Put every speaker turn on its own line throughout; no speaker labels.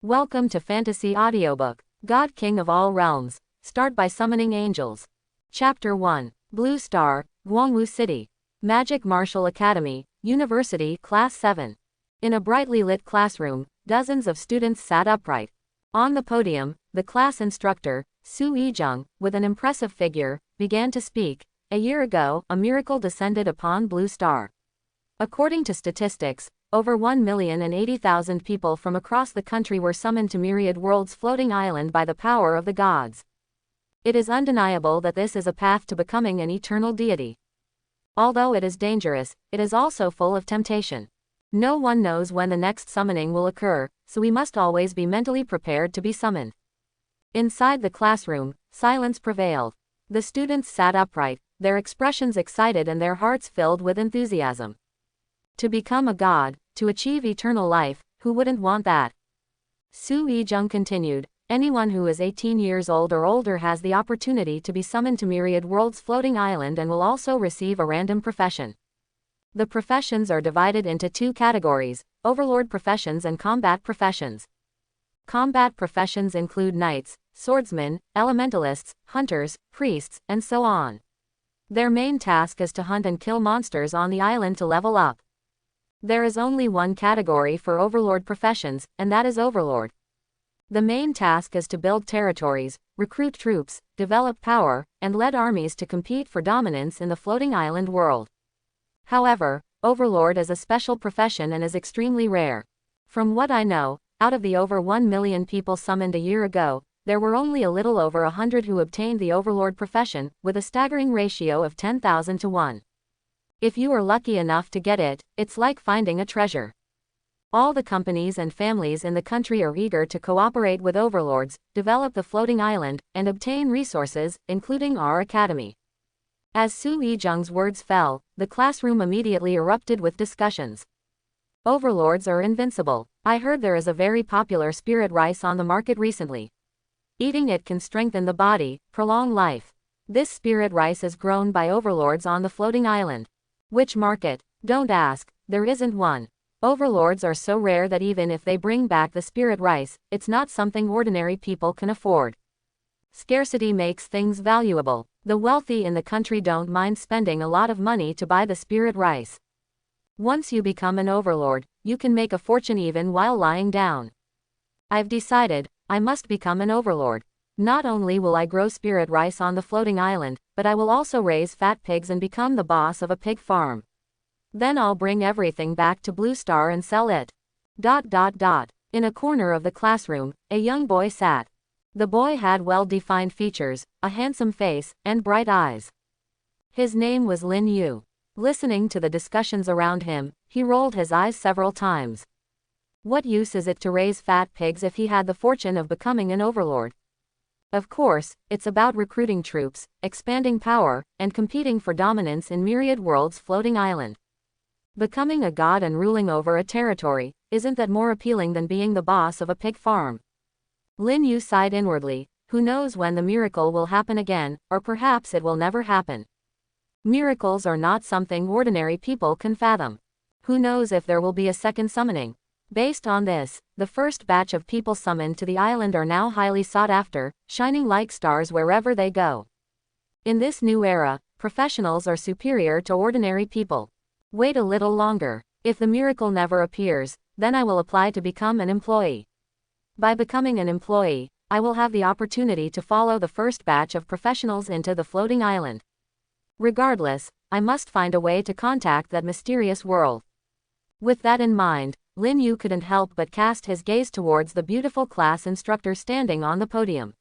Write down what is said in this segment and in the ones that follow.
Welcome to Fantasy Audiobook, God King of All Realms. Start by summoning angels. Chapter 1. Blue Star, Guangwu City. Magic Martial Academy, University, Class 7. In a brightly lit classroom, dozens of students sat upright. On the podium, the class instructor, Su Yijeng, with an impressive figure, began to speak. A year ago, a miracle descended upon Blue Star. According to statistics, over 1,080,000 people from across the country were summoned to Myriad World's floating island by the power of the gods. It is undeniable that this is a path to becoming an eternal deity. Although it is dangerous, it is also full of temptation. No one knows when the next summoning will occur, so we must always be mentally prepared to be summoned. Inside the classroom, silence prevailed. The students sat upright, their expressions excited and their hearts filled with enthusiasm. To become a god, to achieve eternal life, who wouldn't want that? Su Yijeng continued, anyone who is 18 years old or older has the opportunity to be summoned to Myriad World's floating island and will also receive a random profession. The professions are divided into two categories, overlord professions and combat professions. Combat professions include knights, swordsmen, elementalists, hunters, priests, and so on. Their main task is to hunt and kill monsters on the island to level up. There is only one category for overlord professions, and that is overlord. The main task is to build territories, recruit troops, develop power, and lead armies to compete for dominance in the floating island world. However, overlord is a special profession and is extremely rare. From what I know, out of the over 1 million people summoned a year ago, there were only a little over 100 who obtained the overlord profession, with a staggering ratio of 10,000 to 1. If you are lucky enough to get it, it's like finding a treasure. All the companies and families in the country are eager to cooperate with overlords, develop the floating island, and obtain resources, including our academy. As Su Yijeng's words fell, the classroom immediately erupted with discussions. Overlords are invincible. I heard there is a very popular spirit rice on the market recently. Eating it can strengthen the body, prolong life. This spirit rice is grown by overlords on the floating island. Which market? Don't ask, there isn't one. Overlords are so rare that even if they bring back the spirit rice, it's not something ordinary people can afford. Scarcity makes things valuable. The wealthy in the country don't mind spending a lot of money to buy the spirit rice. Once you become an overlord, you can make a fortune even while lying down. I've decided, I must become an overlord. Not only will I grow spirit rice on the floating island, but I will also raise fat pigs and become the boss of a pig farm. Then I'll bring everything back to Blue Star and sell it. In a corner of the classroom, a young boy sat. The boy had well-defined features, a handsome face, and bright eyes. His name was Lin Yu. Listening to the discussions around him, he rolled his eyes several times. What use is it to raise fat pigs if he had the fortune of becoming an overlord? Of course, it's about recruiting troops, expanding power, and competing for dominance in Myriad World's floating island. Becoming a god and ruling over a territory, isn't that more appealing than being the boss of a pig farm? Lin Yu sighed inwardly, who knows when the miracle will happen again, or perhaps it will never happen. Miracles are not something ordinary people can fathom. Who knows if there will be a second summoning? Based on this, the first batch of people summoned to the island are now highly sought after, shining like stars wherever they go. In this new era, professionals are superior to ordinary people. Wait a little longer. If the miracle never appears, then I will apply to become an employee. By becoming an employee, I will have the opportunity to follow the first batch of professionals into the floating island. Regardless, I must find a way to contact that mysterious world. With that in mind, Lin Yu couldn't help but cast his gaze towards the beautiful class instructor standing on the podium.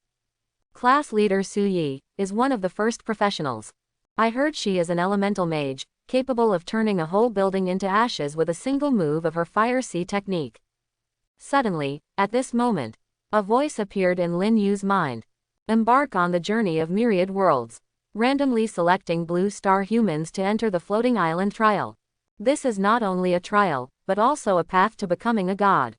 Class leader Su Yi is one of the first professionals. I heard she is an elemental mage, capable of turning a whole building into ashes with a single move of her fire sea technique. Suddenly, at this moment, a voice appeared in Lin Yu's mind. Embark on the journey of Myriad Worlds. Randomly selecting Blue Star humans to enter the floating island trial. This is not only a trial, but also a path to becoming a god.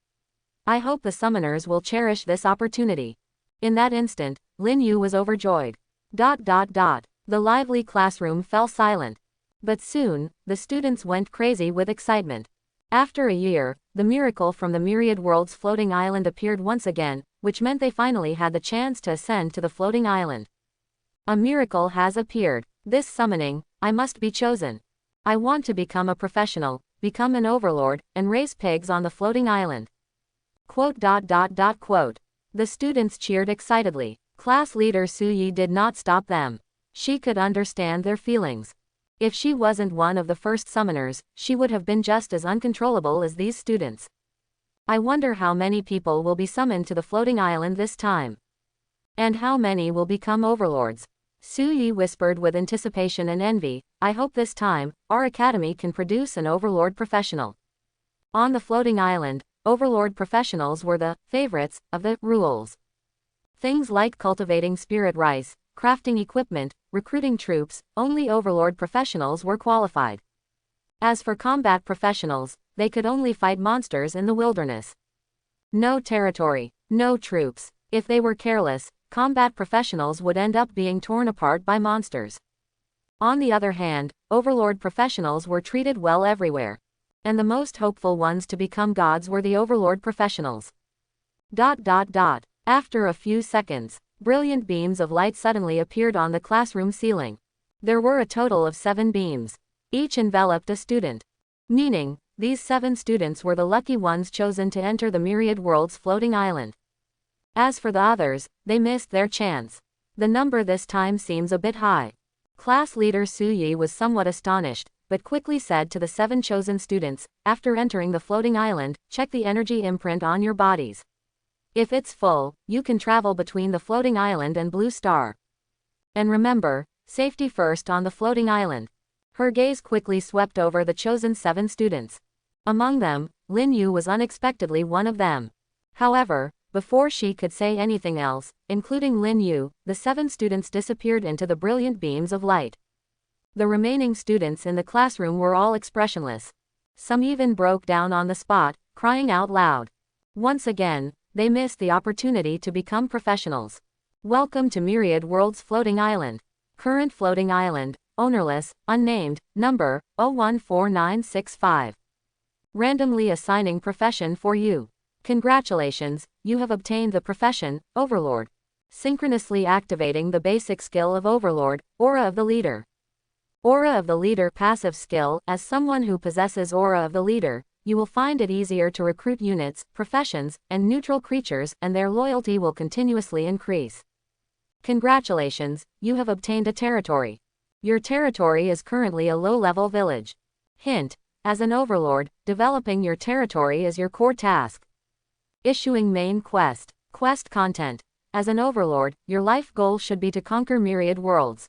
I hope the summoners will cherish this opportunity. In that instant, Lin Yu was overjoyed. The lively classroom fell silent. But soon, the students went crazy with excitement. After a year, the miracle from the myriad worlds floating island appeared once again, which meant they finally had the chance to ascend to the floating island. A miracle has appeared. This summoning, I must be chosen. I want to become a professional, become an overlord, and raise pigs on the floating island. Quote. The students cheered excitedly. Class leader Suyi did not stop them. She could understand their feelings. If she wasn't one of the first summoners, she would have been just as uncontrollable as these students. I wonder how many people will be summoned to the floating island this time. And how many will become overlords? Suyi whispered with anticipation and envy. I hope this time, our academy can produce an overlord professional. On the floating island, overlord professionals were the favorites of the rules. Things like cultivating spirit rice, crafting equipment, recruiting troops, only overlord professionals were qualified. As for combat professionals, they could only fight monsters in the wilderness. No territory, no troops. If they were careless, combat professionals would end up being torn apart by monsters. On the other hand, overlord professionals were treated well everywhere. And the most hopeful ones to become gods were the overlord professionals. After a few seconds, brilliant beams of light suddenly appeared on the classroom ceiling. There were a total of 7 beams. Each enveloped a student. Meaning, these 7 students were the lucky ones chosen to enter the myriad world's floating island. As for the others, they missed their chance. The number this time seems a bit high. Class leader Suyi was somewhat astonished, but quickly said to the 7 chosen students, after entering the floating island, check the energy imprint on your bodies. If it's full, you can travel between the floating island and Blue Star. And remember, safety first on the floating island. Her gaze quickly swept over the chosen 7 students. Among them, Lin Yu was unexpectedly one of them. However, before she could say anything else, including Lin Yu, the 7 students disappeared into the brilliant beams of light. The remaining students in the classroom were all expressionless. Some even broke down on the spot, crying out loud. Once again, they missed the opportunity to become professionals. Welcome to Myriad World's floating island. Current floating island, ownerless, unnamed, number 014965. Randomly assigning profession for you. Congratulations, you have obtained the profession, Overlord. Synchronously activating the basic skill of Overlord, Aura of the Leader. Aura of the Leader passive skill. As someone who possesses Aura of the Leader, you will find it easier to recruit units, professions, and neutral creatures, and their loyalty will continuously increase. Congratulations, you have obtained a territory. Your territory is currently a low-level village. Hint: as an overlord, developing your territory is your core task. Issuing main quest. Quest content. As an overlord, your life goal should be to conquer myriad worlds.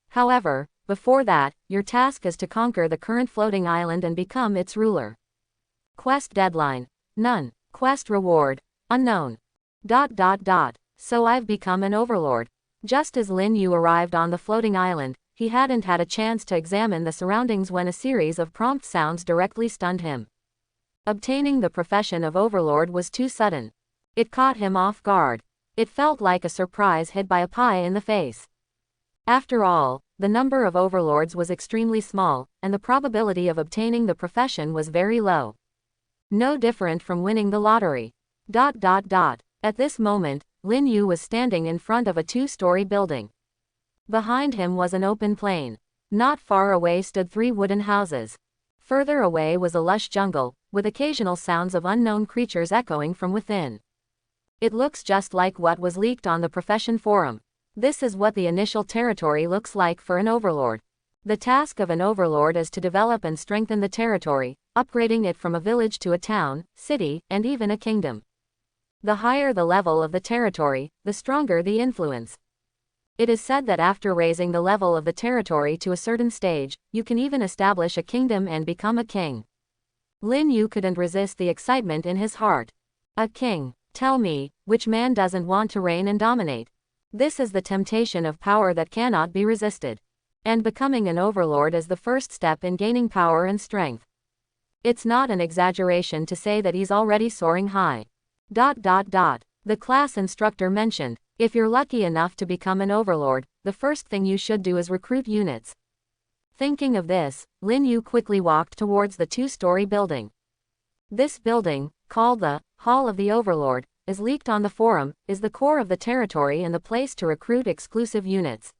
However, before that, your task is to conquer the current floating island and become its ruler. Quest deadline: none. Quest reward: unknown. So I've become an overlord. Just as Lin Yu arrived on the floating island, he hadn't had a chance to examine the surroundings when a series of prompt sounds directly stunned him. Obtaining the profession of overlord was too sudden. It caught him off guard. It felt like a surprise hit by a pie in the face. After all, the number of overlords was extremely small, and the probability of obtaining the profession was very low. No different from winning the lottery. At this moment, Lin Yu was standing in front of a 2-story building. Behind him was an open plain. Not far away stood 3 wooden houses. Further away was a lush jungle, with occasional sounds of unknown creatures echoing from within. It looks just like what was leaked on the profession forum. This is what the initial territory looks like for an overlord. The task of an overlord is to develop and strengthen the territory, upgrading it from a village to a town, city, and even a kingdom. The higher the level of the territory, the stronger the influence. It is said that after raising the level of the territory to a certain stage, you can even establish a kingdom and become a king. Lin Yu couldn't resist the excitement in his heart. A king. Tell me, which man doesn't want to reign and dominate? This is the temptation of power that cannot be resisted. And becoming an overlord is the first step in gaining power and strength. It's not an exaggeration to say that he's already soaring high. The class instructor mentioned, if you're lucky enough to become an overlord, the first thing you should do is recruit units. Thinking of this, Lin Yu quickly walked towards the 2-story building. This building, called the Hall of the Overlord, is leaked on the forum, is the core of the territory and the place to recruit exclusive units.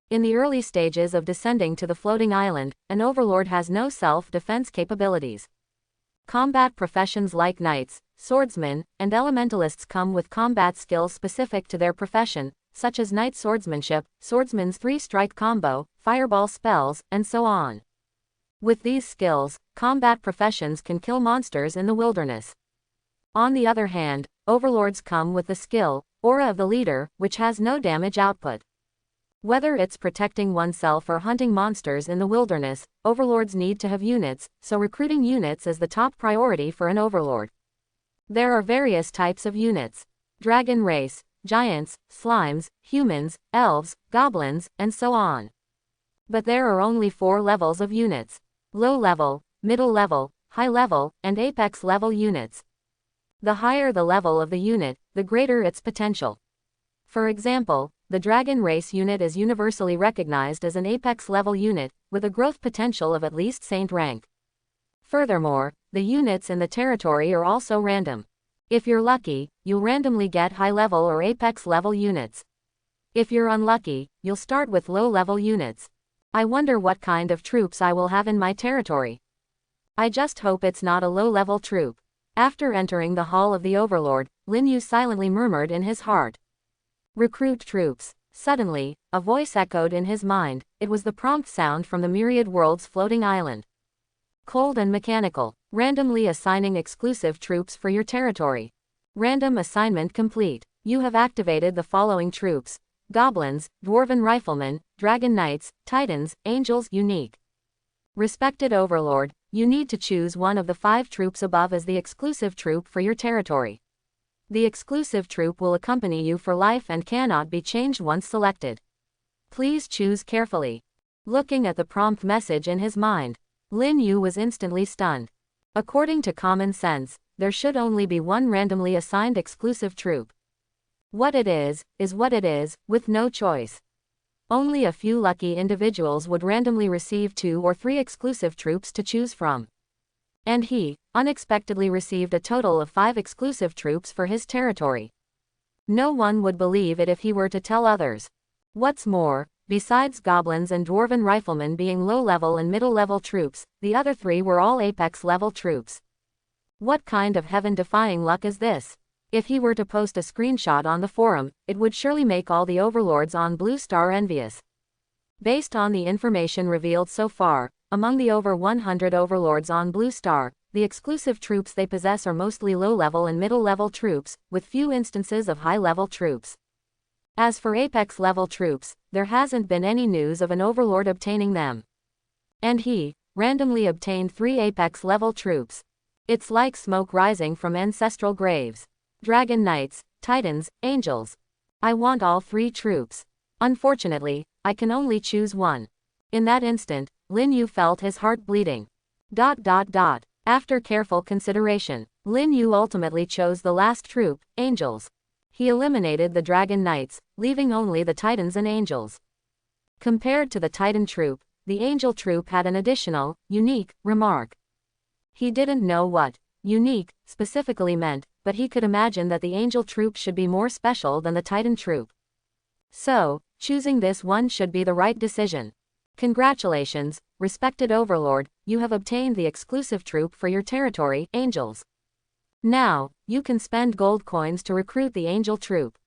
In the early stages of descending to the floating island, an overlord has no self-defense capabilities. Combat professions like knights, swordsmen, and elementalists come with combat skills specific to their profession, such as knight swordsmanship, swordsman's 3-strike combo, fireball spells, and so on. With these skills, combat professions can kill monsters in the wilderness. On the other hand, overlords come with the skill, aura of the leader, which has no damage output. Whether it's protecting oneself or hunting monsters in the wilderness, overlords need to have units, so recruiting units is the top priority for an overlord. There are various types of units: dragon race, giants, slimes, humans, elves, goblins, and so on. But there are only 4 levels of units: low level, middle level, high level, and apex level units. The higher the level of the unit, the greater its potential. For example, the Dragon Race unit is universally recognized as an apex level unit, with a growth potential of at least Saint rank. Furthermore, the units in the territory are also random. If you're lucky, you'll randomly get high level or apex level units. If you're unlucky, you'll start with low level units. I wonder what kind of troops I will have in my territory. I just hope it's not a low level troop. After entering the Hall of the Overlord, Lin Yu silently murmured in his heart. Recruit troops. Suddenly, a voice echoed in his mind. It was the prompt sound from the myriad world's floating island. Cold and mechanical. Randomly assigning exclusive troops for your territory. Random assignment complete. You have activated the following troops: goblins, dwarven riflemen, dragon knights, titans, angels. Unique. Respected Overlord, you need to choose one of the 5 troops above as the exclusive troop for your territory. The exclusive troop will accompany you for life and cannot be changed once selected. Please choose carefully. Looking at the prompt message in his mind, Lin Yu was instantly stunned. According to common sense, there should only be one randomly assigned exclusive troop. What it is what it is, with no choice. Only a few lucky individuals would randomly receive 2 or 3 exclusive troops to choose from. And he, unexpectedly received a total of 5 exclusive troops for his territory. No one would believe it if he were to tell others. What's more, besides goblins and dwarven riflemen being low-level and middle-level troops, the other 3 were all apex-level troops. What kind of heaven-defying luck is this? If he were to post a screenshot on the forum, it would surely make all the overlords on Blue Star envious. Based on the information revealed so far, among the over 100 overlords on Blue Star, the exclusive troops they possess are mostly low-level and middle-level troops, with few instances of high-level troops. As for apex-level troops, there hasn't been any news of an overlord obtaining them. And he randomly obtained 3 apex-level troops. It's like smoke rising from ancestral graves. Dragon Knights, Titans, Angels. I want all 3 troops. Unfortunately, I can only choose one. In that instant, Lin Yu felt his heart bleeding. After careful consideration, Lin Yu ultimately chose the last troop, Angels. He eliminated the Dragon Knights, leaving only the Titans and Angels. Compared to the Titan troop, the Angel troop had an additional, unique, remark. He didn't know what unique specifically meant, but he could imagine that the Angel troop should be more special than the Titan troop. So, choosing this one should be the right decision. Congratulations, respected Overlord, you have obtained the exclusive troop for your territory, Angels. Now, you can spend gold coins to recruit the Angel troop.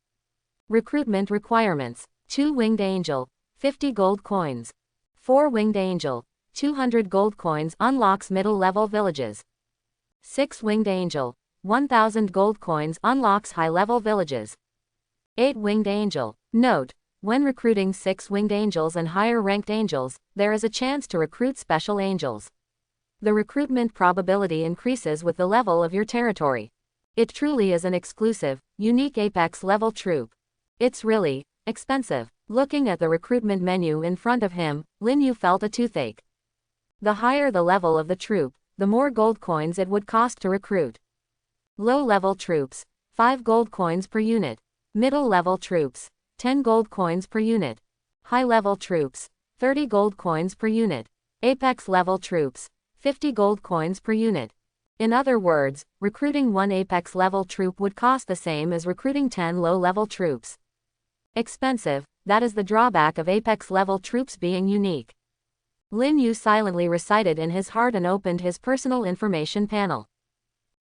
Recruitment requirements: 2 Winged Angel, 50 gold coins. 4 Winged Angel, 200 gold coins unlocks middle-level villages. 6 Winged Angel, 1000 gold coins unlocks high-level villages. 8 Winged Angel. Note: when recruiting 6 Winged Angels and higher-ranked Angels, there is a chance to recruit Special Angels. The recruitment probability increases with the level of your territory. It truly is an exclusive, unique apex-level troop. It's really expensive. Looking at the recruitment menu in front of him, Lin Yu felt a toothache. The higher the level of the troop, the more gold coins it would cost to recruit. Low-level troops, 5 gold coins per unit. Middle-level troops, 10 gold coins per unit. High-level troops, 30 gold coins per unit. Apex-level troops, 50 gold coins per unit. In other words, recruiting one Apex level troop would cost the same as recruiting 10 low-level troops. Expensive, that is the drawback of Apex level troops being unique. Lin Yu silently recited in his heart and opened his personal information panel.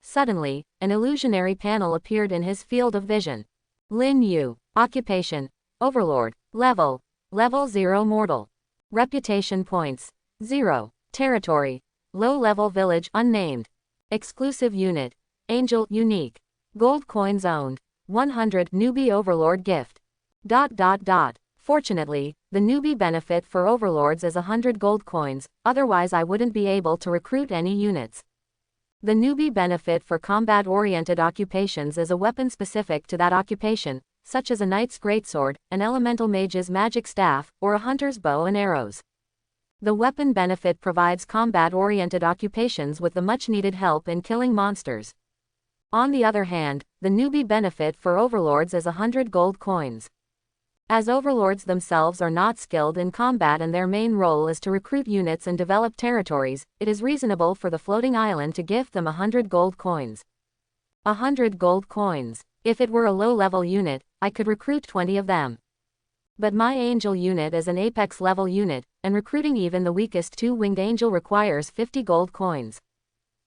Suddenly, an illusionary panel appeared in his field of vision. Lin Yu. Occupation. Overlord. Level 0 mortal. Reputation points. 0. Territory. Low-level village unnamed. Exclusive unit. Angel unique. Gold coins owned. 100 newbie overlord gift. ... Fortunately, the newbie benefit for overlords is 100 gold coins, otherwise I wouldn't be able to recruit any units. The newbie benefit for combat-oriented occupations is a weapon specific to that occupation, such as a knight's greatsword, an elemental mage's magic staff, or a hunter's bow and arrows. The weapon benefit provides combat-oriented occupations with the much-needed help in killing monsters. On the other hand, the newbie benefit for overlords is 100 gold coins. As overlords themselves are not skilled in combat and their main role is to recruit units and develop territories, it is reasonable for the floating island to gift them 100 gold coins. 100 gold coins. If it were a low-level unit, I could recruit 20 of them. But my angel unit is an apex level unit, and recruiting even the weakest two-winged angel requires 50 gold coins.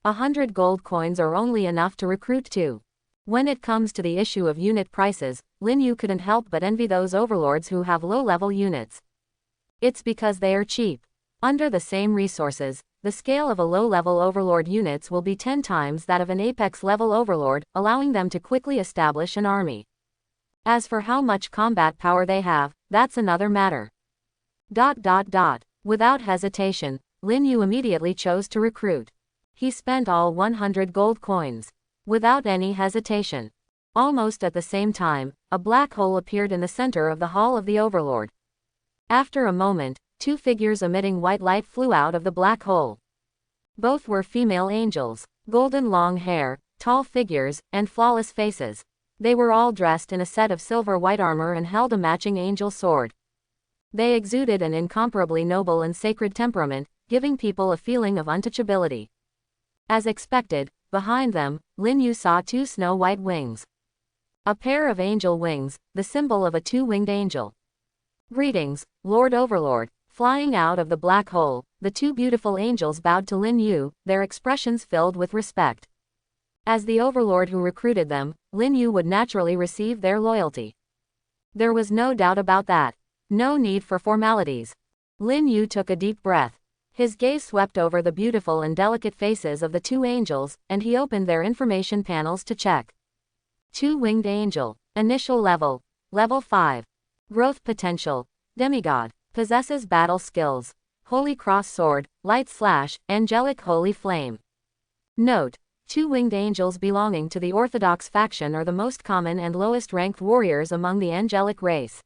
100 gold coins are only enough to recruit 2. When it comes to the issue of unit prices, Lin Yu couldn't help but envy those overlords who have low-level units. It's because they are cheap. Under the same resources, the scale of a low-level overlord units will be 10 times that of an apex-level overlord, allowing them to quickly establish an army. As for how much combat power they have, that's another matter. ... Without hesitation, Lin Yu immediately chose to recruit. He spent all 100 gold coins. Without any hesitation. Almost at the same time, a black hole appeared in the center of the Hall of the Overlord. After a moment, 2 figures emitting white light flew out of the black hole. Both were female angels, golden long hair, tall figures, and flawless faces. They were all dressed in a set of silver white armor and held a matching angel sword. They exuded an incomparably noble and sacred temperament, giving people a feeling of untouchability. As expected, behind them, Lin Yu saw 2 snow-white wings. A pair of angel wings, the symbol of a 2-winged angel. Greetings, Lord Overlord. Flying out of the black hole, the 2 beautiful angels bowed to Lin Yu, their expressions filled with respect. As the overlord who recruited them, Lin Yu would naturally receive their loyalty. There was no doubt about that. No need for formalities. Lin Yu took a deep breath. His gaze swept over the beautiful and delicate faces of the 2 angels, and he opened their information panels to check. 2-winged angel. Initial level. Level 5. Growth potential. Demigod. Possesses battle skills. Holy Cross Sword, Light Slash, Angelic Holy Flame. Note: 2-winged angels belonging to the Orthodox faction are the most common and lowest-ranked warriors among the angelic race.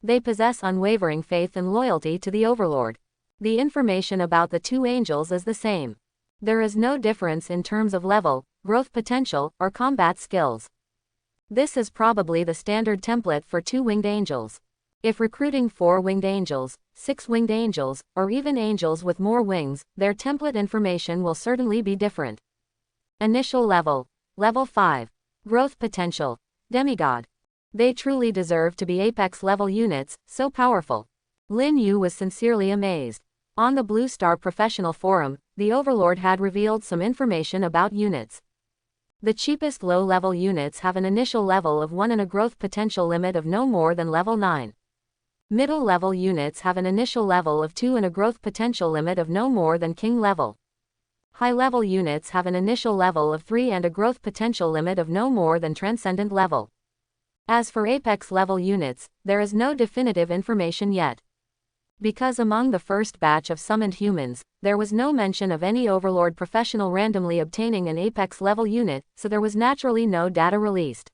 They possess unwavering faith and loyalty to the Overlord. The information about the 2 angels is the same. There is no difference in terms of level, growth potential, or combat skills. This is probably the standard template for 2-winged angels. If recruiting 4-winged angels, 6-winged angels, or even angels with more wings, their template information will certainly be different. Initial level. Level 5. Growth potential. Demigod. They truly deserve to be apex-level units, so powerful. Lin Yu was sincerely amazed. On the Blue Star Professional Forum, the Overlord had revealed some information about units. The cheapest low-level units have an initial level of 1 and a growth potential limit of no more than level 9. Middle-level units have an initial level of 2 and a growth potential limit of no more than king level. High-level units have an initial level of 3 and a growth potential limit of no more than transcendent level. As for apex-level units, there is no definitive information yet. Because among the first batch of summoned humans, there was no mention of any Overlord professional randomly obtaining an apex-level unit, so there was naturally no data released.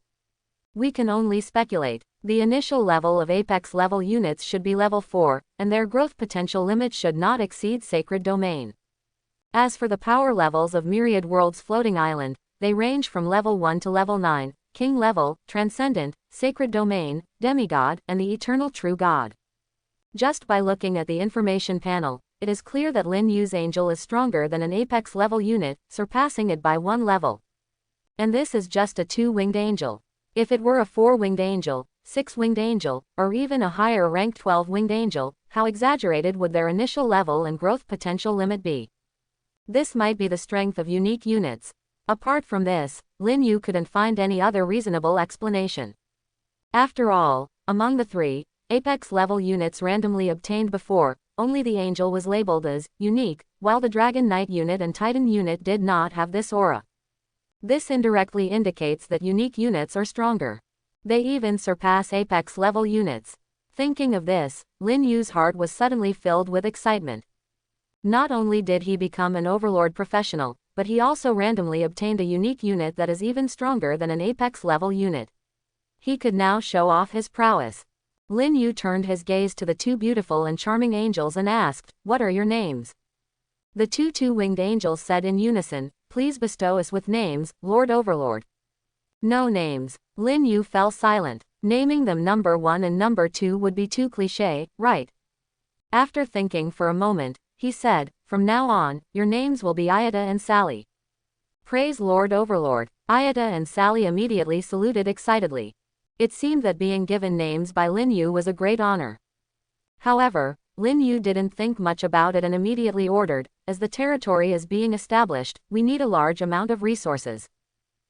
We can only speculate. The initial level of apex-level units should be level 4, and their growth potential limit should not exceed Sacred Domain. As for the power levels of Myriad Worlds Floating Island, they range from level 1 to level 9, King level, Transcendent, Sacred Domain, Demigod, and the Eternal True God. Just by looking at the information panel, it is clear that Lin Yu's angel is stronger than an apex level unit, surpassing it by 1 level. And this is just a 2-winged angel. If it were a 4-winged angel, 6-winged angel, or even a higher ranked 12-winged angel, how exaggerated would their initial level and growth potential limit be? This might be the strength of unique units. Apart from this, Lin Yu couldn't find any other reasonable explanation. After all, among the 3 apex level units randomly obtained before, only the angel was labeled as unique, while the Dragon Knight unit and Titan unit did not have this aura. This indirectly indicates that unique units are stronger. They even surpass apex level units. Thinking of this, Lin Yu's heart was suddenly filled with excitement. Not only did he become an overlord professional, but he also randomly obtained a unique unit that is even stronger than an apex level unit. He could now show off his prowess. Lin Yu turned his gaze to the 2 beautiful and charming angels and asked, "What are your names?" The 2 two-winged angels said in unison, "Please bestow us with names, Lord Overlord." No names. Lin Yu fell silent. Naming them number 1 and number 2 would be too cliché, right? After thinking for a moment, he said, "From now on, your names will be Ayada and Sally." Praise Lord Overlord. Ayada and Sally immediately saluted excitedly. It seemed that being given names by Lin Yu was a great honor. However, Lin Yu didn't think much about it and immediately ordered, "As the territory is being established, we need a large amount of resources.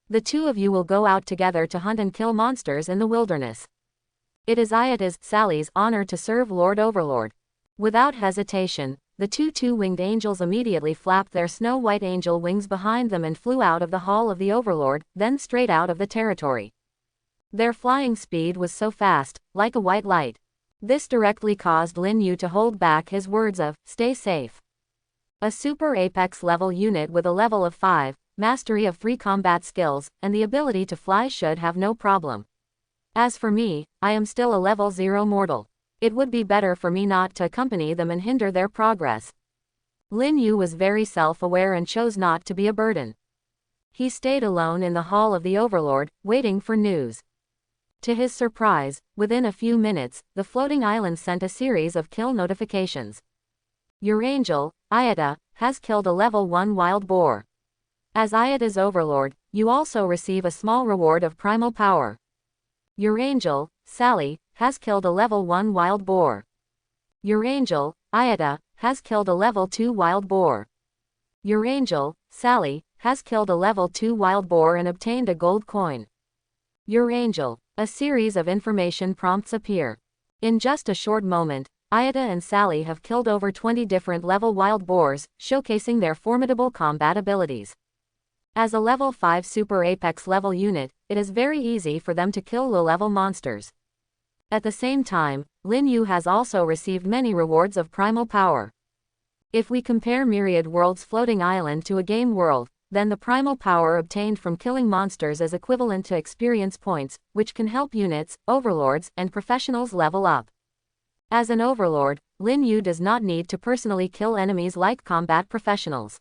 The 2 of you will go out together to hunt and kill monsters in the wilderness. It is Ayada's, Sally's, honor to serve Lord Overlord." Without hesitation, the 2 two-winged angels immediately flapped their snow-white angel wings behind them and flew out of the hall of the Overlord, then straight out of the territory. Their flying speed was so fast, like a white light. This directly caused Lin Yu to hold back his words of, "Stay safe." A super apex level unit with a level of 5, mastery of 3 combat skills, and the ability to fly should have no problem. As for me, I am still a level 0 mortal. It would be better for me not to accompany them and hinder their progress. Lin Yu was very self-aware and chose not to be a burden. He stayed alone in the hall of the Overlord, waiting for news. To his surprise, within a few minutes, the floating island sent a series of kill notifications. Your angel, Ayada, has killed a level 1 wild boar. As Ayada's Overlord, you also receive a small reward of primal power. Your angel, Sally, has killed a level 1 wild boar. Your angel, Ayada, has killed a level 2 wild boar. Your angel, Sally, has killed a level 2 wild boar and obtained a gold coin. Your angel. A series of information prompts appear. In just a short moment, Ayada and Sally have killed over 20 different level wild boars, showcasing their formidable combat abilities. As a level 5 super apex level unit, it is very easy for them to kill low-level monsters. At the same time, Lin Yu has also received many rewards of primal power. If we compare Myriad World's floating island to a game world, then the primal power obtained from killing monsters is equivalent to experience points, which can help units, overlords, and professionals level up. As an overlord, Lin Yu does not need to personally kill enemies like combat professionals.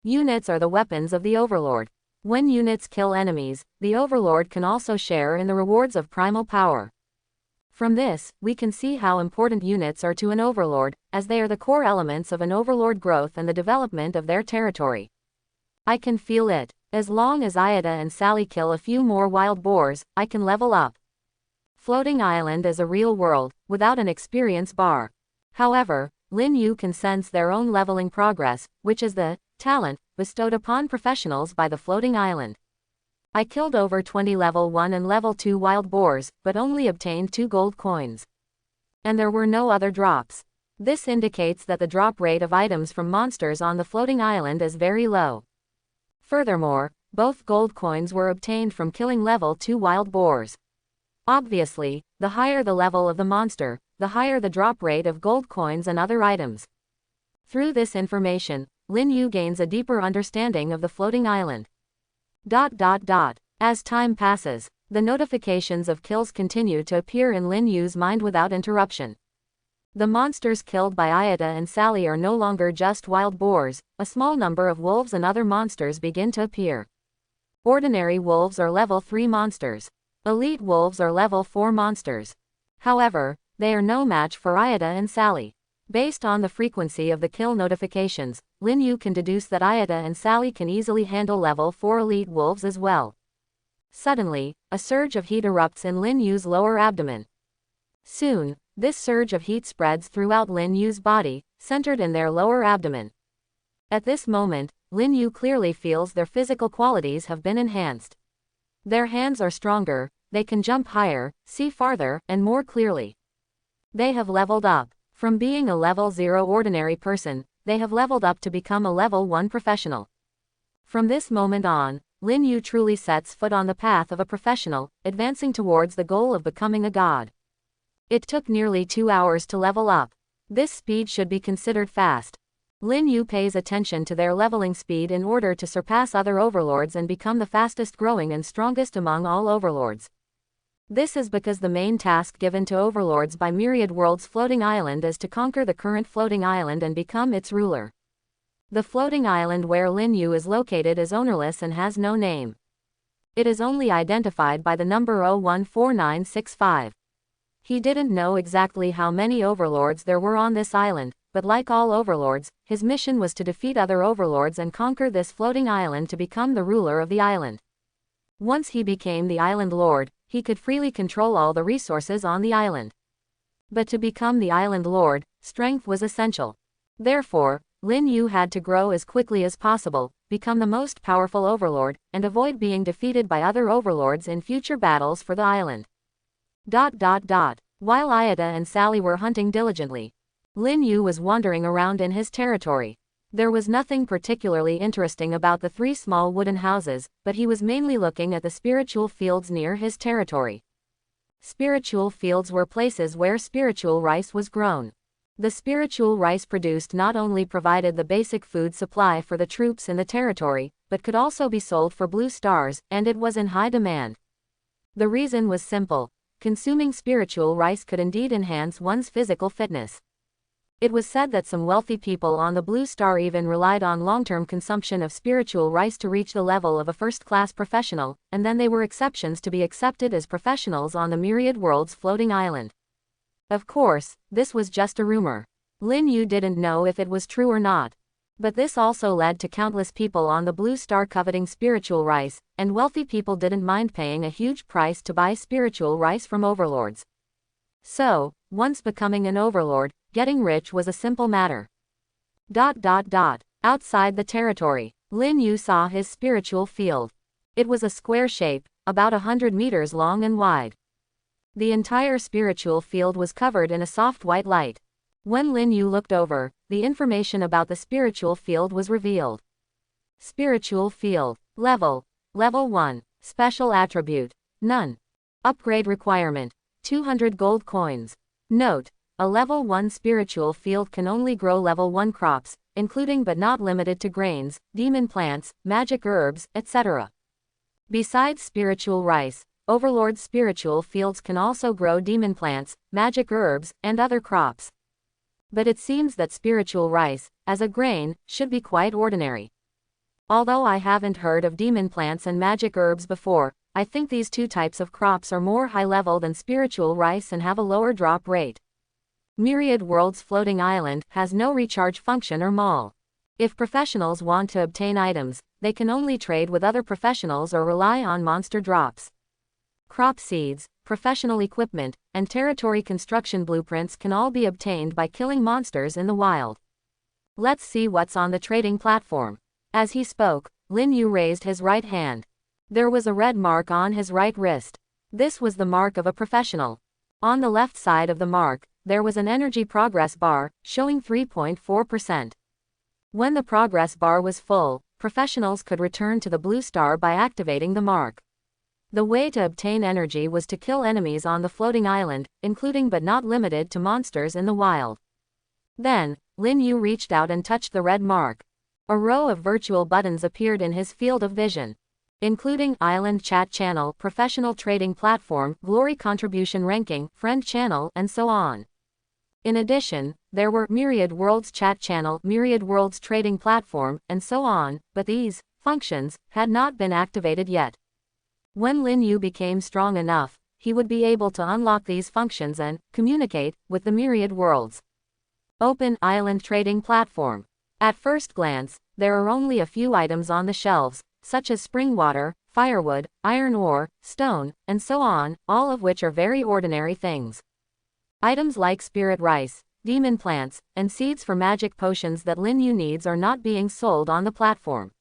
Units are the weapons of the overlord. When units kill enemies, the overlord can also share in the rewards of primal power. From this, we can see how important units are to an overlord, as they are the core elements of an overlord growth and the development of their territory. I can feel it. As long as Ayada and Sally kill a few more wild boars, I can level up. Floating Island is a real world, without an experience bar. However, Lin Yu can sense their own leveling progress, which is the talent bestowed upon professionals by the floating island. I killed over 20 level 1 and level 2 wild boars, but only obtained 2 gold coins. And there were no other drops. This indicates that the drop rate of items from monsters on the floating island is very low. Furthermore, both gold coins were obtained from killing level 2 wild boars. Obviously, the higher the level of the monster, the higher the drop rate of gold coins and other items. Through this information, Lin Yu gains a deeper understanding of the floating island. As time passes, the notifications of kills continue to appear in Lin Yu's mind without interruption. The monsters killed by Ayada and Sally are no longer just wild boars, a small number of wolves and other monsters begin to appear. Ordinary wolves are level 3 monsters. Elite wolves are level 4 monsters. However, they are no match for Ayada and Sally. Based on the frequency of the kill notifications, Lin Yu can deduce that Ayata and Sally can easily handle level 4 elite wolves as well. Suddenly, a surge of heat erupts in Lin Yu's lower abdomen. Soon, this surge of heat spreads throughout Lin Yu's body, centered in their lower abdomen. At this moment, Lin Yu clearly feels their physical qualities have been enhanced. Their hands are stronger, they can jump higher, see farther, and more clearly. They have leveled up. From being a level 0 ordinary person, they have leveled up to become a level 1 professional. From this moment on, Lin Yu truly sets foot on the path of a professional, advancing towards the goal of becoming a god. It took nearly 2 hours to level up. This speed should be considered fast. Lin Yu pays attention to their leveling speed in order to surpass other overlords and become the fastest growing and strongest among all overlords. This is because the main task given to overlords by Myriad World's floating island is to conquer the current floating island and become its ruler. The floating island where Lin Yu is located is ownerless and has no name. It is only identified by the number 014965. He didn't know exactly how many overlords there were on this island, but like all overlords, his mission was to defeat other overlords and conquer this floating island to become the ruler of the island. Once he became the island lord, he could freely control all the resources on the island. But to become the island lord, strength was essential. Therefore, Lin Yu had to grow as quickly as possible, become the most powerful overlord, and avoid being defeated by other overlords in future battles for the island. While Ayata and Sally were hunting diligently, Lin Yu was wandering around in his territory. There was nothing particularly interesting about the 3 small wooden houses, but he was mainly looking at the spiritual fields near his territory. Spiritual fields were places where spiritual rice was grown. The spiritual rice produced not only provided the basic food supply for the troops in the territory, but could also be sold for blue stars, and it was in high demand. The reason was simple. Consuming spiritual rice could indeed enhance one's physical fitness. It was said that some wealthy people on the Blue Star even relied on long-term consumption of spiritual rice to reach the level of a first-class professional, and then they were exceptions to be accepted as professionals on the Myriad World's floating island. Of course, this was just a rumor. Lin Yu didn't know if it was true or not. But this also led to countless people on the Blue Star coveting spiritual rice, and wealthy people didn't mind paying a huge price to buy spiritual rice from overlords. So, once becoming an overlord, getting rich was a simple matter. Outside the territory, Lin Yu saw his spiritual field. It was a square shape, about 100 meters long and wide. The entire spiritual field was covered in a soft white light. When Lin Yu looked over, the information about the spiritual field was revealed. Spiritual field. Level 1. Special attribute. None. Upgrade requirement. 200 gold coins. Note: a level 1 spiritual field can only grow level 1 crops, including but not limited to grains, demon plants, magic herbs, etc. Besides spiritual rice, Overlord's spiritual fields can also grow demon plants, magic herbs, and other crops. But it seems that spiritual rice, as a grain, should be quite ordinary. Although I haven't heard of demon plants and magic herbs before, I think these 2 types of crops are more high-level than spiritual rice and have a lower drop rate. Myriad World's floating island has no recharge function or mall. If professionals want to obtain items, they can only trade with other professionals or rely on monster drops. Crop seeds, professional equipment, and territory construction blueprints can all be obtained by killing monsters in the wild. Let's see what's on the trading platform. As he spoke, Lin Yu raised his right hand. There was a red mark on his right wrist. This was the mark of a professional. On the left side of the mark, there was an energy progress bar, showing 3.4%. When the progress bar was full, professionals could return to the Blue Star by activating the mark. The way to obtain energy was to kill enemies on the floating island, including but not limited to monsters in the wild. Then, Lin Yu reached out and touched the red mark. A row of virtual buttons appeared in his field of vision, including Island Chat Channel, Professional Trading Platform, Glory Contribution Ranking, Friend Channel, and so on. In addition, there were Myriad Worlds Chat Channel, Myriad Worlds Trading Platform, and so on, but these functions had not been activated yet. When Lin Yu became strong enough, he would be able to unlock these functions and communicate with the Myriad Worlds. Open Island Trading Platform. At first glance, there are only a few items on the shelves, such as spring water, firewood, iron ore, stone, and so on, all of which are very ordinary things. Items like spirit rice, demon plants, and seeds for magic potions that Lin Yu needs are not being sold on the platform.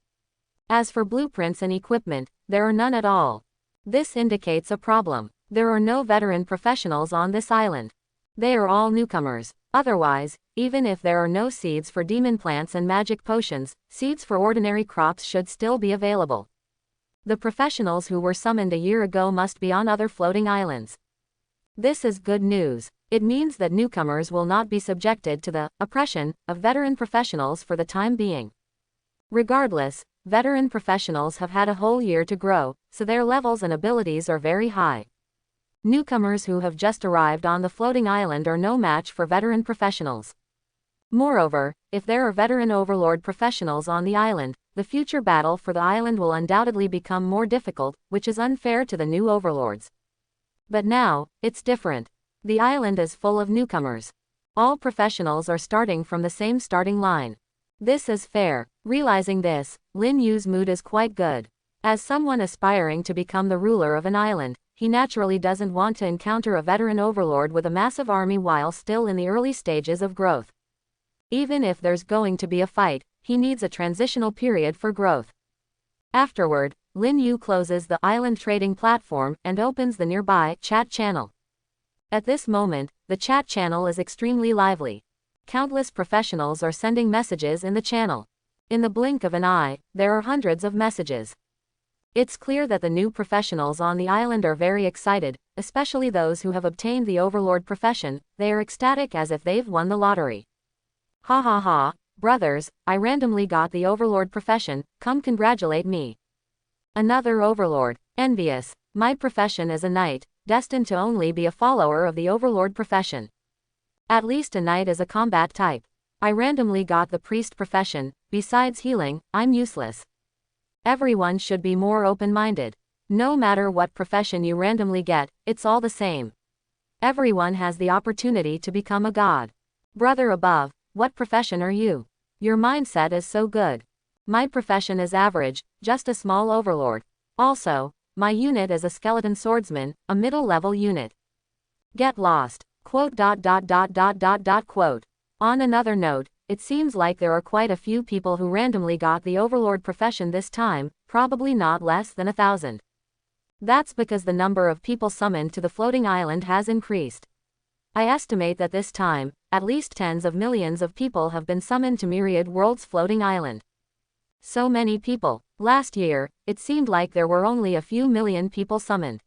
As for blueprints and equipment, there are none at all. This indicates a problem. There are no veteran professionals on this island. They are all newcomers. Otherwise, even if there are no seeds for demon plants and magic potions, seeds for ordinary crops should still be available. The professionals who were summoned a year ago must be on other floating islands. This is good news. It means that newcomers will not be subjected to the oppression of veteran professionals for the time being. Regardless, veteran professionals have had a whole year to grow, so their levels and abilities are very high. Newcomers who have just arrived on the floating island are no match for veteran professionals. Moreover, if there are veteran overlord professionals on the island, the future battle for the island will undoubtedly become more difficult, which is unfair to the new overlords. But now, it's different. The island is full of newcomers. All professionals are starting from the same starting line. This is fair. Realizing this, Lin Yu's mood is quite good. As someone aspiring to become the ruler of an island, he naturally doesn't want to encounter a veteran overlord with a massive army while still in the early stages of growth. Even if there's going to be a fight, he needs a transitional period for growth. Afterward, Lin Yu closes the island trading platform and opens the nearby chat channel. At this moment, the chat channel is extremely lively. Countless professionals are sending messages in the channel. In the blink of an eye, there are hundreds of messages. It's clear that the new professionals on the island are very excited, especially those who have obtained the overlord profession. They are ecstatic as if they've won the lottery. Ha ha ha, brothers, I randomly got the overlord profession, come congratulate me. Another overlord, envious. My profession is a knight, destined to only be a follower of the overlord profession. At least a knight is a combat type. I randomly got the priest profession, besides healing, I'm useless. Everyone should be more open-minded. No matter what profession you randomly get, it's all the same. Everyone has the opportunity to become a god. Brother above, what profession are you? Your mindset is so good. My profession is average, just a small overlord. Also, my unit is a skeleton swordsman, a middle-level unit. Get lost. Quote. Quote. On another note, it seems like there are quite a few people who randomly got the overlord profession this time, probably not less than 1,000. That's because the number of people summoned to the floating island has increased. I estimate that this time, at least tens of millions of people have been summoned to Myriad World's floating island. So many people. Last year, it seemed like there were only a few million people summoned.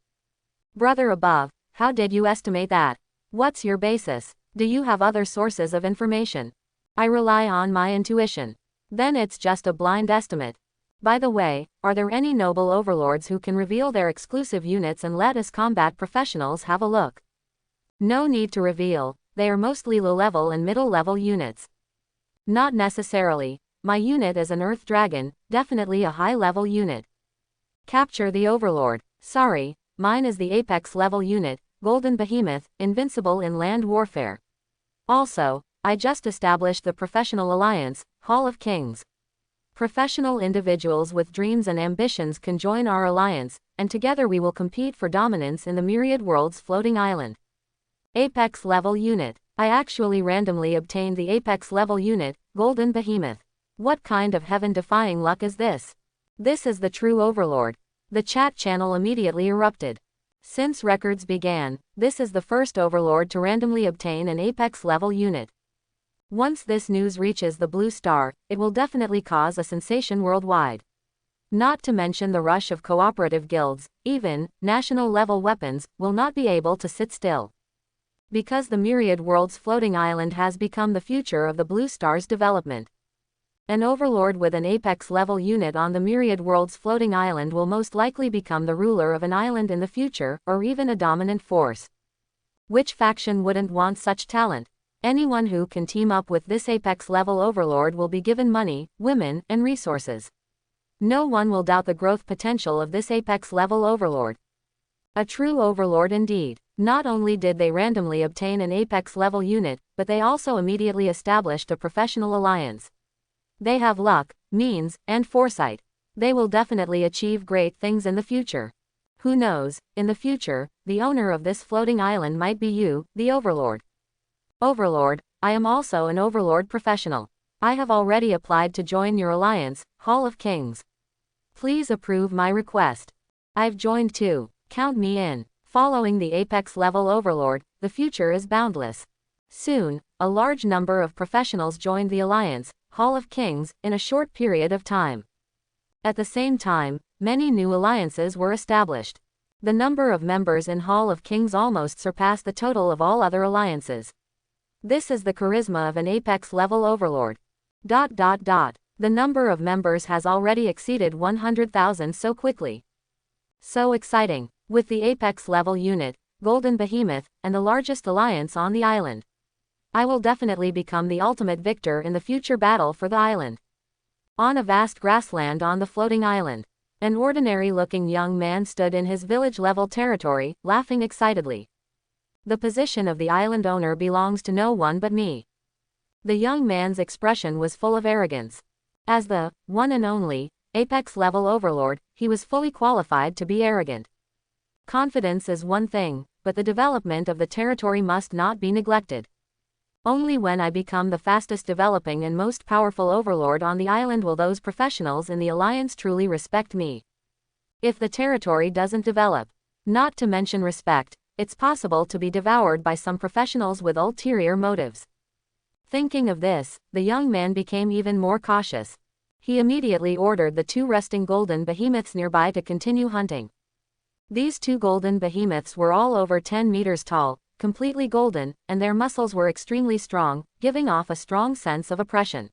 Brother above, how did you estimate that? What's your basis? Do you have other sources of information? I rely on my intuition. Then it's just a blind estimate. By the way, are there any noble overlords who can reveal their exclusive units and let us combat professionals have a look? No need to reveal, they are mostly low-level and middle-level units. Not necessarily. My unit is an Earth Dragon, definitely a high-level unit. Capture the overlord. Sorry, mine is the apex-level unit, Golden Behemoth, invincible in land warfare. Also, I just established the Professional Alliance, Hall of Kings. Professional individuals with dreams and ambitions can join our alliance, and together we will compete for dominance in the Myriad World's floating island. Apex level unit. I actually randomly obtained the apex level unit, Golden Behemoth. What kind of heaven-defying luck is this? This is the true overlord. The chat channel immediately erupted. Since records began, this is the first overlord to randomly obtain an apex level unit. Once this news reaches the Blue Star, it will definitely cause a sensation worldwide. Not to mention the rush of cooperative guilds, even national-level weapons, will not be able to sit still. Because the Myriad World's floating island has become the future of the Blue Star's development. An overlord with an apex-level unit on the Myriad World's floating island will most likely become the ruler of an island in the future, or even a dominant force. Which faction wouldn't want such talent? Anyone who can team up with this apex-level overlord will be given money, women, and resources. No one will doubt the growth potential of this apex-level overlord. A true overlord indeed. Not only did they randomly obtain an Apex level unit, but they also immediately established a professional alliance. They have luck, means, and foresight. They will definitely achieve great things in the future. Who knows, in the future, the owner of this floating island might be you, the Overlord. Overlord, I am also an Overlord professional. I have already applied to join your alliance, Hall of Kings. Please approve my request. I've joined too. Count me in. Following the Apex level Overlord, the future is boundless. Soon, a large number of professionals joined the alliance, Hall of Kings, in a short period of time. At the same time, many new alliances were established. The number of members in Hall of Kings almost surpassed the total of all other alliances. This is the charisma of an Apex level Overlord. The number of members has already exceeded 100,000 so quickly. So exciting. With the Apex level unit, Golden Behemoth, and the largest alliance on the island, I will definitely become the ultimate victor in the future battle for the island. On a vast grassland on the floating island, an ordinary-looking young man stood in his village-level territory, laughing excitedly. The position of the island owner belongs to no one but me. The young man's expression was full of arrogance. As the one and only Apex-level Overlord, he was fully qualified to be arrogant. Confidence is one thing, but the development of the territory must not be neglected. Only when I become the fastest developing and most powerful Overlord on the island will those professionals in the alliance truly respect me. If the territory doesn't develop, not to mention respect, it's possible to be devoured by some professionals with ulterior motives. Thinking of this, the young man became even more cautious. He immediately ordered the two resting golden behemoths nearby to continue hunting. These two golden behemoths were all over 10 meters tall, completely golden, and their muscles were extremely strong, giving off a strong sense of oppression.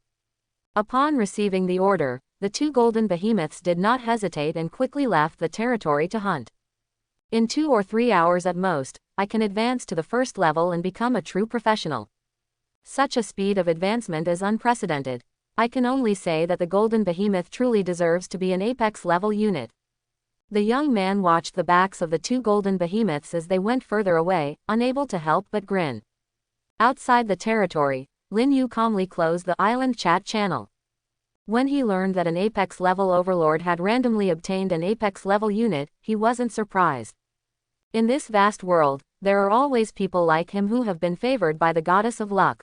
Upon receiving the order, the two golden behemoths did not hesitate and quickly left the territory to hunt. In 2 or 3 hours at most, I can advance to the first level and become a true professional. Such a speed of advancement is unprecedented. I can only say that the golden behemoth truly deserves to be an Apex level unit. The young man watched the backs of the two golden behemoths as they went further away, unable to help but grin. Outside the territory, Lin Yu calmly closed the island chat channel. When he learned that an Apex level Overlord had randomly obtained an Apex level unit, he wasn't surprised. In this vast world, there are always people like him who have been favored by the goddess of luck.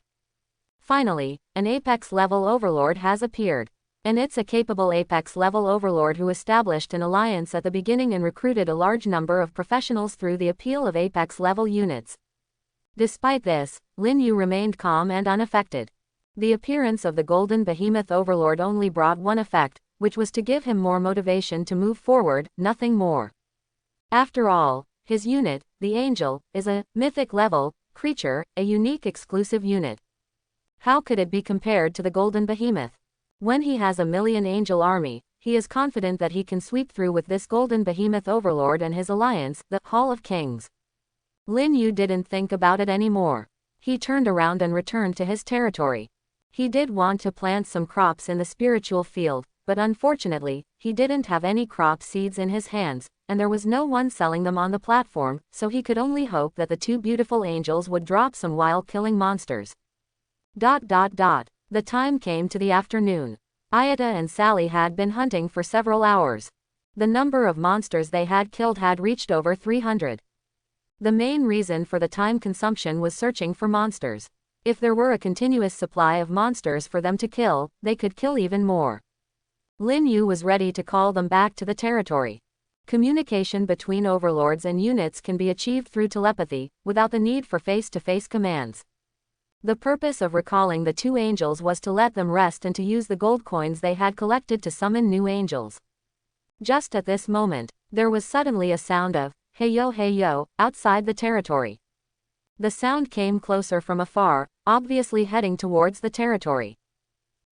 Finally, an Apex level Overlord has appeared. And it's a capable Apex level Overlord who established an alliance at the beginning and recruited a large number of professionals through the appeal of Apex level units. Despite this, Lin Yu remained calm and unaffected. The appearance of the Golden Behemoth Overlord only brought one effect, which was to give him more motivation to move forward, nothing more. After all, his unit, the Angel, is a mythic level creature, a unique exclusive unit. How could it be compared to the Golden Behemoth? When he has a million angel army, he is confident that he can sweep through with this Golden Behemoth Overlord and his alliance, the Hall of Kings. Lin Yu didn't think about it anymore. He turned around and returned to his territory. He did want to plant some crops in the spiritual field, but unfortunately, he didn't have any crop seeds in his hands, and there was no one selling them on the platform, so he could only hope that the two beautiful angels would drop some while killing monsters. The time came to the afternoon. Ayata and Sally had been hunting for several hours. The number of monsters they had killed had reached over 300. The main reason for the time consumption was searching for monsters. If there were a continuous supply of monsters for them to kill, they could kill even more. Lin Yu was ready to call them back to the territory. Communication between overlords and units can be achieved through telepathy, without the need for face-to-face commands. The purpose of recalling the two angels was to let them rest and to use the gold coins they had collected to summon new angels. Just at this moment, there was suddenly a sound of, hey yo, outside the territory. The sound came closer from afar, obviously heading towards the territory.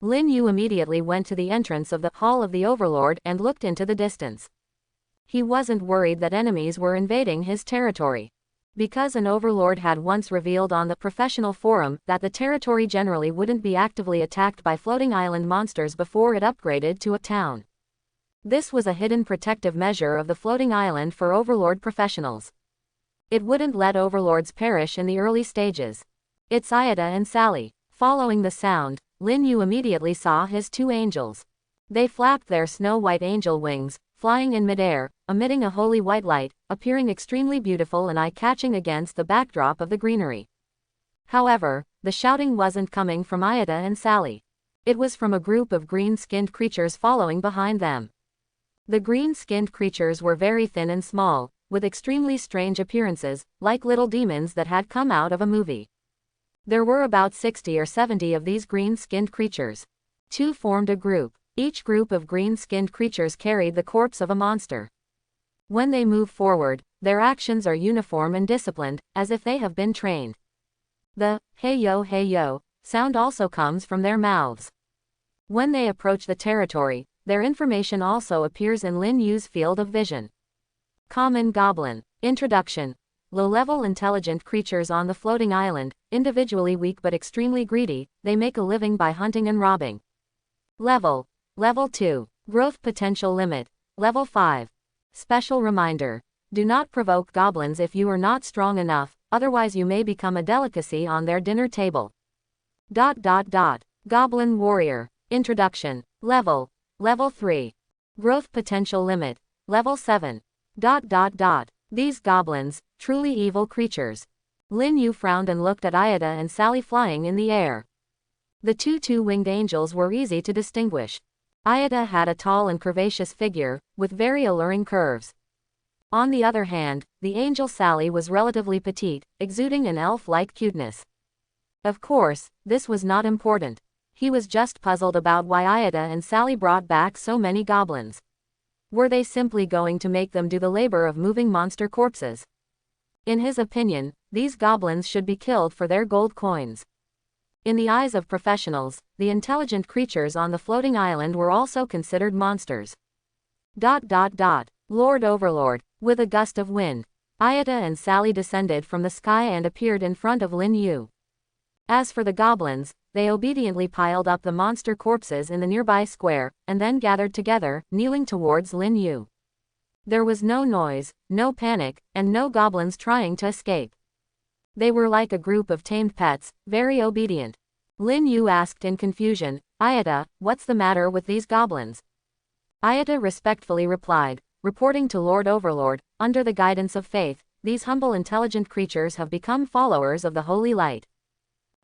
Lin Yu immediately went to the entrance of the Hall of the Overlord and looked into the distance. He wasn't worried that enemies were invading his territory. Because an overlord had once revealed on the professional forum that the territory generally wouldn't be actively attacked by floating island monsters before it upgraded to a town. This was a hidden protective measure of the floating island for overlord professionals. It wouldn't let overlords perish in the early stages. It's Ida and Sally. Following the sound, Lin Yu immediately saw his two angels. They flapped their snow-white angel wings, flying in midair, emitting a holy white light, appearing extremely beautiful and eye-catching against the backdrop of the greenery. However, the shouting wasn't coming from Ida and Sally. It was from a group of green-skinned creatures following behind them. The green-skinned creatures were very thin and small, with extremely strange appearances, like little demons that had come out of a movie. There were about 60 or 70 of these green-skinned creatures. Two formed a group. Each group of green-skinned creatures carried the corpse of a monster. When they move forward, their actions are uniform and disciplined, as if they have been trained. The hey yo sound also comes from their mouths. When they approach the territory, their information also appears in Lin Yu's field of vision. Common Goblin. Introduction. Low-level intelligent creatures on the floating island, individually weak but extremely greedy, they make a living by hunting and robbing. Level 2. Growth potential limit. Level 5. Special reminder. Do not provoke goblins if you are not strong enough, otherwise you may become a delicacy on their dinner table. Goblin Warrior. Introduction. Level 3. Growth potential limit. Level 7. These goblins, truly evil creatures. Lin Yu frowned and looked at Ida and Sally flying in the air. The two-winged angels were easy to distinguish. Ida had a tall and curvaceous figure, with very alluring curves. On the other hand, the angel Sally was relatively petite, exuding an elf-like cuteness. Of course, this was not important. He was just puzzled about why Ida and Sally brought back so many goblins. Were they simply going to make them do the labor of moving monster corpses? In his opinion, these goblins should be killed for their gold coins. In the eyes of professionals, the intelligent creatures on the floating island were also considered monsters. Lord Overlord. With a gust of wind, Ida and Sally descended from the sky and appeared in front of Lin Yu. As for the goblins, they obediently piled up the monster corpses in the nearby square, and then gathered together, kneeling towards Lin Yu. There was no noise, no panic, and no goblins trying to escape. They were like a group of tamed pets, very obedient. Lin Yu asked in confusion, Ida, what's the matter with these goblins? Ida respectfully replied, reporting to Lord Overlord, under the guidance of faith, these humble intelligent creatures have become followers of the Holy Light.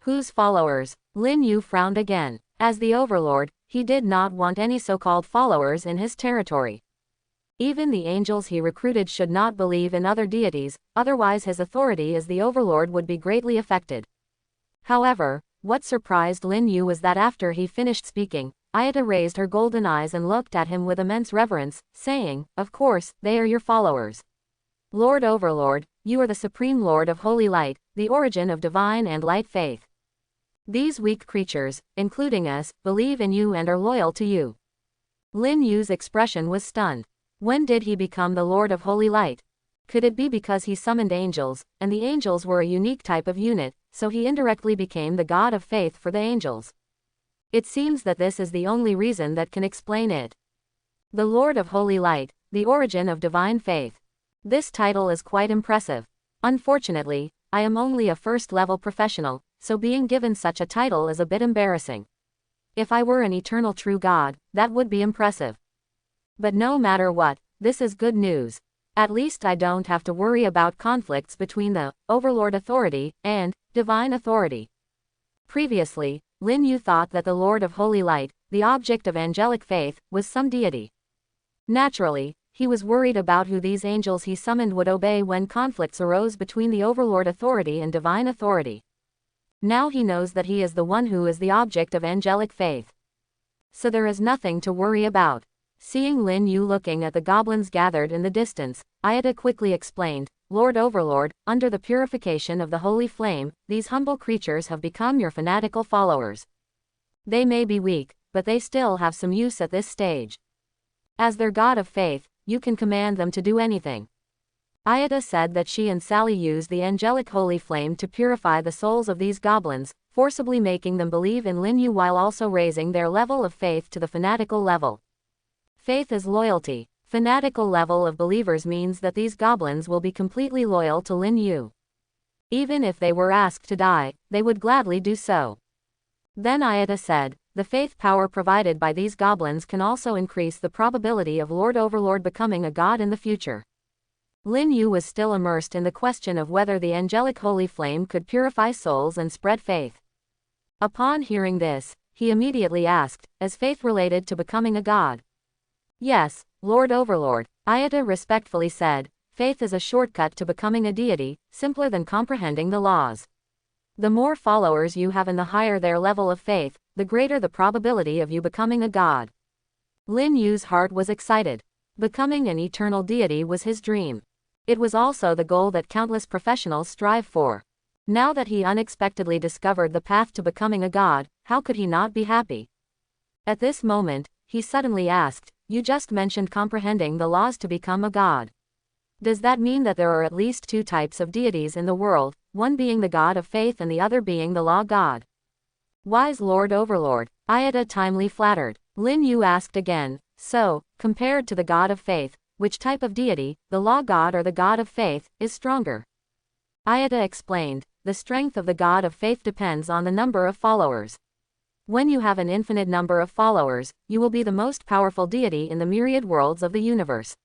Whose followers? Lin Yu frowned again. As the Overlord, he did not want any so-called followers in his territory. Even the angels he recruited should not believe in other deities, otherwise his authority as the Overlord would be greatly affected. However, what surprised Lin Yu was that after he finished speaking, Ida raised her golden eyes and looked at him with immense reverence, saying, of course, they are your followers. Lord Overlord, you are the Supreme Lord of Holy Light, the origin of divine and light faith. These weak creatures, including us, believe in you and are loyal to you. Lin Yu's expression was stunned. When did he become the Lord of Holy Light? Could it be because he summoned angels, and the angels were a unique type of unit, so he indirectly became the god of faith for the angels? It seems that this is the only reason that can explain it. The Lord of Holy Light, the origin of divine faith. This title is quite impressive. Unfortunately, I am only a first-level professional, so being given such a title is a bit embarrassing. If I were an eternal true god, that would be impressive. But no matter what, this is good news. At least I don't have to worry about conflicts between the Overlord authority and divine authority. Previously, Lin Yu thought that the Lord of Holy Light, the object of angelic faith, was some deity. Naturally, he was worried about who these angels he summoned would obey when conflicts arose between the Overlord authority and divine authority. Now he knows that he is the one who is the object of angelic faith. So there is nothing to worry about. Seeing Lin Yu looking at the goblins gathered in the distance, Ida quickly explained, Lord Overlord, under the purification of the holy flame, these humble creatures have become your fanatical followers. They may be weak, but they still have some use at this stage. As their god of faith, you can command them to do anything. Ida said that she and Sally used the angelic holy flame to purify the souls of these goblins, forcibly making them believe in Lin Yu while also raising their level of faith to the fanatical level. Faith is loyalty. fanatical level of believers means that these goblins will be completely loyal to Lin Yu. Even if they were asked to die, they would gladly do so. Then Ayata said, the faith power provided by these goblins can also increase the probability of Lord Overlord becoming a god in the future. Lin Yu was still immersed in the question of whether the angelic holy flame could purify souls and spread faith. Upon hearing this, he immediately asked, is faith related to becoming a god? Yes, Lord Overlord, Ayata respectfully said, faith is a shortcut to becoming a deity, simpler than comprehending the laws. The more followers you have and the higher their level of faith, the greater the probability of you becoming a god. Lin Yu's heart was excited. Becoming an eternal deity was his dream. It was also the goal that countless professionals strive for. Now that he unexpectedly discovered the path to becoming a god, how could he not be happy? At this moment, he suddenly asked, you just mentioned comprehending the laws to become a god. Does that mean that there are at least two types of deities in the world, one being the god of faith and the other being the law god? Wise Lord Overlord, Ayata timely flattered. Lin Yu asked again, so, compared to the god of faith, which type of deity, the law god or the god of faith, is stronger? Ayata explained, the strength of the god of faith depends on the number of followers. When you have an infinite number of followers, you will be the most powerful deity in the myriad worlds of the universe.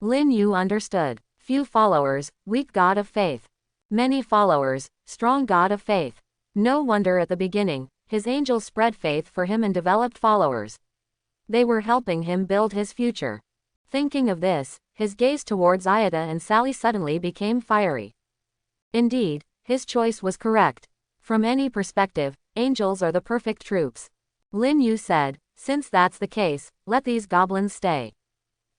Lin Yu understood. Few followers, weak god of faith. Many followers, strong god of faith. No wonder at the beginning, his angels spread faith for him and developed followers. They were helping him build his future. Thinking of this, his gaze towards Ayata and Sally suddenly became fiery. Indeed, his choice was correct. From any perspective, angels are the perfect troops. Lin Yu said, since that's the case, let these goblins stay.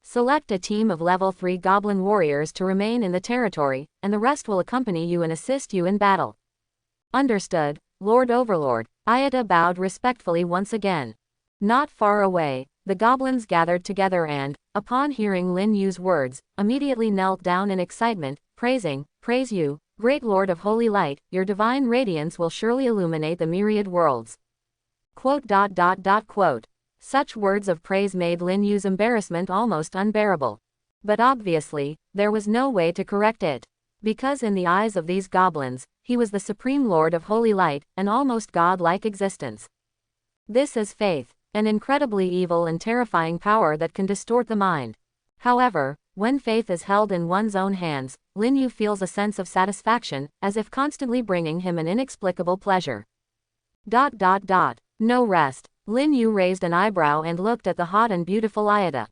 Select a team of level 3 goblin warriors to remain in the territory, and the rest will accompany you and assist you in battle. Understood, Lord Overlord. Ayata bowed respectfully once again. Not far away, the goblins gathered together and, upon hearing Lin Yu's words, immediately knelt down in excitement, praise you, great Lord of Holy Light, your divine radiance will surely illuminate the myriad worlds. Quote. Such words of praise made Lin Yu's embarrassment almost unbearable. But obviously, there was no way to correct it. Because in the eyes of these goblins, he was the supreme Lord of Holy Light, an almost god-like existence. This is faith, an incredibly evil and terrifying power that can distort the mind. However, when faith is held in one's own hands, Lin Yu feels a sense of satisfaction, as if constantly bringing him an inexplicable pleasure. No rest. Lin Yu raised an eyebrow and looked at the hot and beautiful Ayata.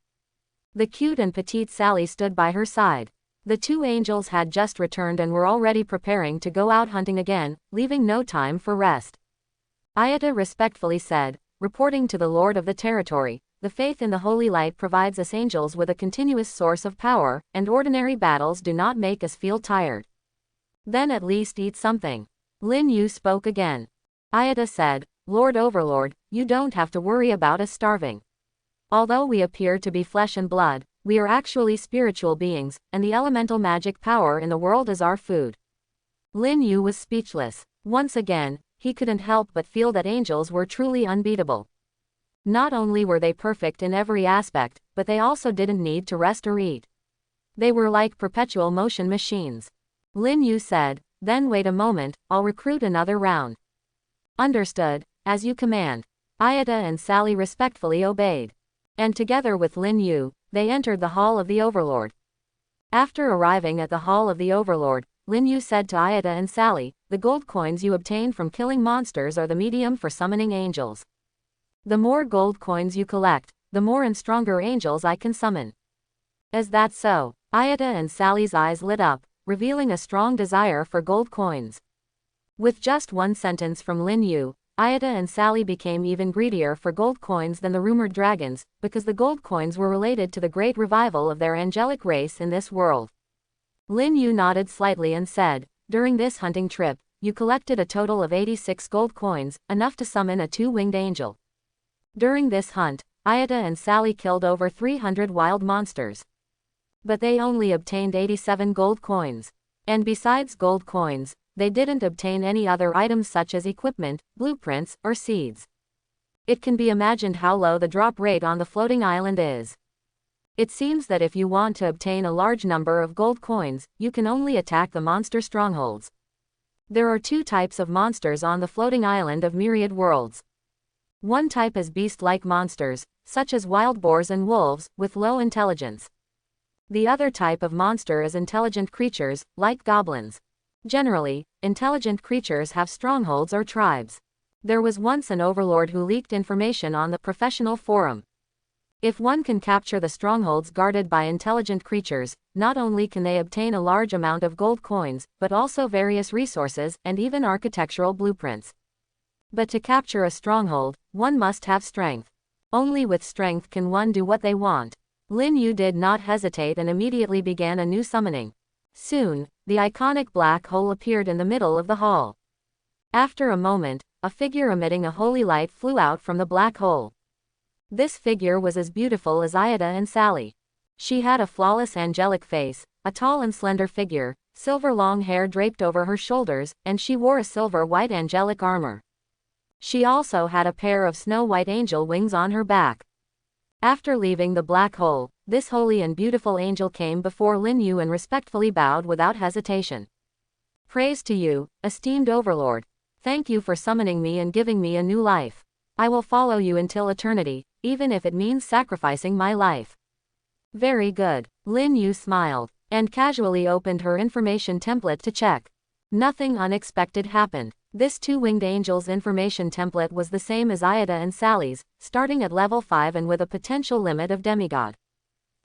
The cute and petite Sally stood by her side. The two angels had just returned and were already preparing to go out hunting again, leaving no time for rest. Ayata respectfully said, reporting to the Lord of the territory, the faith in the Holy Light provides us angels with a continuous source of power, and ordinary battles do not make us feel tired. Then at least eat something. Lin Yu spoke again. Ayata said, Lord Overlord, you don't have to worry about us starving. Although we appear to be flesh and blood, we are actually spiritual beings, and the elemental magic power in the world is our food. Lin Yu was speechless. Once again, he couldn't help but feel that angels were truly unbeatable. Not only were they perfect in every aspect, but they also didn't need to rest or eat. They were like perpetual motion machines. Lin Yu said, then wait a moment, I'll recruit another round. Understood, as you command. Ayata and Sally respectfully obeyed. And together with Lin Yu, they entered the Hall of the Overlord. After arriving at the Hall of the Overlord, Lin Yu said to Ayata and Sally, the gold coins you obtain from killing monsters are the medium for summoning angels. The more gold coins you collect, the more and stronger angels I can summon. Is that so? Ayata and Sally's eyes lit up, revealing a strong desire for gold coins. With just one sentence from Lin Yu, Ayata and Sally became even greedier for gold coins than the rumored dragons, because the gold coins were related to the great revival of their angelic race in this world. Lin Yu nodded slightly and said, during this hunting trip, you collected a total of 86 gold coins, enough to summon a two-winged angel. During this hunt, Ayata and Sally killed over 300 wild monsters. But they only obtained 87 gold coins. And besides gold coins, they didn't obtain any other items such as equipment, blueprints, or seeds. It can be imagined how low the drop rate on the floating island is. It seems that if you want to obtain a large number of gold coins, you can only attack the monster strongholds. There are two types of monsters on the floating island of Myriad Worlds. One type is beast-like monsters, such as wild boars and wolves, with low intelligence. The other type of monster is intelligent creatures, like goblins. Generally, intelligent creatures have strongholds or tribes. There was once an overlord who leaked information on the professional forum. If one can capture the strongholds guarded by intelligent creatures, not only can they obtain a large amount of gold coins, but also various resources and even architectural blueprints. But to capture a stronghold, one must have strength. Only with strength can one do what they want. Lin Yu did not hesitate and immediately began a new summoning. Soon, the iconic black hole appeared in the middle of the hall. After a moment, a figure emitting a holy light flew out from the black hole. This figure was as beautiful as Ida and Sally. She had a flawless angelic face, a tall and slender figure, silver long hair draped over her shoulders, and she wore a silver-white angelic armor. She also had a pair of snow-white angel wings on her back. After leaving the black hole, this holy and beautiful angel came before Lin Yu and respectfully bowed without hesitation. Praise to you, esteemed overlord. Thank you for summoning me and giving me a new life. I will follow you until eternity, even if it means sacrificing my life. Very good. Lin Yu smiled, and casually opened her information template to check. Nothing unexpected happened. This two-winged angel's information template was the same as Ida and Sally's, starting at level 5 and with a potential limit of demigod.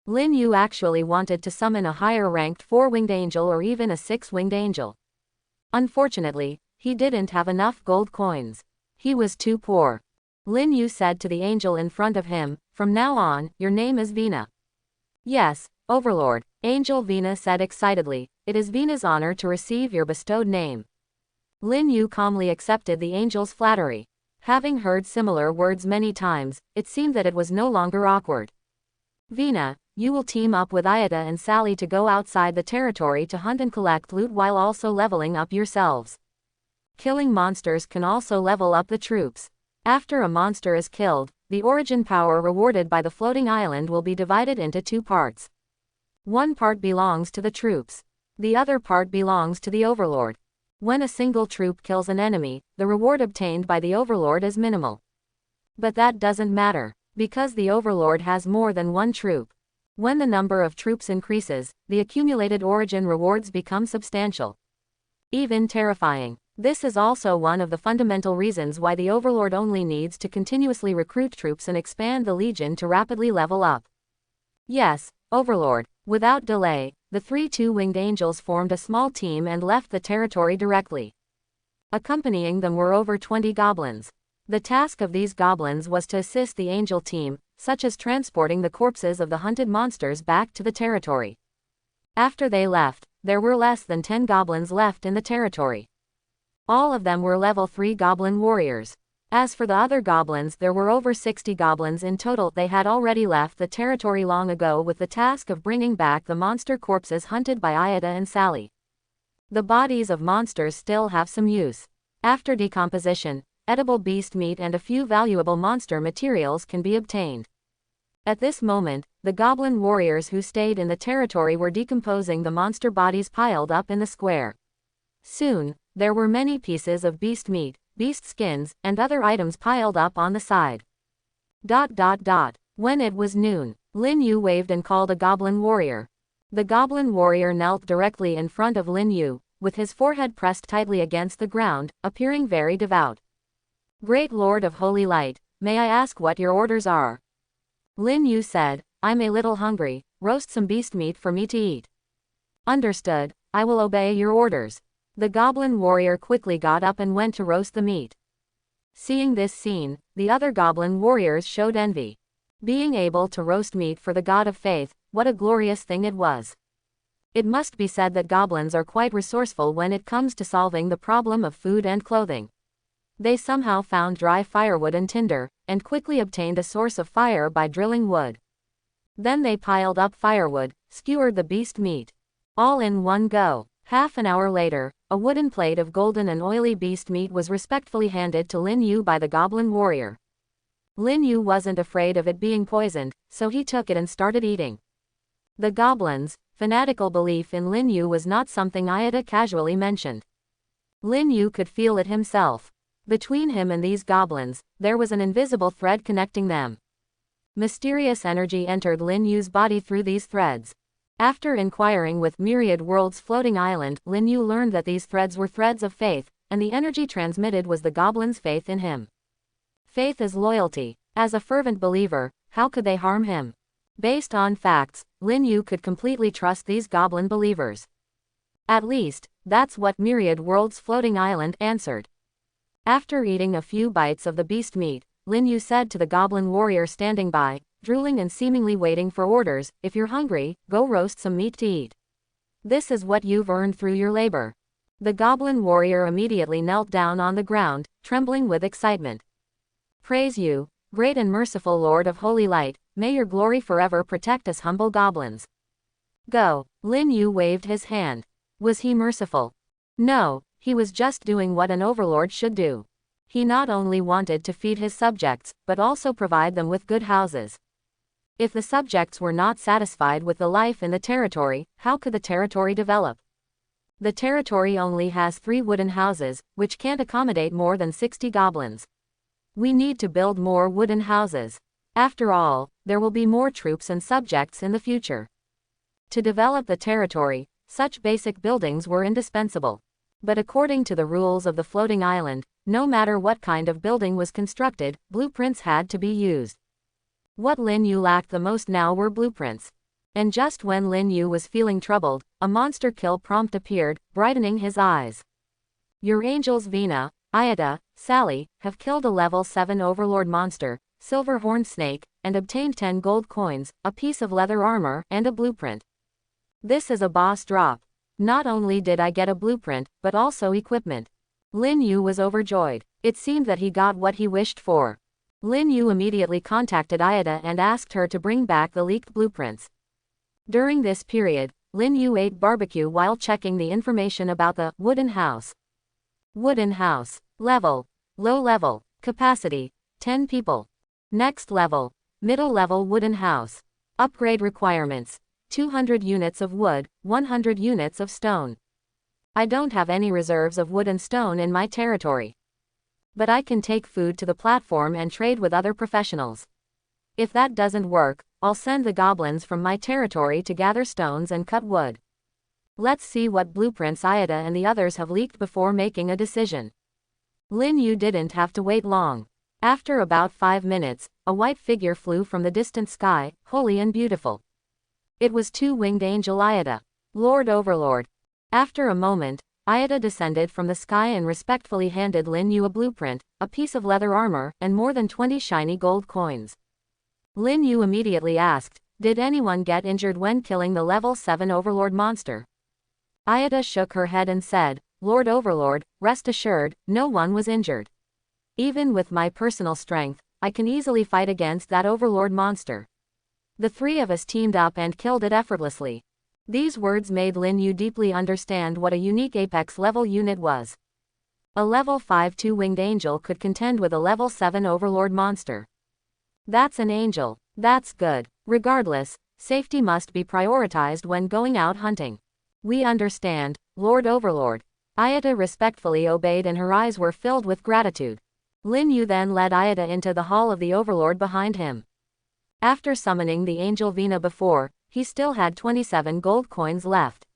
Lin Yu actually wanted to summon a higher-ranked 4-winged angel or even a 6-winged angel. Unfortunately, he didn't have enough gold coins. He was too poor. Lin Yu said to the angel in front of him, "From now on, your name is Vina." "Yes, Overlord," Angel Vina said excitedly, "it is Vina's honor to receive your bestowed name." Lin Yu calmly accepted the angel's flattery. Having heard similar words many times, it seemed that it was no longer awkward. "Vina, you will team up with Ida and Sally to go outside the territory to hunt and collect loot while also leveling up yourselves. Killing monsters can also level up the troops. After a monster is killed, the origin power rewarded by the floating island will be divided into 2 parts. One part belongs to the troops. The other part belongs to the overlord. When a single troop kills an enemy, the reward obtained by the overlord is minimal. But that doesn't matter, because the overlord has more than one troop. When the number of troops increases, the accumulated origin rewards become substantial. Even terrifying. This is also one of the fundamental reasons why the overlord only needs to continuously recruit troops and expand the legion to rapidly level up. Yes, overlord. Without delay, the 3 two-winged angels formed a small team and left the territory directly. Accompanying them were over 20 goblins. The task of these goblins was to assist the angel team, such as transporting the corpses of the hunted monsters back to the territory. After they left, there were less than 10 goblins left in the territory. All of them were level 3 goblin warriors. As for the other goblins, there were over 60 goblins in total. They had already left the territory long ago with the task of bringing back the monster corpses hunted by Ida and Sally. The bodies of monsters still have some use. After decomposition, edible beast meat and a few valuable monster materials can be obtained. At this moment, the goblin warriors who stayed in the territory were decomposing the monster bodies piled up in the square. Soon, there were many pieces of beast meat, beast skins, and other items piled up on the side. When it was noon, Lin Yu waved and called a goblin warrior. The goblin warrior knelt directly in front of Lin Yu, with his forehead pressed tightly against the ground, appearing very devout. "Great Lord of Holy Light, may I ask what your orders are?" Lin Yu said, "I'm a little hungry, roast some beast meat for me to eat." "Understood, I will obey your orders." The goblin warrior quickly got up and went to roast the meat. Seeing this scene, the other goblin warriors showed envy. Being able to roast meat for the god of faith, what a glorious thing it was. It must be said that goblins are quite resourceful when it comes to solving the problem of food and clothing. They somehow found dry firewood and tinder, and quickly obtained a source of fire by drilling wood. Then they piled up firewood, skewered the beast meat. All in one go. Half an hour later, a wooden plate of golden and oily beast meat was respectfully handed to Lin Yu by the goblin warrior. Lin Yu wasn't afraid of it being poisoned, so he took it and started eating. The goblins' fanatical belief in Lin Yu was not something Ayada casually mentioned. Lin Yu could feel it himself. Between him and these goblins, there was an invisible thread connecting them. Mysterious energy entered Lin Yu's body through these threads. After inquiring with Myriad World's floating island, Lin Yu learned that these threads were threads of faith, and the energy transmitted was the goblins' faith in him. Faith is loyalty. As a fervent believer, how could they harm him? Based on facts, Lin Yu could completely trust these goblin believers. At least, that's what Myriad World's floating island answered. After eating a few bites of the beast meat, Lin Yu said to the goblin warrior standing by, drooling and seemingly waiting for orders, "If you're hungry, go roast some meat to eat. This is what you've earned through your labor." The goblin warrior immediately knelt down on the ground, trembling with excitement. "Praise you, great and merciful Lord of Holy Light, may your glory forever protect us humble goblins. Go." Lin Yu waved his hand. Was he merciful? No, he was just doing what an overlord should do. He not only wanted to feed his subjects, but also provide them with good houses. If the subjects were not satisfied with the life in the territory, how could the territory develop? The territory only has 3 wooden houses, which can't accommodate more than 60 goblins. We need to build more wooden houses. After all, there will be more troops and subjects in the future. To develop the territory, such basic buildings were indispensable. But according to the rules of the floating island, no matter what kind of building was constructed, blueprints had to be used. What Lin Yu lacked the most now were blueprints. And just when Lin Yu was feeling troubled, a monster kill prompt appeared, brightening his eyes. Your angels Vina, Ayada, Sally, have killed a level 7 overlord monster, silver horned snake, and obtained 10 gold coins, a piece of leather armor, and a blueprint. This is a boss drop. Not only did I get a blueprint, but also equipment. Lin Yu was overjoyed. It seemed that he got what he wished for. Lin Yu immediately contacted Ayada and asked her to bring back the leaked blueprints. During this period, Lin Yu ate barbecue while checking the information about the wooden house. Wooden house. Level. Low level. Capacity. 10 people. Next level. Middle level wooden house. Upgrade requirements. 200 units of wood, 100 units of stone. I don't have any reserves of wood and stone in my territory. But I can take food to the platform and trade with other professionals. If that doesn't work, I'll send the goblins from my territory to gather stones and cut wood. Let's see what blueprints Ayada and the others have leaked before making a decision. Lin Yu didn't have to wait long. After about 5 minutes, a white figure flew from the distant sky, holy and beautiful. It was two-winged angel Ayada. Lord Overlord. After a moment, Ayada descended from the sky and respectfully handed Lin Yu a blueprint, a piece of leather armor, and more than 20 shiny gold coins. Lin Yu immediately asked, "Did anyone get injured when killing the level 7 overlord monster?" Ayada shook her head and said, "Lord Overlord, rest assured, no one was injured. Even with my personal strength, I can easily fight against that overlord monster. The 3 of us teamed up and killed it effortlessly." These words made Lin Yu deeply understand what a unique apex level unit was. A level 5 two-winged angel could contend with a level 7 overlord monster. That's an angel. That's good. Regardless, safety must be prioritized when going out hunting. We understand, Lord Overlord. Ayada respectfully obeyed and her eyes were filled with gratitude. Lin Yu then led Ayada into the hall of the overlord behind him. After summoning the angel Vina before, he still had 27 gold coins left.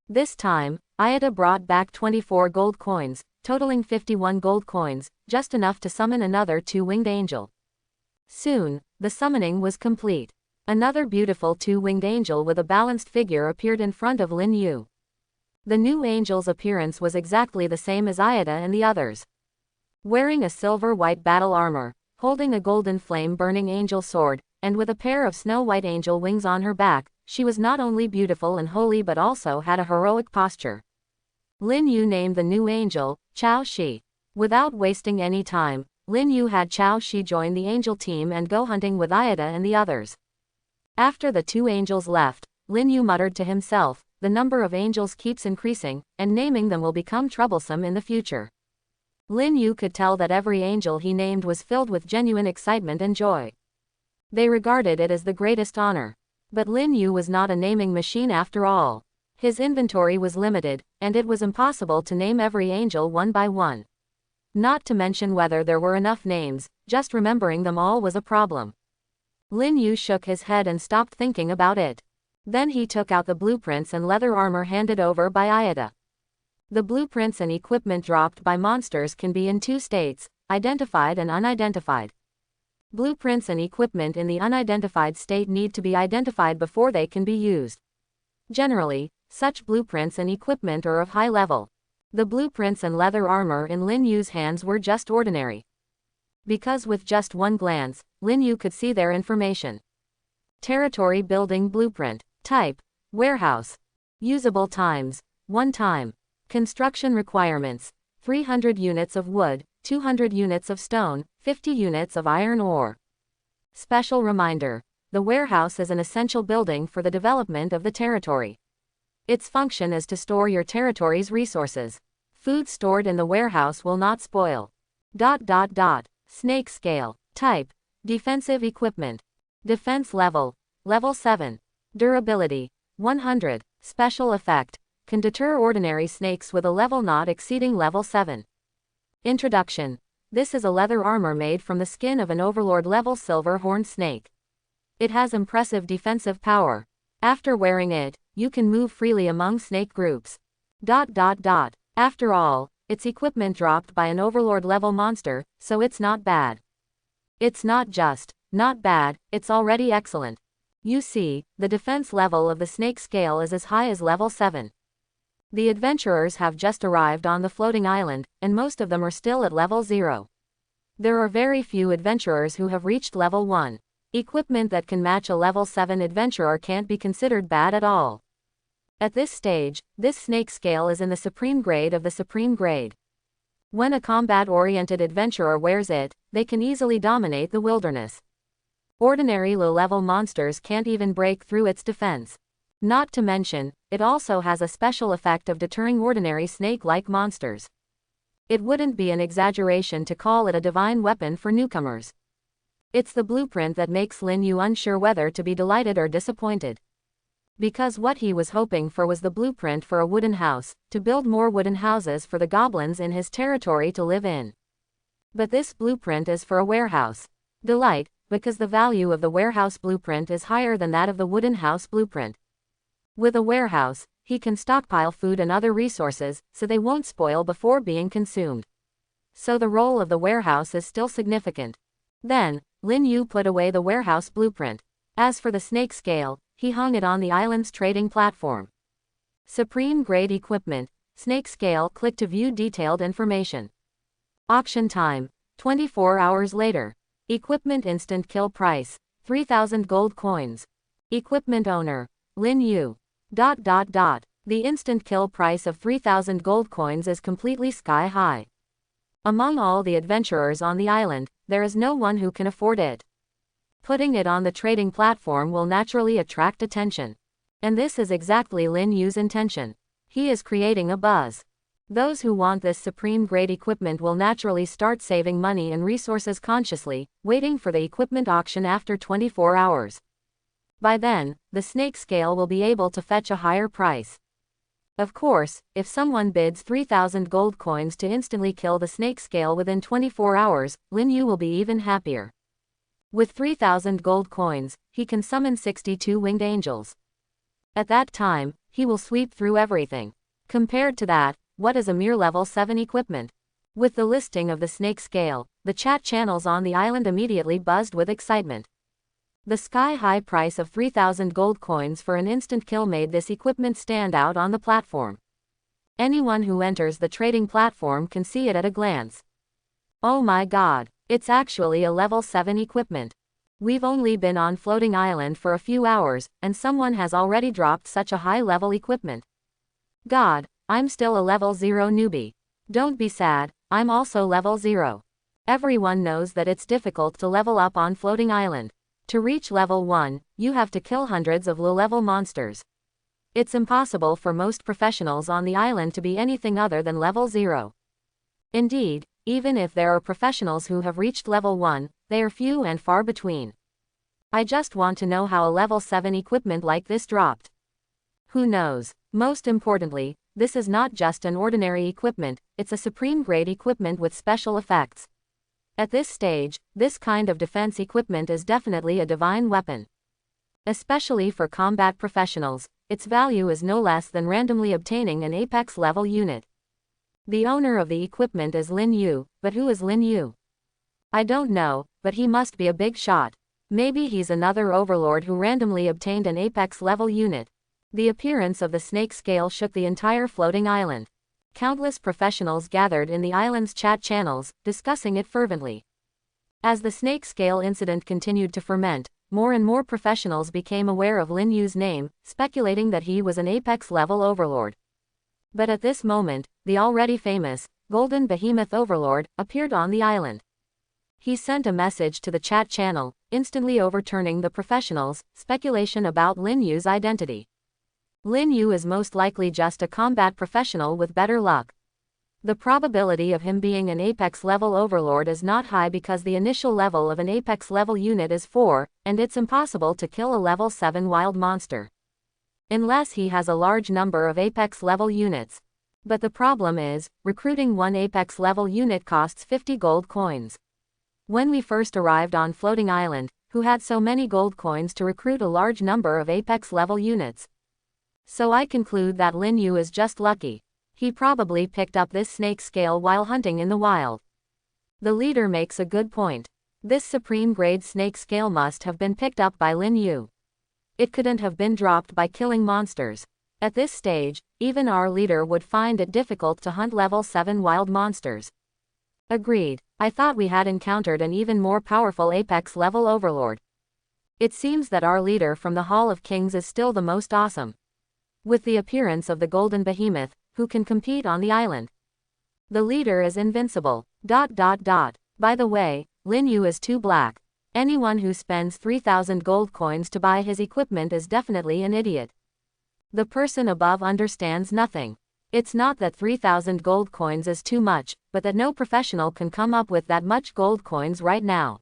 This time, Ayada brought back 24 gold coins, totaling 51 gold coins, just enough to summon another two-winged angel. Soon, the summoning was complete. Another beautiful two-winged angel with a balanced figure appeared in front of Lin Yu. The new angel's appearance was exactly the same as Ayada and the others. Wearing a silver-white battle armor, holding a golden flame-burning angel sword, and with a pair of snow-white angel wings on her back, she was not only beautiful and holy but also had a heroic posture. Lin Yu named the new angel, Chao Shi. Without wasting any time, Lin Yu had Chao Shi join the angel team and go hunting with Ayada and the others. After the 2 angels left, Lin Yu muttered to himself, "The number of angels keeps increasing, and naming them will become troublesome in the future." Lin Yu could tell that every angel he named was filled with genuine excitement and joy. They regarded it as the greatest honor. But Lin Yu was not a naming machine after all. His inventory was limited, and it was impossible to name every angel one by one. Not to mention whether there were enough names, just remembering them all was a problem. Lin Yu shook his head and stopped thinking about it. Then he took out the blueprints and leather armor handed over by Ayada. The blueprints and equipment dropped by monsters can be in two states, identified and unidentified. Blueprints and equipment in the unidentified state need to be identified before they can be used. Generally, such blueprints and equipment are of high level. The blueprints and leather armor in Lin Yu's hands were just ordinary. Because with just one glance, Lin Yu could see their information. Territory building blueprint. Type: warehouse. Usable times: 1 time. Construction requirements: 300 units of wood, 200 units of stone, 50 units of iron ore. Special reminder: the warehouse is an essential building for the development of the territory. Its function is to store your territory's resources. Food stored in the warehouse will not spoil. Snake scale. Type: defensive equipment. Defense level: level 7. Durability: 100. Special effect: can deter ordinary snakes with a level not exceeding level 7. Introduction: this is a leather armor made from the skin of an overlord level silver horned snake. It has impressive defensive power. After wearing it, you can move freely among snake groups. After all, it's equipment dropped by an overlord level monster, so it's not bad. It's not just not bad, it's already excellent. You see, the defense level of the snake scale is as high as level 7. The adventurers have just arrived on the floating island, and most of them are still at level 0. There are very few adventurers who have reached level 1. Equipment that can match a level 7 adventurer can't be considered bad at all. At this stage, this snake scale is in the supreme grade of the supreme grade. When a combat-oriented adventurer wears it, they can easily dominate the wilderness. Ordinary low-level monsters can't even break through its defense. Not to mention, it also has a special effect of deterring ordinary snake-like monsters. It wouldn't be an exaggeration to call it a divine weapon for newcomers. It's the blueprint that makes Lin Yu unsure whether to be delighted or disappointed. Because what he was hoping for was the blueprint for a wooden house, to build more wooden houses for the goblins in his territory to live in. But this blueprint is for a warehouse. Delight, because the value of the warehouse blueprint is higher than that of the wooden house blueprint. With a warehouse, he can stockpile food and other resources, so they won't spoil before being consumed. So the role of the warehouse is still significant. Then, Lin Yu put away the warehouse blueprint. As for the snake scale, he hung it on the island's trading platform. Supreme grade equipment, snake scale. Click to view detailed information. Auction time: 24 hours later. Equipment instant kill price: 3,000 gold coins. Equipment owner: Lin Yu. The instant kill price of 3,000 gold coins is completely sky high. Among all the adventurers on the island, there is no one who can afford it. Putting it on the trading platform will naturally attract attention. And this is exactly Lin Yu's intention. He is creating a buzz. Those who want this supreme grade equipment will naturally start saving money and resources consciously, waiting for the equipment auction after 24 hours. By then, the snake scale will be able to fetch a higher price. Of course, if someone bids 3,000 gold coins to instantly kill the snake scale within 24 hours, Lin Yu will be even happier. With 3,000 gold coins, he can summon 62 winged angels. At that time, he will sweep through everything. Compared to that, what is a mere level 7 equipment? With the listing of the snake scale, the chat channels on the island immediately buzzed with excitement. The sky-high price of 3,000 gold coins for an instant kill made this equipment stand out on the platform. Anyone who enters the trading platform can see it at a glance. Oh my god, it's actually a level 7 equipment. We've only been on floating island for a few hours, and someone has already dropped such a high-level equipment. God, I'm still a level 0 newbie. Don't be sad, I'm also level 0. Everyone knows that it's difficult to level up on floating island. To reach level 1, you have to kill hundreds of low-level monsters. It's impossible for most professionals on the island to be anything other than level 0. Indeed, even if there are professionals who have reached level 1, they are few and far between. I just want to know how a level 7 equipment like this dropped. Who knows? Most importantly, this is not just an ordinary equipment, it's a supreme grade equipment with special effects. At this stage, this kind of defense equipment is definitely a divine weapon. Especially for combat professionals, its value is no less than randomly obtaining an apex level unit. The owner of the equipment is Lin Yu, but who is Lin Yu? I don't know, but he must be a big shot. Maybe he's another overlord who randomly obtained an apex level unit. The appearance of the snake scale shook the entire floating island. Countless professionals gathered in the island's chat channels, discussing it fervently. As the snake scale incident continued to ferment, more and more professionals became aware of Lin Yu's name, speculating that he was an apex level overlord. But at this moment, the already famous, Golden Behemoth Overlord, appeared on the island. He sent a message to the chat channel, instantly overturning the professionals' speculation about Lin Yu's identity. Lin Yu is most likely just a combat professional with better luck. The probability of him being an apex level overlord is not high because the initial level of an apex level unit is 4, and it's impossible to kill a level 7 wild monster. Unless he has a large number of apex level units. But the problem is, recruiting one apex level unit costs 50 gold coins. When we first arrived on Floating Island, who had so many gold coins to recruit a large number of apex level units? So I conclude that Lin Yu is just lucky. He probably picked up this snake scale while hunting in the wild. The leader makes a good point. This supreme grade snake scale must have been picked up by Lin Yu. It couldn't have been dropped by killing monsters. At this stage, even our leader would find it difficult to hunt level 7 wild monsters. Agreed. I thought we had encountered an even more powerful apex level overlord. It seems that our leader from the Hall of Kings is still the most awesome. With the appearance of the Golden Behemoth, who can compete on the island. The leader is invincible. By the way, Lin Yu is too black. Anyone who spends 3,000 gold coins to buy his equipment is definitely an idiot. The person above understands nothing. It's not that 3,000 gold coins is too much, but that no professional can come up with that much gold coins right now.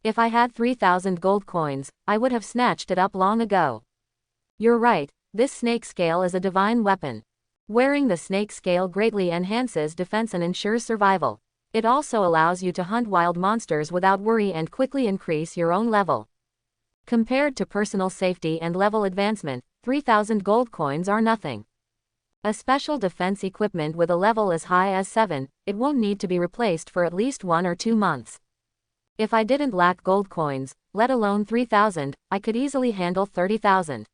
If I had 3,000 gold coins, I would have snatched it up long ago. You're right, this snake scale is a divine weapon. Wearing the snake scale greatly enhances defense and ensures survival. It also allows you to hunt wild monsters without worry and quickly increase your own level. Compared to personal safety and level advancement, 3,000 gold coins are nothing. A special defense equipment with a level as high as 7, it won't need to be replaced for at least 1 or 2 months. If I didn't lack gold coins, let alone 3,000, I could easily handle 30,000.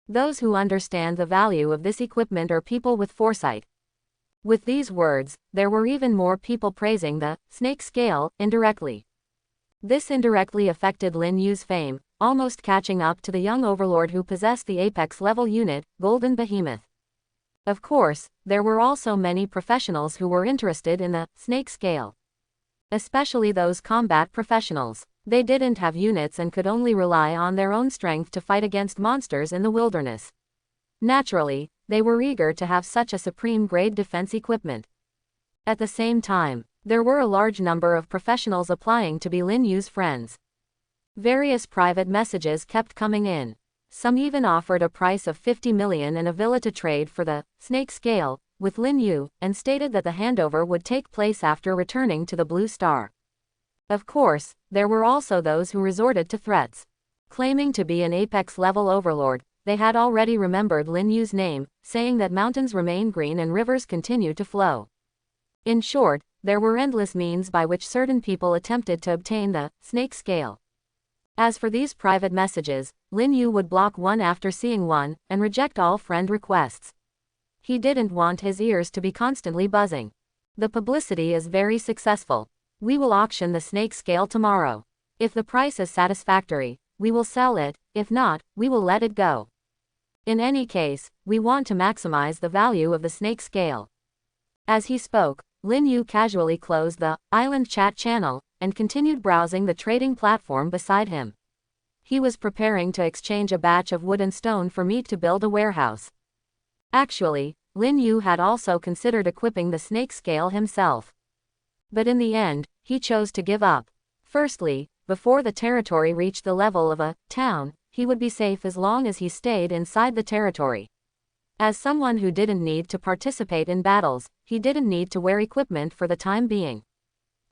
Those who understand the value of this equipment are people with foresight. With these words, there were even more people praising the snake scale indirectly. This indirectly affected Lin Yu's fame, almost catching up to the young overlord who possessed the apex level unit, Golden Behemoth. Of course, there were also many professionals who were interested in the snake scale. Especially those combat professionals. They didn't have units and could only rely on their own strength to fight against monsters in the wilderness. Naturally, they were eager to have such a supreme grade defense equipment. At the same time, there were a large number of professionals applying to be Lin Yu's friends. Various private messages kept coming in. Some even offered a price of 50 million and a villa to trade for the snake scale with Lin Yu, and stated that the handover would take place after returning to the Blue Star. Of course, there were also those who resorted to threats. Claiming to be an apex level overlord, they had already remembered Lin Yu's name, saying that mountains remain green and rivers continue to flow. In short, there were endless means by which certain people attempted to obtain the snake scale. As for these private messages, Lin Yu would block one after seeing one, and reject all friend requests. He didn't want his ears to be constantly buzzing. The publicity is very successful. We will auction the snake scale tomorrow. If the price is satisfactory, we will sell it, if not, we will let it go. In any case, we want to maximize the value of the snake scale. As he spoke, Lin Yu casually closed the island chat channel, and continued browsing the trading platform beside him. He was preparing to exchange a batch of wood and stone for meat to build a warehouse. Actually, Lin Yu had also considered equipping the snake scale himself. But in the end, he chose to give up. Firstly, before the territory reached the level of a town, he would be safe as long as he stayed inside the territory. As someone who didn't need to participate in battles, he didn't need to wear equipment for the time being.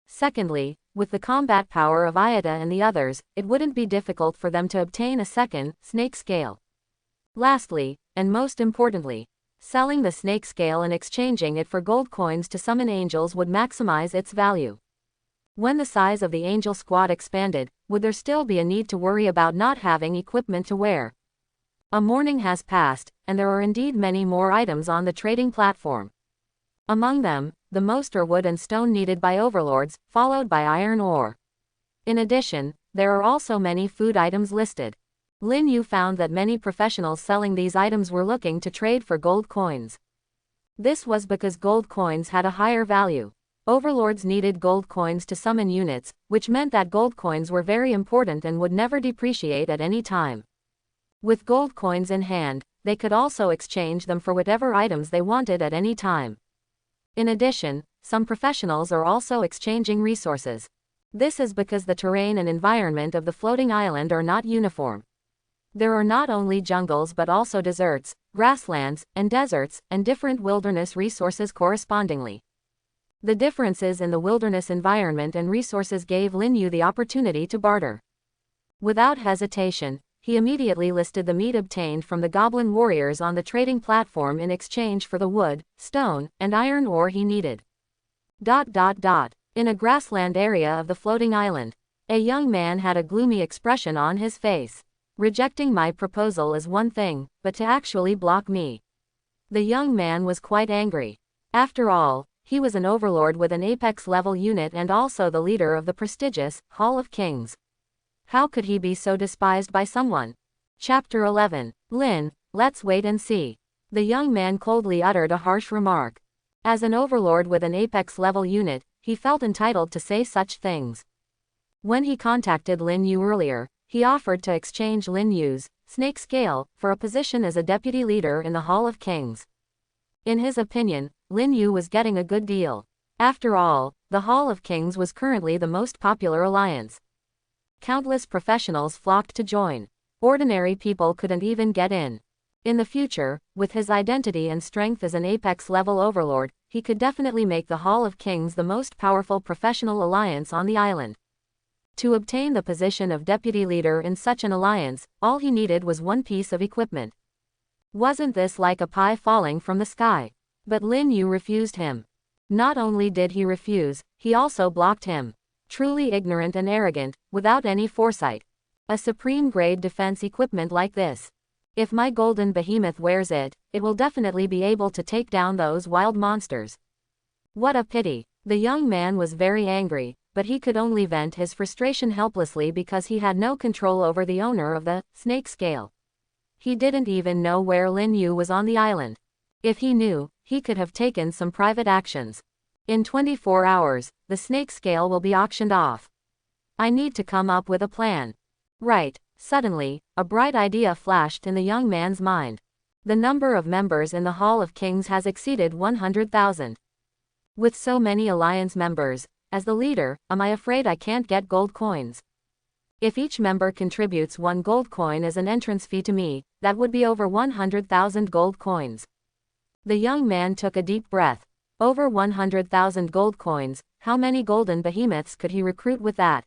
Secondly, with the combat power of Iota and the others, it wouldn't be difficult for them to obtain a second snake scale. Lastly, and most importantly, selling the snake scale and exchanging it for gold coins to summon angels would maximize its value. When the size of the angel squad expanded, would there still be a need to worry about not having equipment to wear? A morning has passed, and there are indeed many more items on the trading platform. Among them, the most are wood and stone needed by overlords, followed by iron ore. In addition, there are also many food items listed. Lin Yu found that many professionals selling these items were looking to trade for gold coins. This was because gold coins had a higher value. Overlords needed gold coins to summon units, which meant that gold coins were very important and would never depreciate at any time. With gold coins in hand, they could also exchange them for whatever items they wanted at any time. In addition, some professionals are also exchanging resources. This is because the terrain and environment of the floating island are not uniform. There are not only jungles but also deserts, grasslands, and deserts, and different wilderness resources correspondingly. The differences in the wilderness environment and resources gave Lin Yu the opportunity to barter. Without hesitation, he immediately listed the meat obtained from the goblin warriors on the trading platform in exchange for the wood, stone, and iron ore he needed. In a grassland area of the floating island, a young man had a gloomy expression on his face. Rejecting my proposal is one thing, but to actually block me. The young man was quite angry. After all, he was an overlord with an apex level unit and also the leader of the prestigious Hall of Kings. How could he be so despised by someone? Chapter 11. Lin, let's wait and see. The young man coldly uttered a harsh remark. As an overlord with an apex level unit, he felt entitled to say such things. When he contacted Lin Yu earlier, he offered to exchange Lin Yu's snake scale for a position as a deputy leader in the Hall of Kings. In his opinion, Lin Yu was getting a good deal. After all, the Hall of Kings was currently the most popular alliance. Countless professionals flocked to join. Ordinary people couldn't even get in. In the future, with his identity and strength as an apex-level overlord, he could definitely make the Hall of Kings the most powerful professional alliance on the island. To obtain the position of deputy leader in such an alliance, all he needed was one piece of equipment. Wasn't this like a pie falling from the sky? But Lin Yu refused him. Not only did he refuse, he also blocked him. Truly ignorant and arrogant, without any foresight. A supreme-grade defense equipment like this. If my golden behemoth wears it, it will definitely be able to take down those wild monsters. What a pity. The young man was very angry, but he could only vent his frustration helplessly because he had no control over the owner of the snake scale. He didn't even know where Lin Yu was on the island. If he knew, he could have taken some private actions. In 24 hours, the snake scale will be auctioned off. I need to come up with a plan. Right. Suddenly, a bright idea flashed in the young man's mind. The number of members in the Hall of Kings has exceeded 100,000. With so many alliance members, as the leader, am I afraid I can't get gold coins? If each member contributes 1 gold coin as an entrance fee to me, that would be over 100,000 gold coins. The young man took a deep breath. Over 100,000 gold coins, how many golden behemoths could he recruit with that?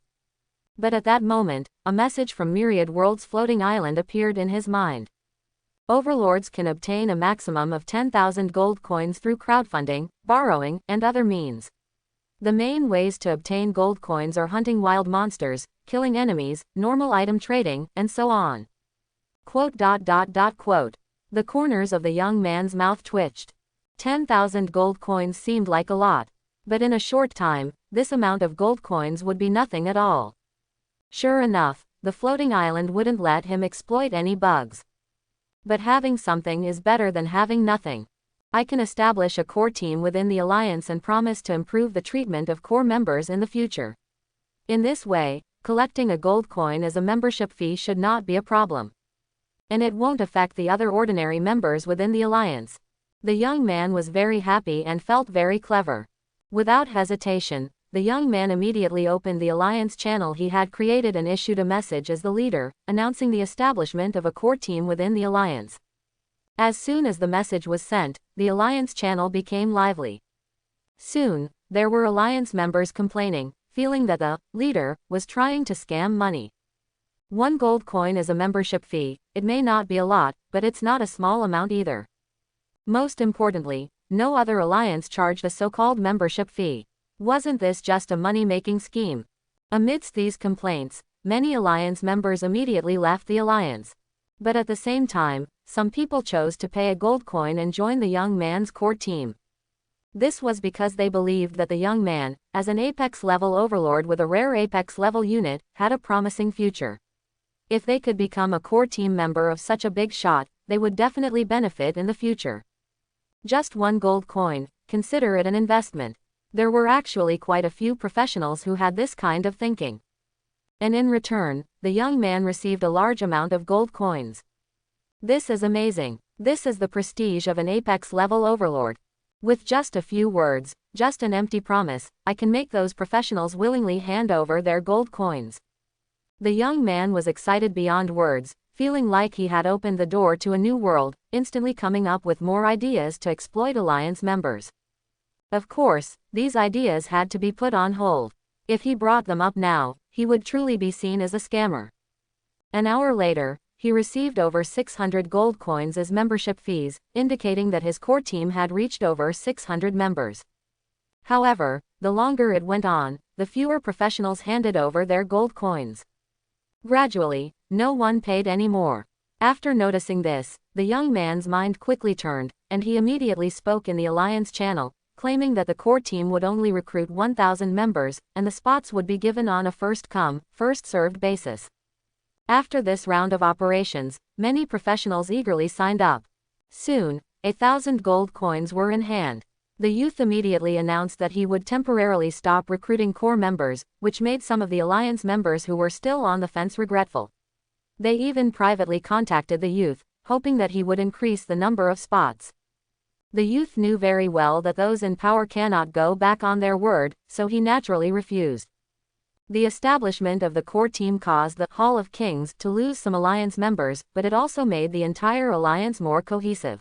But at that moment, a message from Myriad World's floating island appeared in his mind. Overlords can obtain a maximum of 10,000 gold coins through crowdfunding, borrowing, and other means. The main ways to obtain gold coins are hunting wild monsters, killing enemies, normal item trading, and so on. Quote. The corners of the young man's mouth twitched. 10,000 gold coins seemed like a lot. But in a short time, this amount of gold coins would be nothing at all. Sure enough, the floating island wouldn't let him exploit any bugs. But having something is better than having nothing. I can establish a core team within the alliance and promise to improve the treatment of core members in the future. In this way, collecting a gold coin as a membership fee should not be a problem. And it won't affect the other ordinary members within the alliance. The young man was very happy and felt very clever. Without hesitation, the young man immediately opened the alliance channel he had created and issued a message as the leader, announcing the establishment of a core team within the alliance. As soon as the message was sent, the alliance channel became lively. Soon, there were alliance members complaining, feeling that the leader was trying to scam money. 1 gold coin is a membership fee. It may not be a lot, but it's not a small amount either. Most importantly, no other alliance charged a so-called membership fee. Wasn't this just a money-making scheme? Amidst these complaints, many alliance members immediately left the alliance. But at the same time, some people chose to pay a gold coin and join the young man's core team. This was because they believed that the young man, as an Apex-level overlord with a rare Apex-level unit, had a promising future. If they could become a core team member of such a big shot, they would definitely benefit in the future. Just 1 gold coin, consider it an investment. There were actually quite a few professionals who had this kind of thinking. And in return, the young man received a large amount of gold coins. This is amazing. This is the prestige of an Apex-level overlord. With just a few words, just an empty promise, I can make those professionals willingly hand over their gold coins. The young man was excited beyond words, feeling like he had opened the door to a new world, instantly coming up with more ideas to exploit alliance members. Of course, these ideas had to be put on hold. If he brought them up now, he would truly be seen as a scammer. An hour later, he received over 600 gold coins as membership fees, indicating that his core team had reached over 600 members. However, the longer it went on, the fewer professionals handed over their gold coins. Gradually, no one paid any more. After noticing this, the young man's mind quickly turned, and he immediately spoke in the alliance channel, claiming that the core team would only recruit 1,000 members, and the spots would be given on a first-come, first-served basis. After this round of operations, many professionals eagerly signed up. Soon, 1,000 gold coins were in hand. The youth immediately announced that he would temporarily stop recruiting core members, which made some of the alliance members who were still on the fence regretful. They even privately contacted the youth, hoping that he would increase the number of spots. The youth knew very well that those in power cannot go back on their word, so he naturally refused. The establishment of the core team caused the Hall of Kings to lose some alliance members, but it also made the entire alliance more cohesive.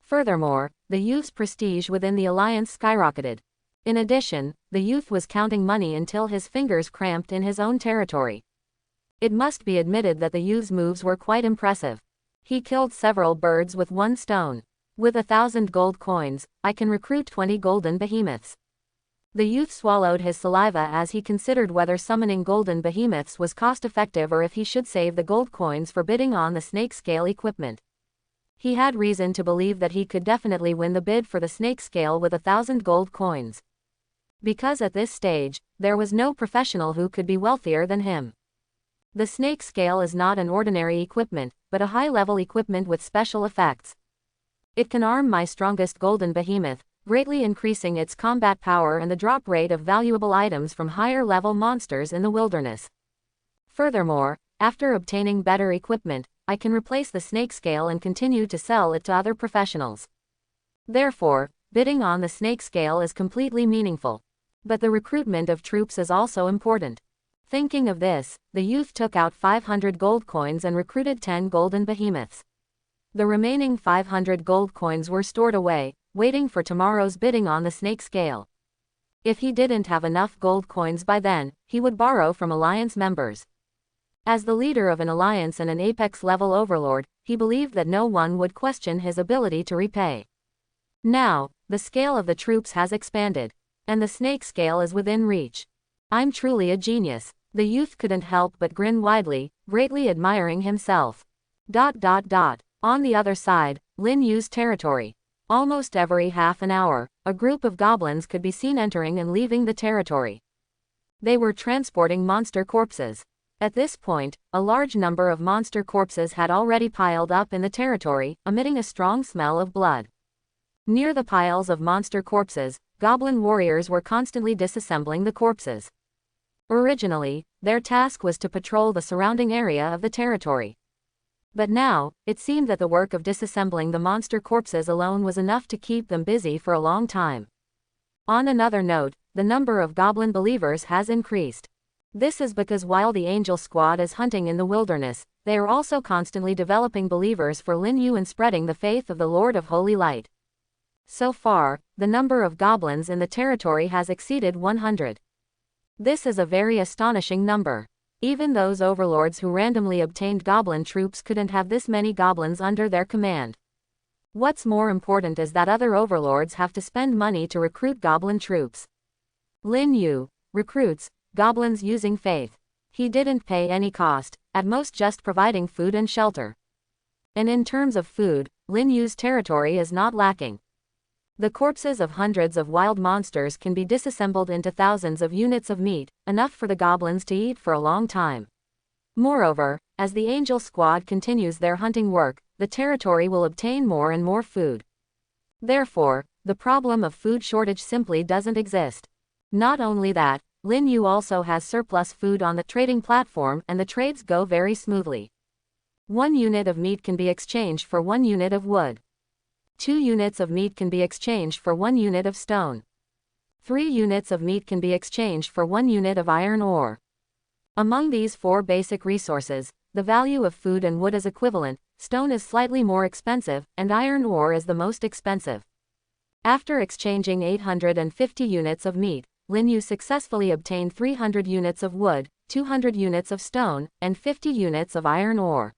Furthermore, the youth's prestige within the alliance skyrocketed. In addition, the youth was counting money until his fingers cramped in his own territory. It must be admitted that the youth's moves were quite impressive. He killed several birds with 1 stone. With 1,000 gold coins, I can recruit 20 golden behemoths. The youth swallowed his saliva as he considered whether summoning golden behemoths was cost-effective or if he should save the gold coins for bidding on the snake scale equipment. He had reason to believe that he could definitely win the bid for the snake scale with 1,000 gold coins. Because at this stage, there was no professional who could be wealthier than him. The snake scale is not an ordinary equipment, but a high-level equipment with special effects. It can arm my strongest golden behemoth, greatly increasing its combat power and the drop rate of valuable items from higher-level monsters in the wilderness. Furthermore, after obtaining better equipment, I can replace the snake scale and continue to sell it to other professionals. Therefore, bidding on the snake scale is completely meaningful. But the recruitment of troops is also important. Thinking of this, the youth took out 500 gold coins and recruited 10 golden behemoths. The remaining 500 gold coins were stored away, waiting for tomorrow's bidding on the snake scale. If he didn't have enough gold coins by then, he would borrow from alliance members. As the leader of an alliance and an Apex-level overlord, he believed that no one would question his ability to repay. Now, the scale of the troops has expanded, and the snake scale is within reach. I'm truly a genius. The youth couldn't help but grin widely, greatly admiring himself. On the other side, Lin Yu's territory. Almost every half an hour, a group of goblins could be seen entering and leaving the territory. They were transporting monster corpses. At this point, a large number of monster corpses had already piled up in the territory, emitting a strong smell of blood. Near the piles of monster corpses, goblin warriors were constantly disassembling the corpses. Originally, their task was to patrol the surrounding area of the territory. But now, it seemed that the work of disassembling the monster corpses alone was enough to keep them busy for a long time. On another note, the number of goblin believers has increased. This is because while the angel squad is hunting in the wilderness, they are also constantly developing believers for Lin Yu and spreading the faith of the Lord of Holy Light. So far, the number of goblins in the territory has exceeded 100. This is a very astonishing number. Even those overlords who randomly obtained goblin troops couldn't have this many goblins under their command. What's more important is that other overlords have to spend money to recruit goblin troops. Lin Yu recruits goblins using faith. He didn't pay any cost, at most just providing food and shelter. And in terms of food, Lin Yu's territory is not lacking. The corpses of hundreds of wild monsters can be disassembled into thousands of units of meat, enough for the goblins to eat for a long time. Moreover, as the angel squad continues their hunting work, the territory will obtain more and more food. Therefore, the problem of food shortage simply doesn't exist. Not only that, Lin Yu also has surplus food on the trading platform and the trades go very smoothly. 1 unit of meat can be exchanged for 1 unit of wood. 2 units of meat can be exchanged for 1 unit of stone. 3 units of meat can be exchanged for 1 unit of iron ore. Among these 4 basic resources, the value of food and wood is equivalent, stone is slightly more expensive, and iron ore is the most expensive. After exchanging 850 units of meat, Lin Yu successfully obtained 300 units of wood, 200 units of stone, and 50 units of iron ore.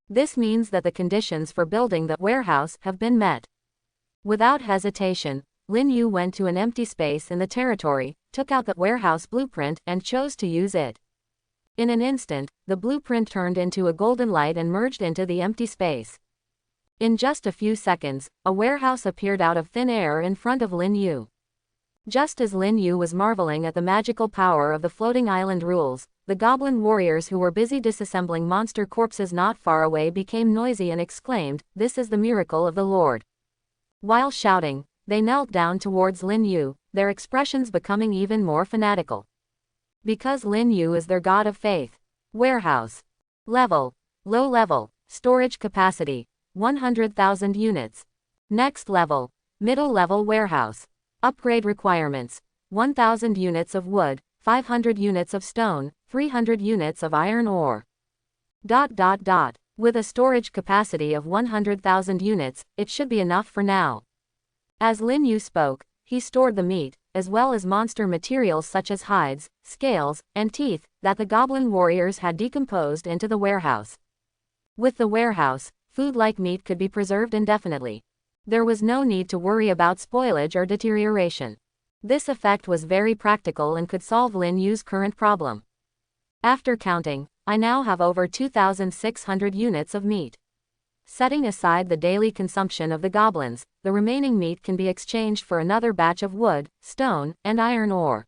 This means that the conditions for building the warehouse have been met. Without hesitation, Lin Yu went to an empty space in the territory, took out the warehouse blueprint, and chose to use it. In an instant, the blueprint turned into a golden light and merged into the empty space. In just a few seconds, a warehouse appeared out of thin air in front of Lin Yu. Just as Lin Yu was marveling at the magical power of the floating island rules, the goblin warriors who were busy disassembling monster corpses not far away became noisy and exclaimed, "This is the miracle of the Lord." While shouting, they knelt down towards Lin Yu, their expressions becoming even more fanatical. Because Lin Yu is their god of faith. Warehouse. Level. Low level. Storage capacity. 100,000 units. Next level. Middle level warehouse. Upgrade requirements. 1,000 units of wood, 500 units of stone, 300 units of iron ore. With a storage capacity of 100,000 units, it should be enough for now. As Lin Yu spoke, he stored the meat, as well as monster materials such as hides, scales, and teeth, that the goblin warriors had decomposed into the warehouse. With the warehouse, food like meat could be preserved indefinitely. There was no need to worry about spoilage or deterioration. This effect was very practical and could solve Lin Yu's current problem. After counting, I now have over 2,600 units of meat. Setting aside the daily consumption of the goblins, the remaining meat can be exchanged for another batch of wood, stone, and iron ore.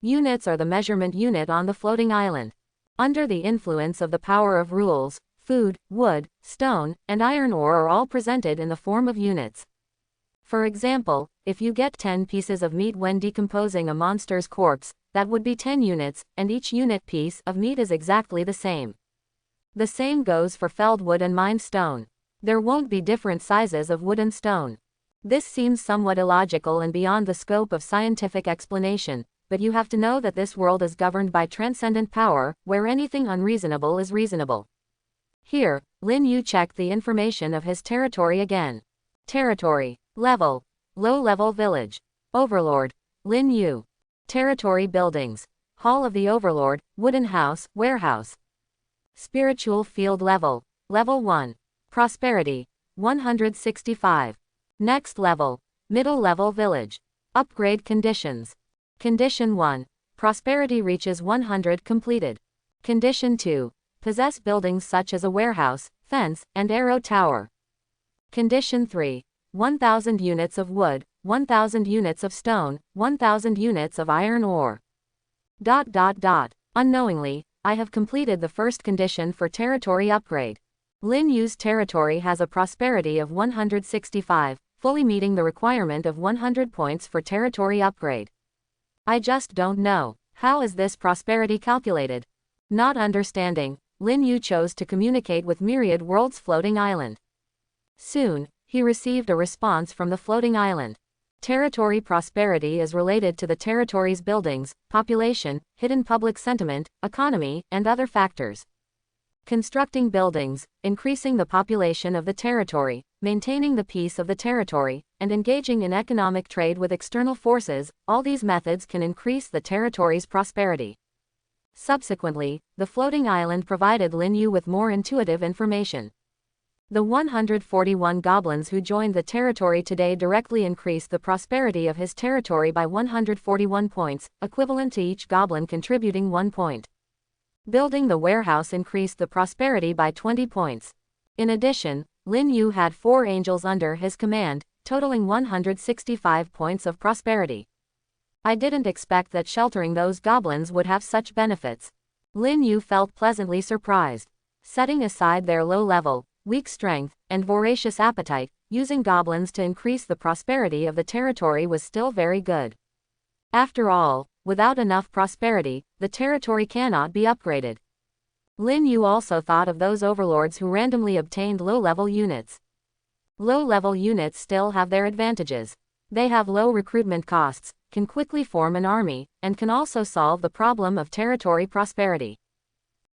Units are the measurement unit on the floating island. Under the influence of the power of rules, food, wood, stone, and iron ore are all presented in the form of units. For example, if you get 10 pieces of meat when decomposing a monster's corpse, that would be 10 units, and each unit piece of meat is exactly the same. The same goes for felled wood and mined stone. There won't be different sizes of wood and stone. This seems somewhat illogical and beyond the scope of scientific explanation, but you have to know that this world is governed by transcendent power, where anything unreasonable is reasonable. Here, Lin Yu checked the information of his territory again. Territory. Level. Low-level village. Overlord. Lin Yu. Territory buildings. Hall of the Overlord, wooden house, warehouse. Spiritual field level. Level 1. Prosperity. 165. Next level. Middle level village. Upgrade conditions. Condition 1. Prosperity reaches 100 completed. Condition 2. Possess buildings such as a warehouse, fence, and arrow tower. Condition 3. 1,000 units of wood, 1,000 units of stone, 1,000 units of iron ore. Unknowingly, I have completed the first condition for territory upgrade. Lin Yu's territory has a prosperity of 165, fully meeting the requirement of 100 points for territory upgrade. I just don't know. How is this prosperity calculated? Not understanding, Lin Yu chose to communicate with Myriad World's floating island. Soon, he received a response from the floating island. Territory prosperity is related to the territory's buildings, population, hidden public sentiment, economy, and other factors. Constructing buildings, increasing the population of the territory, maintaining the peace of the territory, and engaging in economic trade with external forces, all these methods can increase the territory's prosperity. Subsequently, the floating island provided Lin Yu with more intuitive information. The 141 goblins who joined the territory today directly increased the prosperity of his territory by 141 points, equivalent to each goblin contributing 1 point. Building the warehouse increased the prosperity by 20 points. In addition, Lin Yu had 4 angels under his command, totaling 165 points of prosperity. I didn't expect that sheltering those goblins would have such benefits. Lin Yu felt pleasantly surprised. Setting aside their low level, weak strength, and voracious appetite, using goblins to increase the prosperity of the territory was still very good. After all, without enough prosperity, the territory cannot be upgraded. Lin Yu also thought of those overlords who randomly obtained low-level units. Low-level units still have their advantages. They have low recruitment costs, can quickly form an army, and can also solve the problem of territory prosperity.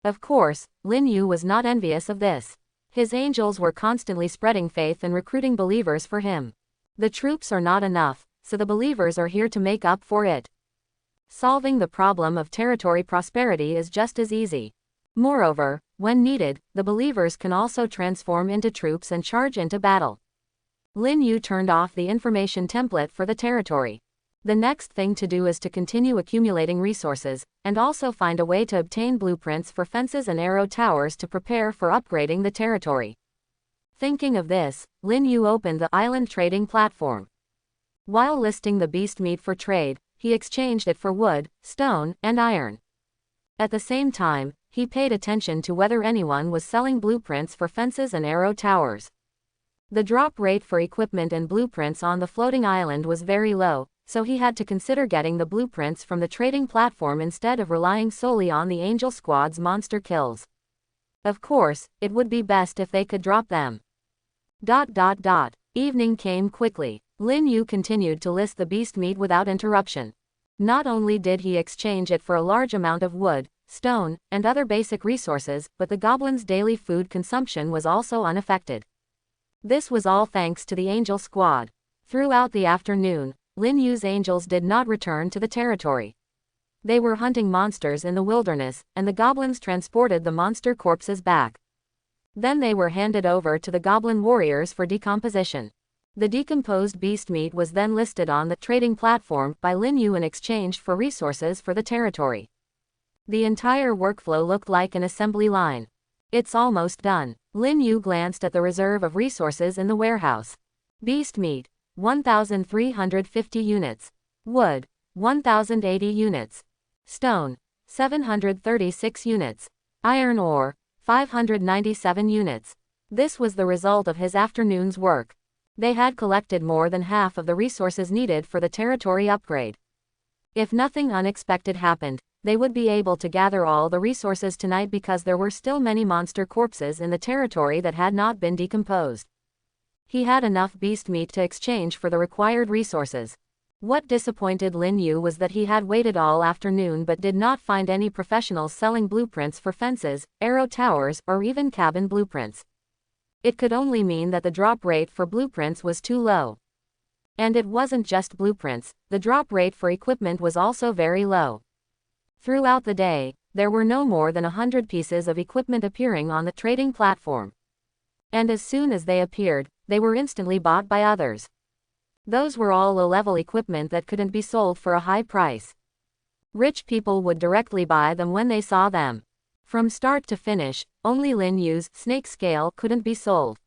Of course, Lin Yu was not envious of this. His angels were constantly spreading faith and recruiting believers for him. The troops are not enough, so the believers are here to make up for it. Solving the problem of territory prosperity is just as easy. Moreover, when needed, the believers can also transform into troops and charge into battle. Lin Yu turned off the information template for the territory. The next thing to do is to continue accumulating resources, and also find a way to obtain blueprints for fences and arrow towers to prepare for upgrading the territory. Thinking of this, Lin Yu opened the island trading platform. While listing the beast meat for trade, he exchanged it for wood, stone, and iron. At the same time, he paid attention to whether anyone was selling blueprints for fences and arrow towers. The drop rate for equipment and blueprints on the floating island was very low, so he had to consider getting the blueprints from the trading platform instead of relying solely on the Angel Squad's monster kills. Of course, it would be best if they could drop them. Evening came quickly. Lin Yu continued to list the beast meat without interruption. Not only did he exchange it for a large amount of wood, stone, and other basic resources, but the goblins' daily food consumption was also unaffected. This was all thanks to the Angel Squad. Throughout the afternoon, Lin Yu's angels did not return to the territory. They were hunting monsters in the wilderness, and the goblins transported the monster corpses back. Then they were handed over to the goblin warriors for decomposition. The decomposed beast meat was then listed on the trading platform by Lin Yu in exchange for resources for the territory. The entire workflow looked like an assembly line. It's almost done. Lin Yu glanced at the reserve of resources in the warehouse. Beast meat, 1,350 units. Wood, 1,080 units. Stone, 736 units. Iron ore, 597 units. This was the result of his afternoon's work. They had collected more than half of the resources needed for the territory upgrade. If nothing unexpected happened, they would be able to gather all the resources tonight because there were still many monster corpses in the territory that had not been decomposed. He had enough beast meat to exchange for the required resources. What disappointed Lin Yu was that he had waited all afternoon but did not find any professionals selling blueprints for fences, arrow towers, or even cabin blueprints. It could only mean that the drop rate for blueprints was too low. And it wasn't just blueprints, the drop rate for equipment was also very low. Throughout the day, there were no more than 100 pieces of equipment appearing on the trading platform. And as soon as they appeared, they were instantly bought by others. Those were all low-level equipment that couldn't be sold for a high price. Rich people would directly buy them when they saw them. From start to finish, only Lin Yu's snake scale couldn't be sold.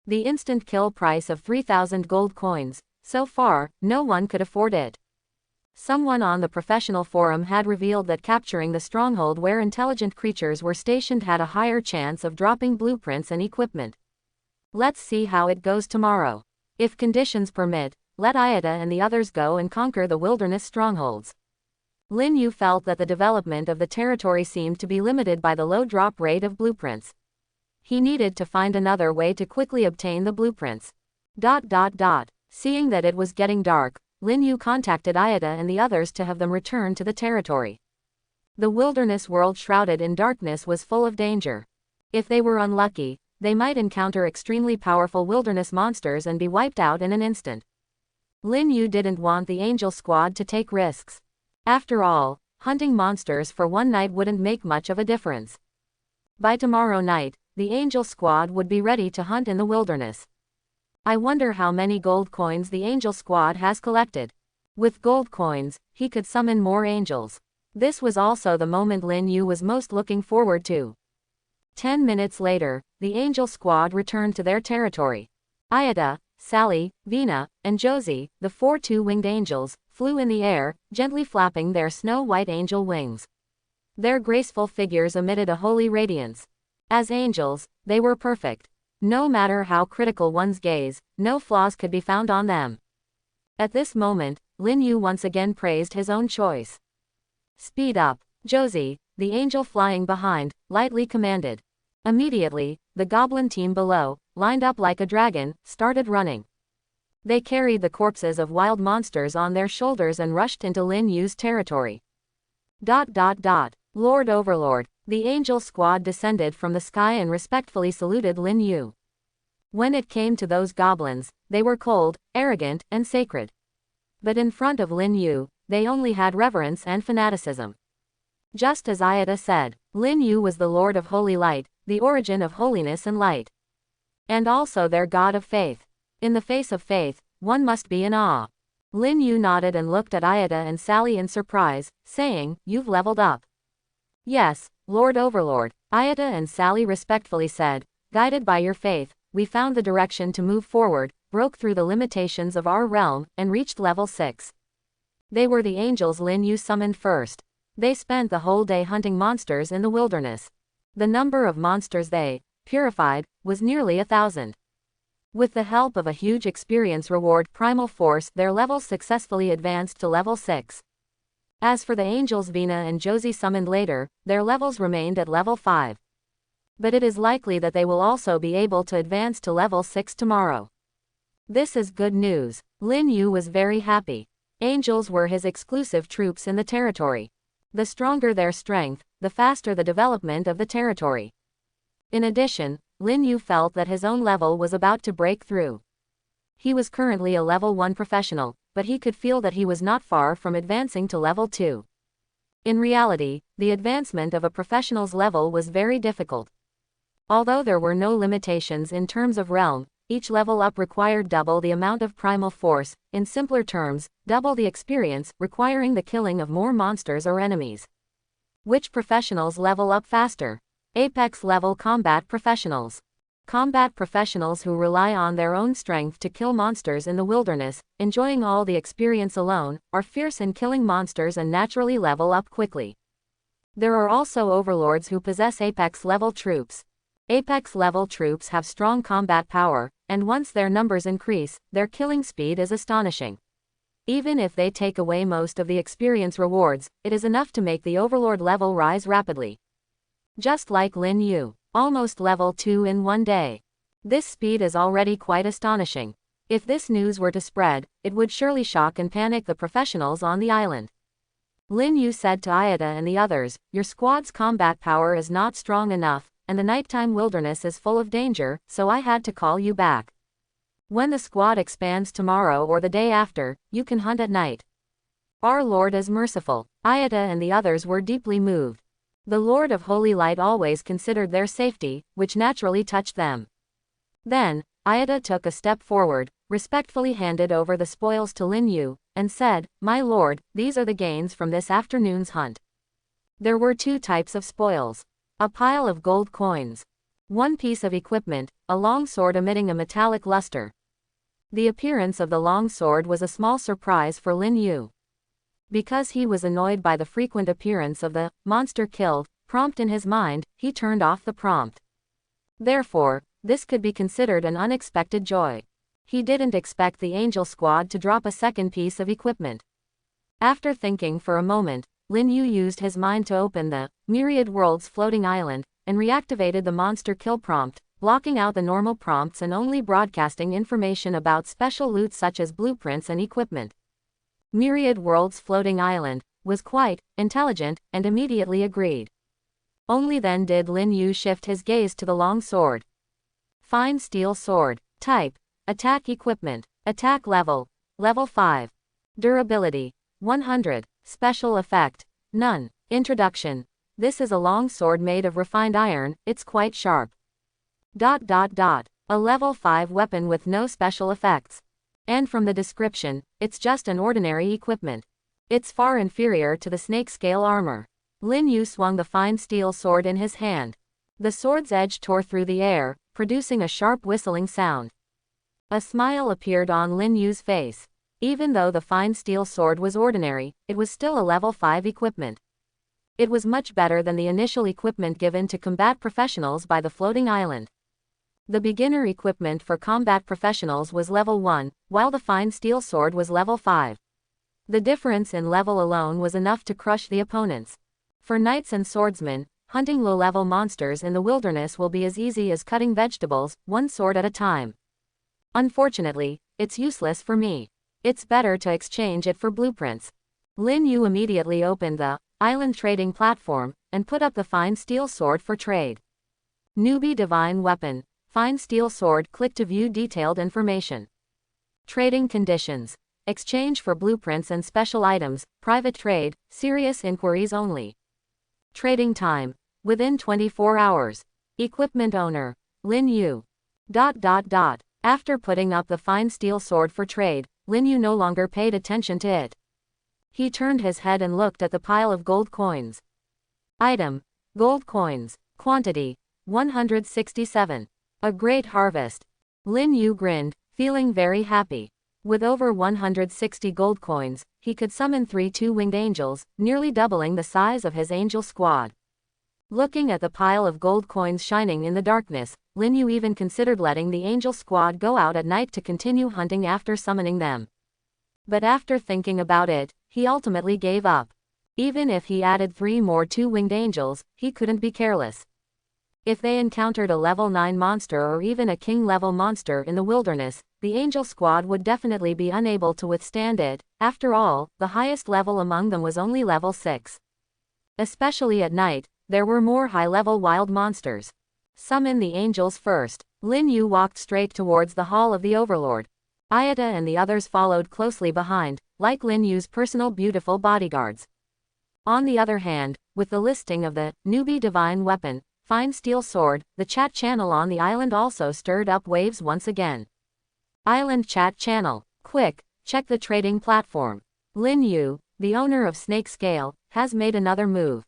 The instant kill price of 3,000 gold coins, so far, no one could afford it. Someone on the professional forum had revealed that capturing the stronghold where intelligent creatures were stationed had a higher chance of dropping blueprints and equipment. Let's see how it goes tomorrow. If conditions permit, let Ayata and the others go and conquer the wilderness strongholds. Lin Yu felt that the development of the territory seemed to be limited by the low drop rate of blueprints. He needed to find another way to quickly obtain the blueprints. Seeing that it was getting dark, Lin Yu contacted Ayada and the others to have them return to the territory. The wilderness world shrouded in darkness was full of danger. If they were unlucky, they might encounter extremely powerful wilderness monsters and be wiped out in an instant. Lin Yu didn't want the Angel Squad to take risks. After all, hunting monsters for one night wouldn't make much of a difference. By tomorrow night, the Angel Squad would be ready to hunt in the wilderness. I wonder how many gold coins the Angel Squad has collected. With gold coins, he could summon more angels. This was also the moment Lin Yu was most looking forward to. 10 minutes later, the Angel Squad returned to their territory. Ayada, Sally, Vina, and Josie, the 4 two-winged angels, flew in the air, gently flapping their snow-white angel wings. Their graceful figures emitted a holy radiance. As angels, they were perfect. No matter how critical one's gaze, no flaws could be found on them. At this moment, Lin Yu once again praised his own choice. "Speed up, Josie," the angel flying behind, lightly commanded. Immediately, the goblin team below, lined up like a dragon, started running. They carried the corpses of wild monsters on their shoulders and rushed into Lin Yu's territory. Lord Overlord, the angel squad descended from the sky and respectfully saluted Lin Yu. When it came to those goblins, they were cold, arrogant, and sacred. But in front of Lin Yu, they only had reverence and fanaticism. Just as Ayada said, Lin Yu was the Lord of Holy Light, the origin of holiness and light. And also their god of faith. In the face of faith, one must be in awe. Lin Yu nodded and looked at Ayada and Sally in surprise, saying, "You've leveled up." "Yes, Lord Overlord," Ayada and Sally respectfully said, "guided by your faith, we found the direction to move forward, broke through the limitations of our realm, and reached level 6. They were the angels Lin Yu summoned first. They spent the whole day hunting monsters in the wilderness. The number of monsters they purified was nearly 1,000. With the help of a huge experience reward primal force, their levels successfully advanced to level 6. As for the angels Vina and Josie summoned later, their levels remained at level 5. But it is likely that they will also be able to advance to level 6 tomorrow. This is good news. Lin Yu was very happy. Angels were his exclusive troops in the territory. The stronger their strength, the faster the development of the territory. In addition, Lin Yu felt that his own level was about to break through. He was currently a level 1 professional, but he could feel that he was not far from advancing to level 2. In reality, the advancement of a professional's level was very difficult. Although there were no limitations in terms of realm, each level up required double the amount of primal force, in simpler terms, double the experience, requiring the killing of more monsters or enemies. Which professionals level up faster? Apex level combat professionals. Combat professionals who rely on their own strength to kill monsters in the wilderness, enjoying all the experience alone, are fierce in killing monsters and naturally level up quickly. There are also overlords who possess Apex level troops. Apex level troops have strong combat power, and once their numbers increase, their killing speed is astonishing. Even if they take away most of the experience rewards, it is enough to make the overlord level rise rapidly. Just like Lin Yu, almost level 2 in one day. This speed is already quite astonishing. If this news were to spread, it would surely shock and panic the professionals on the island. Lin Yu said to Ayada and the others, "Your squad's combat power is not strong enough, and the nighttime wilderness is full of danger, so I had to call you back. When the squad expands tomorrow or the day after, you can hunt at night. Our Lord is merciful." Ayada and the others were deeply moved. The Lord of Holy Light always considered their safety, which naturally touched them. Then, Ayada took a step forward, respectfully handed over the spoils to Lin Yu, and said, "My lord, these are the gains from this afternoon's hunt." There were 2 types of spoils. A pile of gold coins. 1 piece of equipment, a long sword emitting a metallic luster. The appearance of the long sword was a small surprise for Lin Yu. Because he was annoyed by the frequent appearance of the "monster killed" prompt in his mind, he turned off the prompt. Therefore, this could be considered an unexpected joy. He didn't expect the angel squad to drop a second piece of equipment. After thinking for a moment, Lin Yu used his mind to open the myriad worlds floating island, and reactivated the monster kill prompt, blocking out the normal prompts and only broadcasting information about special loot such as blueprints and equipment. Myriad World's floating island was quite intelligent and immediately agreed. Only then did Lin Yu shift his gaze to the long sword. Fine steel sword. Type: attack equipment. Attack level: level 5. Durability: 100. Special effect: none. Introduction: this is a long sword made of refined iron, it's quite sharp. A level 5 weapon with no special effects. And from the description, it's just an ordinary equipment. It's far inferior to the snake scale armor. Lin Yu swung the fine steel sword in his hand. The sword's edge tore through the air, producing a sharp whistling sound. A smile appeared on Lin Yu's face. Even though the fine steel sword was ordinary, it was still a level 5 equipment. It was much better than the initial equipment given to combat professionals by the floating island. The beginner equipment for combat professionals was level 1, while the fine steel sword was level 5. The difference in level alone was enough to crush the opponents. For knights and swordsmen, hunting low-level monsters in the wilderness will be as easy as cutting vegetables, one sword at a time. Unfortunately, it's useless for me. It's better to exchange it for blueprints. Lin Yu immediately opened the island trading platform and put up the fine steel sword for trade. Newbie divine weapon. Fine steel sword. Click to view detailed information. Trading conditions. Exchange for blueprints and special items, private trade, serious inquiries only. Trading time: within 24 hours. Equipment owner: Lin Yu. After putting up the fine steel sword for trade, Lin Yu no longer paid attention to it. He turned his head and looked at the pile of gold coins. Item: gold coins. Quantity: 167. A great harvest. Lin Yu grinned, feeling very happy. With over 160 gold coins, he could summon 3 two-winged angels, nearly doubling the size of his angel squad. Looking at the pile of gold coins shining in the darkness, Lin Yu even considered letting the angel squad go out at night to continue hunting after summoning them. But after thinking about it, he ultimately gave up. Even if he added 3 more two-winged angels, he couldn't be careless. If they encountered a level 9 monster or even a king-level monster in the wilderness, the angel squad would definitely be unable to withstand it. After all, the highest level among them was only level 6. Especially at night, there were more high-level wild monsters. Summon the angels first. Lin Yu walked straight towards the Hall of the Overlord. Ayata and the others followed closely behind, like Lin Yu's personal beautiful bodyguards. On the other hand, with the listing of the newbie divine weapon, fine steel sword, the chat channel on the island also stirred up waves once again. Island chat channel. Quick, check the trading platform. Lin Yu, the owner of Snake Scale, has made another move.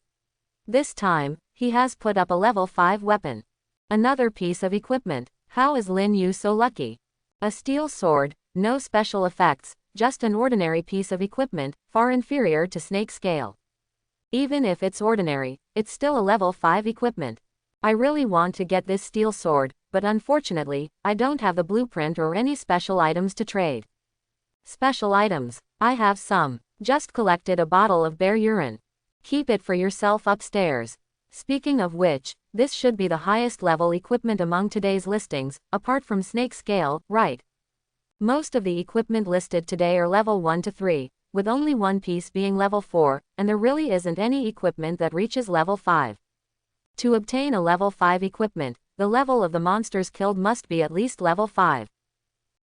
This time, he has put up a level 5 weapon. Another piece of equipment. How is Lin Yu so lucky? A steel sword, no special effects, just an ordinary piece of equipment, far inferior to Snake Scale. Even if it's ordinary, it's still a level 5 equipment. I really want to get this steel sword, but unfortunately, I don't have the blueprint or any special items to trade. Special items. I have some. Just collected a bottle of bear urine. Keep it for yourself upstairs. Speaking of which, this should be the highest level equipment among today's listings, apart from Snake Scale, right? Most of the equipment listed today are level 1 to 3, with only one piece being level 4, and there really isn't any equipment that reaches level 5. To obtain a level 5 equipment, the level of the monsters killed must be at least level 5.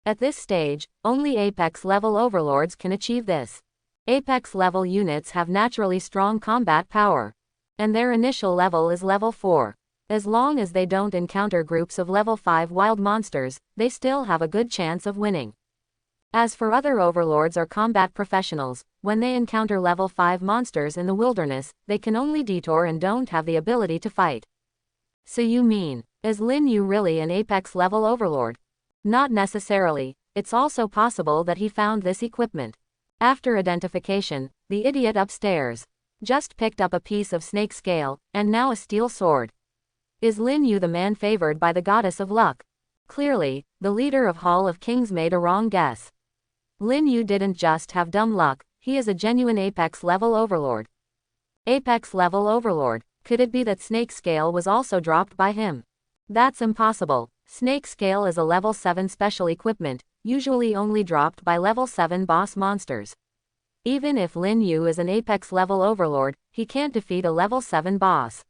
At this stage, only Apex level overlords can achieve this. Apex level units have naturally strong combat power, and their initial level is level 4. As long as they don't encounter groups of level 5 wild monsters, they still have a good chance of winning. As for other overlords or combat professionals, when they encounter level 5 monsters in the wilderness, they can only detour and don't have the ability to fight. So you mean, is Lin Yu really an Apex level overlord? Not necessarily. It's also possible that he found this equipment after identification. The idiot upstairs just picked up a piece of snake scale, and now a steel sword. Is Lin Yu the man favored by the goddess of luck? Clearly, the leader of Hall of Kings made a wrong guess. Lin Yu didn't just have dumb luck, he is a genuine Apex level overlord. Apex level overlord. Could it be that Snake Scale was also dropped by him? That's impossible. Snake Scale is a level 7 special equipment, usually only dropped by level 7 boss monsters. Even if Lin Yu is an apex level overlord, he can't defeat a level 7 boss.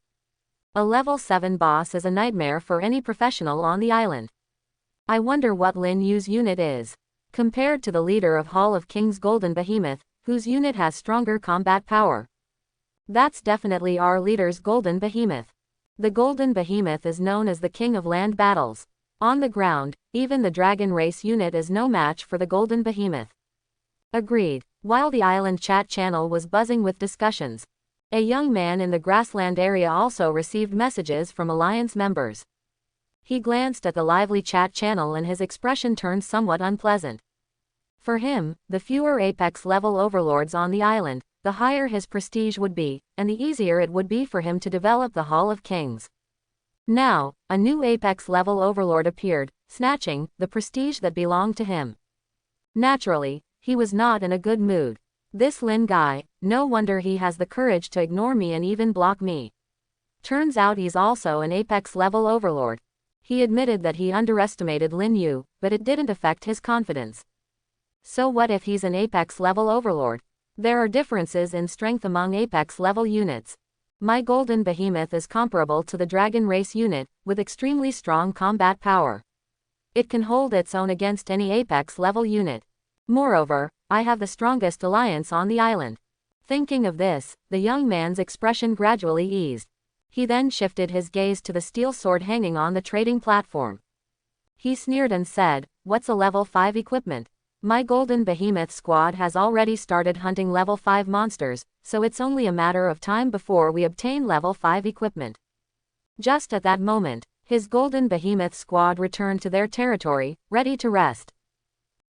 A level 7 boss is a nightmare for any professional on the island. I wonder what Lin Yu's unit is. Compared to the leader of Hall of Kings Golden Behemoth, whose unit has stronger combat power. That's definitely our leader's Golden Behemoth. The Golden Behemoth is known as the king of land battles. On the ground, even the Dragon Race unit is no match for the Golden Behemoth. Agreed. While the island chat channel was buzzing with discussions, a young man in the grassland area also received messages from Alliance members. He glanced at the lively chat channel and his expression turned somewhat unpleasant. For him, the fewer apex level overlords on the island, the higher his prestige would be, and the easier it would be for him to develop the Hall of Kings. Now, a new apex level overlord appeared, snatching the prestige that belonged to him. Naturally, he was not in a good mood. This Lin guy, no wonder he has the courage to ignore me and even block me. Turns out he's also an apex level overlord. He admitted that he underestimated Lin Yu, but it didn't affect his confidence. So what if he's an apex level overlord? There are differences in strength among apex level units. My Golden Behemoth is comparable to the Dragon Race unit, with extremely strong combat power. It can hold its own against any apex level unit. Moreover, I have the strongest alliance on the island. Thinking of this, the young man's expression gradually eased. He then shifted his gaze to the steel sword hanging on the trading platform. He sneered and said, "What's a level 5 equipment? My Golden Behemoth squad has already started hunting level 5 monsters, so it's only a matter of time before we obtain level 5 equipment." Just at that moment, his Golden Behemoth squad returned to their territory, ready to rest.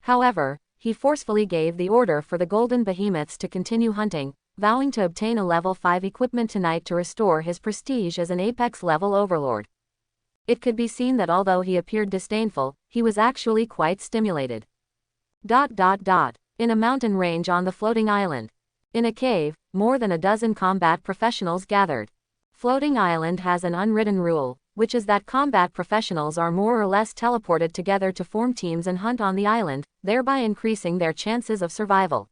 However, he forcefully gave the order for the Golden Behemoths to continue hunting, vowing to obtain a level 5 equipment tonight to restore his prestige as an apex level overlord. It could be seen that although he appeared disdainful, he was actually quite stimulated. In a mountain range on the floating island. In a cave, more than a dozen combat professionals gathered. Floating Island has an unwritten rule, which is that combat professionals are more or less teleported together to form teams and hunt on the island, thereby increasing their chances of survival.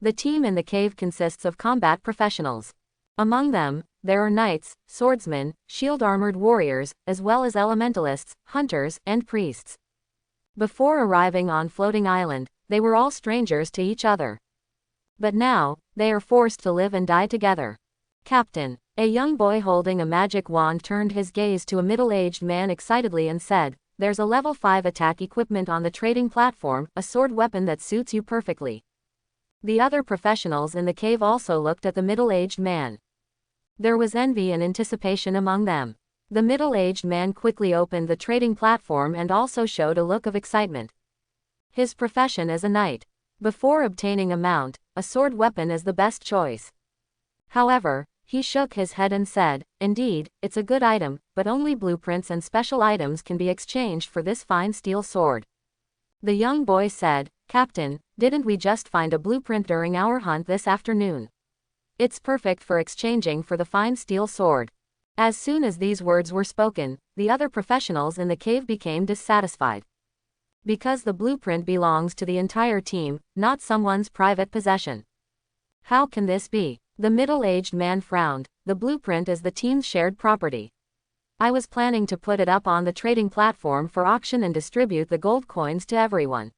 The team in the cave consists of combat professionals. Among them, there are knights, swordsmen, shield-armored warriors, as well as elementalists, hunters, and priests. Before arriving on Floating Island, they were all strangers to each other. But now, they are forced to live and die together. Captain, a young boy holding a magic wand turned his gaze to a middle-aged man excitedly and said, "There's a level 5 attack equipment on the trading platform, a sword weapon that suits you perfectly." The other professionals in the cave also looked at the middle-aged man. There was envy and anticipation among them. The middle-aged man quickly opened the trading platform and also showed a look of excitement. His profession is a knight. Before obtaining a mount, a sword weapon is the best choice. However, he shook his head and said, "Indeed, it's a good item, but only blueprints and special items can be exchanged for this fine steel sword." The young boy said, "Captain, didn't we just find a blueprint during our hunt this afternoon? It's perfect for exchanging for the fine steel sword." As soon as these words were spoken, the other professionals in the cave became dissatisfied. Because the blueprint belongs to the entire team, not someone's private possession. How can this be? The middle-aged man frowned. The blueprint is the team's shared property. I was planning to put it up on the trading platform for auction and distribute the gold coins to everyone.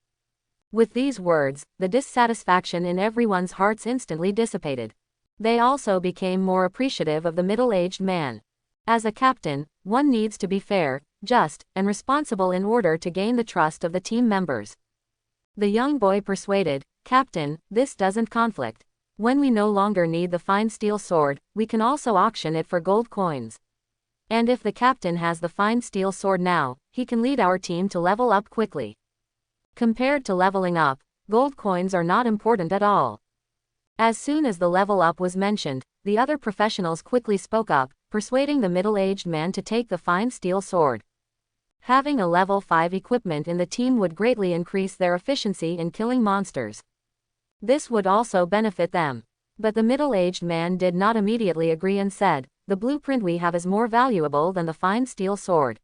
With these words, the dissatisfaction in everyone's hearts instantly dissipated. They also became more appreciative of the middle-aged man. As a captain, one needs to be fair, just, and responsible in order to gain the trust of the team members. The young boy persuaded, "Captain, this doesn't conflict. When we no longer need the fine steel sword, we can also auction it for gold coins. And if the captain has the fine steel sword now, he can lead our team to level up quickly. Compared to leveling up, gold coins are not important at all." As soon as the level up was mentioned, the other professionals quickly spoke up, persuading the middle-aged man to take the fine steel sword. Having a level 5 equipment in the team would greatly increase their efficiency in killing monsters. This would also benefit them. But the middle-aged man did not immediately agree and said, "The blueprint we have is more valuable than the fine steel sword.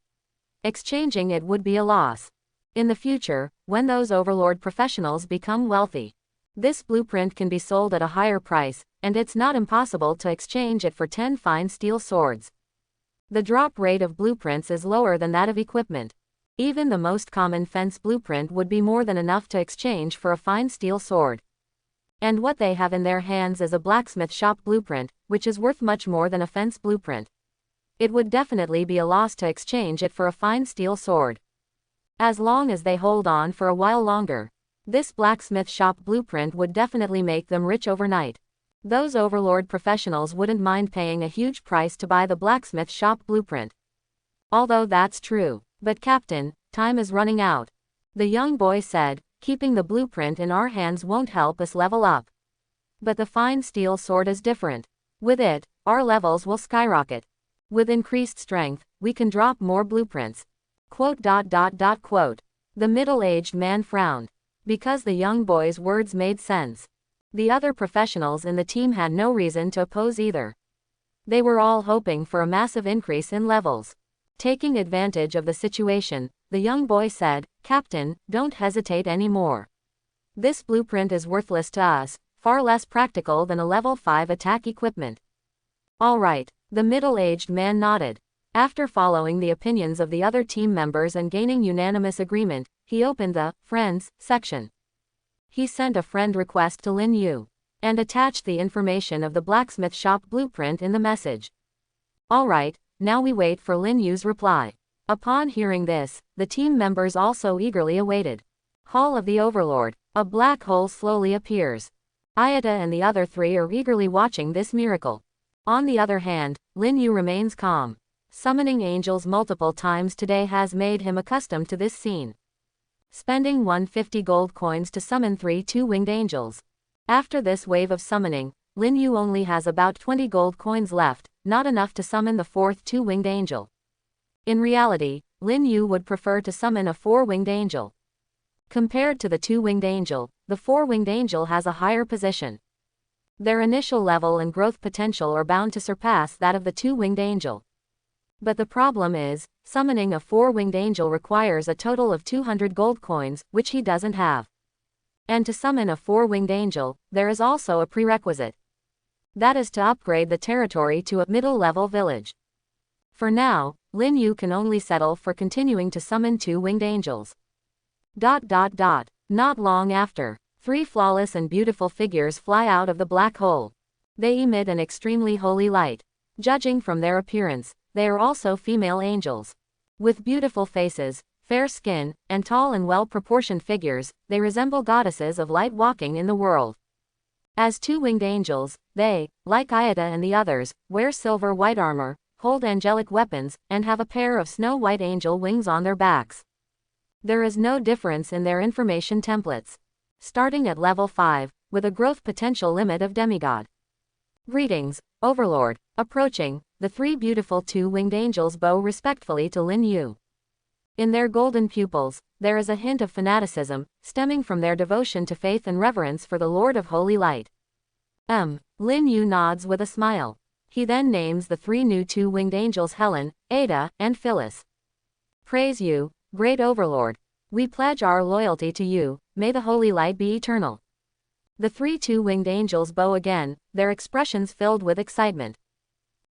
Exchanging it would be a loss. In the future, when those overlord professionals become wealthy, this blueprint can be sold at a higher price, and it's not impossible to exchange it for 10 fine steel swords. The drop rate of blueprints is lower than that of equipment. Even the most common fence blueprint would be more than enough to exchange for a fine steel sword. And what they have in their hands is a blacksmith shop blueprint, which is worth much more than a fence blueprint. It would definitely be a loss to exchange it for a fine steel sword. As long as they hold on for a while longer, this blacksmith shop blueprint would definitely make them rich overnight. Those overlord professionals wouldn't mind paying a huge price to buy the blacksmith shop blueprint. Although that's true. But Captain, time is running out. The young boy said, keeping the blueprint in our hands won't help us level up. But the fine steel sword is different. With it, our levels will skyrocket. With increased strength, we can drop more blueprints. Quote. The middle-aged man frowned. Because the young boy's words made sense. The other professionals in the team had no reason to oppose either. They were all hoping for a massive increase in levels. Taking advantage of the situation, the young boy said, Captain, don't hesitate anymore. This blueprint is worthless to us, far less practical than a level 5 attack equipment. All right, the middle-aged man nodded. After following the opinions of the other team members and gaining unanimous agreement, he opened the Friends section. He sent a friend request to Lin Yu and attached the information of the blacksmith shop blueprint in the message. All right. Now we wait for Lin Yu's reply. Upon hearing this, the team members also eagerly awaited. Hall of the Overlord. A black hole slowly appears. Ayata and the other three are eagerly watching this miracle. On the other hand, Lin Yu remains calm. Summoning angels multiple times today has made him accustomed to this scene. Spending 150 gold coins to summon 3 two-winged angels. After this wave of summoning, Lin Yu only has about 20 gold coins left, not enough to summon the 4th two-winged angel. In reality, Lin Yu would prefer to summon a 4-winged angel. Compared to the 2-winged angel, the 4-winged angel has a higher position. Their initial level and growth potential are bound to surpass that of the 2-winged angel. But the problem is, summoning a 4-winged angel requires a total of 200 gold coins, which he doesn't have. And to summon a 4-winged angel, there is also a prerequisite. That is to upgrade the territory to a middle-level village. For now, Lin Yu can only settle for continuing to summon 2-winged angels. Not long after, 3 flawless and beautiful figures fly out of the black hole. They emit an extremely holy light. Judging from their appearance, they are also female angels. With beautiful faces, fair skin, and tall and well-proportioned figures, they resemble goddesses of light walking in the world. As 2-winged angels, they, like Ayata and the others, wear silver white armor, hold angelic weapons, and have a pair of snow-white angel wings on their backs. There is no difference in their information templates. Starting at level 5, with a growth potential limit of demigod. Greetings, Overlord. Approaching, the 3 beautiful 2-winged angels bow respectfully to Lin Yu. In their golden pupils, there is a hint of fanaticism, stemming from their devotion to faith and reverence for the Lord of Holy Light. Lin Yu nods with a smile. He then names the 3 new 2-winged angels Helen, Ada, and Phyllis. Praise you, great Overlord. We pledge our loyalty to you, may the Holy Light be eternal. The 3 two-winged angels bow again, their expressions filled with excitement.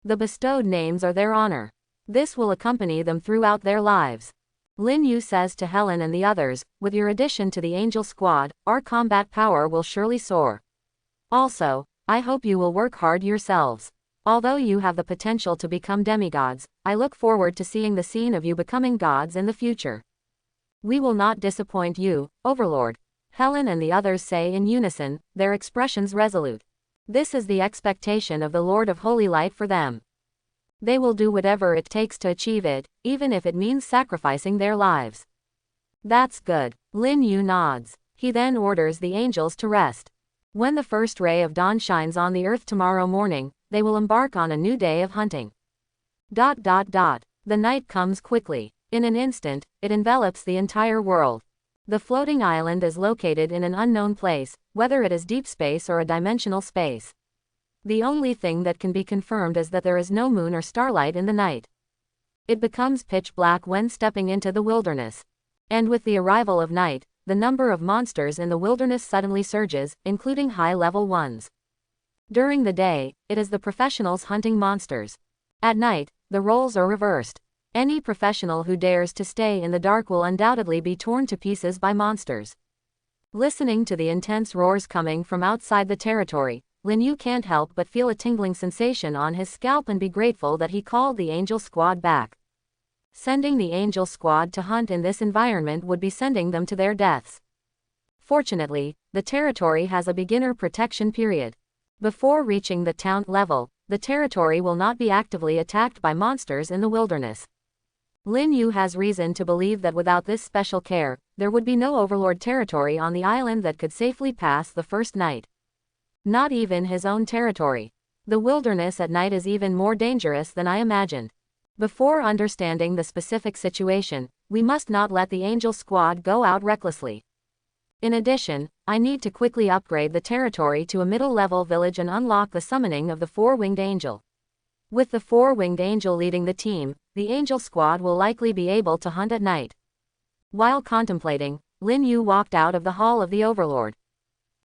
The bestowed names are their honor. This will accompany them throughout their lives. Lin Yu says to Helen and the others, with your addition to the angel squad, our combat power will surely soar. Also, I hope you will work hard yourselves. Although you have the potential to become demigods, I look forward to seeing the scene of you becoming gods in the future. We will not disappoint you, Overlord. Helen and the others say in unison, their expressions resolute. This is the expectation of the Lord of Holy Light for them. They will do whatever it takes to achieve it, even if it means sacrificing their lives. That's good. Lin Yu nods. He then orders the angels to rest. When the first ray of dawn shines on the earth tomorrow morning, they will embark on a new day of hunting. The night comes quickly. In an instant, it envelops the entire world. The floating island is located in an unknown place, whether it is deep space or a dimensional space. The only thing that can be confirmed is that there is no moon or starlight in the night. It becomes pitch black when stepping into the wilderness. And with the arrival of night, the number of monsters in the wilderness suddenly surges, including high-level ones. During the day, it is the professionals hunting monsters. At night, the roles are reversed. Any professional who dares to stay in the dark will undoubtedly be torn to pieces by monsters. Listening to the intense roars coming from outside the territory, Lin Yu can't help but feel a tingling sensation on his scalp and be grateful that he called the Angel Squad back. Sending the Angel Squad to hunt in this environment would be sending them to their deaths. Fortunately, the territory has a beginner protection period. Before reaching the town level, the territory will not be actively attacked by monsters in the wilderness. Lin Yu has reason to believe that without this special care, there would be no overlord territory on the island that could safely pass the first night. Not even his own territory. The wilderness at night is even more dangerous than I imagined. Before understanding the specific situation, we must not let the Angel Squad go out recklessly. In addition, I need to quickly upgrade the territory to a middle-level village and unlock the summoning of the Four-Winged Angel. With the Four-Winged Angel leading the team, the Angel Squad will likely be able to hunt at night. While contemplating, Lin Yu walked out of the Hall of the Overlord.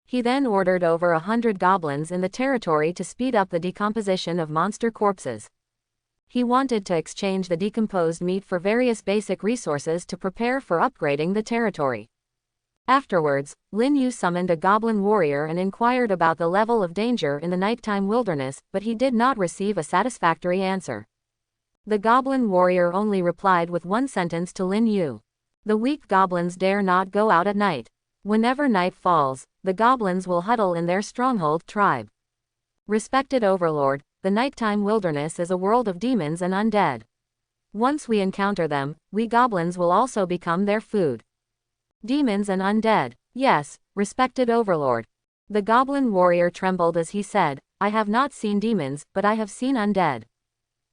He then ordered over 100 goblins in the territory to speed up the decomposition of monster corpses. He wanted to exchange the decomposed meat for various basic resources to prepare for upgrading the territory. Afterwards, Lin Yu summoned a goblin warrior and inquired about the level of danger in the nighttime wilderness, but he did not receive a satisfactory answer. The goblin warrior only replied with one sentence to Lin Yu. The weak goblins dare not go out at night. Whenever night falls, the goblins will huddle in their stronghold tribe. Respected Overlord, the nighttime wilderness is a world of demons and undead. Once we encounter them, we goblins will also become their food. Demons and undead. Yes, respected Overlord. The goblin warrior trembled as he said, I have not seen demons, but I have seen undead.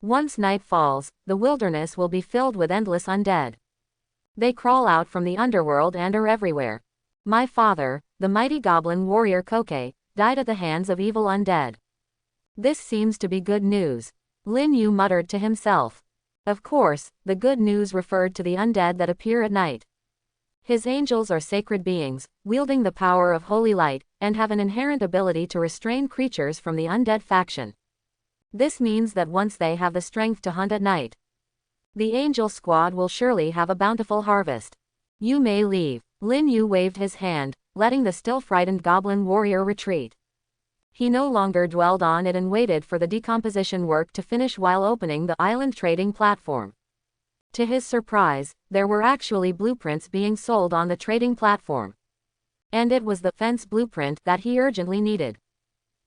Once night falls, the wilderness will be filled with endless undead. They crawl out from the underworld and are everywhere. My father, the mighty goblin warrior Koke, died at the hands of evil undead. This seems to be good news. Lin Yu muttered to himself. Of course, the good news referred to the undead that appear at night. His angels are sacred beings, wielding the power of holy light, and have an inherent ability to restrain creatures from the undead faction. This means that once they have the strength to hunt at night, the Angel Squad will surely have a bountiful harvest. You may leave. Lin Yu waved his hand, letting the still frightened goblin warrior retreat. He no longer dwelled on it and waited for the decomposition work to finish while opening the island trading platform. To his surprise, there were actually blueprints being sold on the trading platform. And it was the fence blueprint that he urgently needed.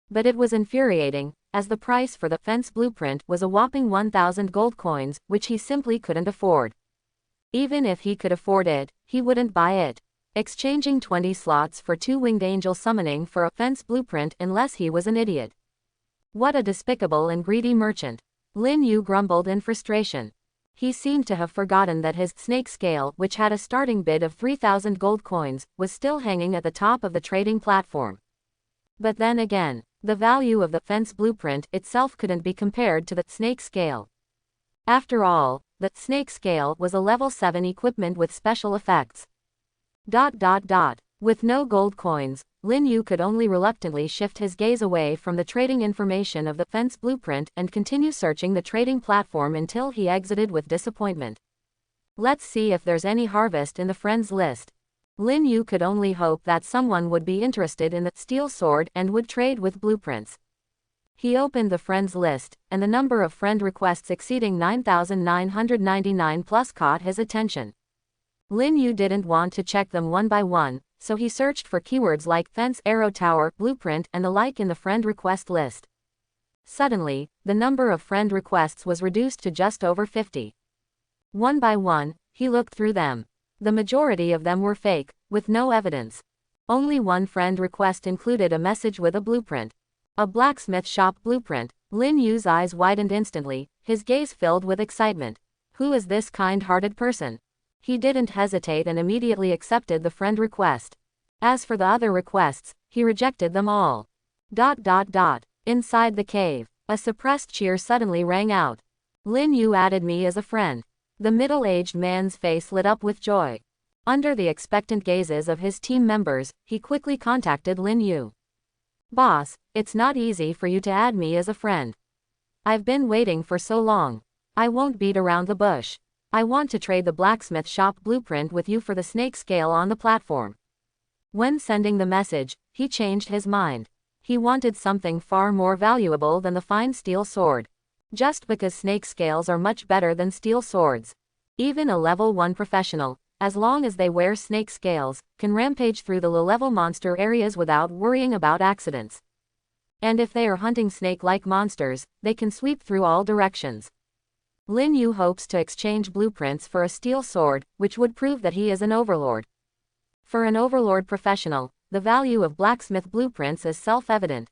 But it was infuriating, as the price for the fence blueprint was a whopping 1,000 gold coins, which he simply couldn't afford. Even if he could afford it, he wouldn't buy it, exchanging 20 slots for 2 winged angel summoning for a fence blueprint unless he was an idiot. What a despicable and greedy merchant. Lin Yu grumbled in frustration. He seemed to have forgotten that his snake scale, which had a starting bid of 3,000 gold coins, was still hanging at the top of the trading platform. But then again, the value of the fence blueprint itself couldn't be compared to the snake scale. After all, the snake scale was a level 7 equipment with special effects. With no gold coins, Lin Yu could only reluctantly shift his gaze away from the trading information of the fence blueprint and continue searching the trading platform until he exited with disappointment. Let's see if there's any harvest in the friends list. Lin Yu could only hope that someone would be interested in the steel sword and would trade with blueprints. He opened the friends list, and the number of friend requests exceeding 9,999 plus caught his attention. Lin Yu didn't want to check them one by one, so he searched for keywords like fence, arrow tower, blueprint, and the like in the friend request list. Suddenly, the number of friend requests was reduced to just over 50. One by one, he looked through them. The majority of them were fake, with no evidence. Only one friend request included a message with a blueprint. A blacksmith shop blueprint. Lin Yu's eyes widened instantly, his gaze filled with excitement. Who is this kind-hearted person? He didn't hesitate and immediately accepted the friend request. As for the other requests, he rejected them all. Inside the cave, a suppressed cheer suddenly rang out. Lin Yu added me as a friend. The middle-aged man's face lit up with joy. Under the expectant gazes of his team members, he quickly contacted Lin Yu. Boss, it's not easy for you to add me as a friend. I've been waiting for so long. I won't beat around the bush. I want to trade the blacksmith shop blueprint with you for the snake scale on the platform. When sending the message, he changed his mind. He wanted something far more valuable than the fine steel sword. Just because snake scales are much better than steel swords. Even a level 1 professional, as long as they wear snake scales, can rampage through the low-level monster areas without worrying about accidents. And if they are hunting snake-like monsters, they can sweep through all directions. Lin Yu hopes to exchange blueprints for a steel sword, which would prove that he is an overlord. For an overlord professional, the value of blacksmith blueprints is self-evident.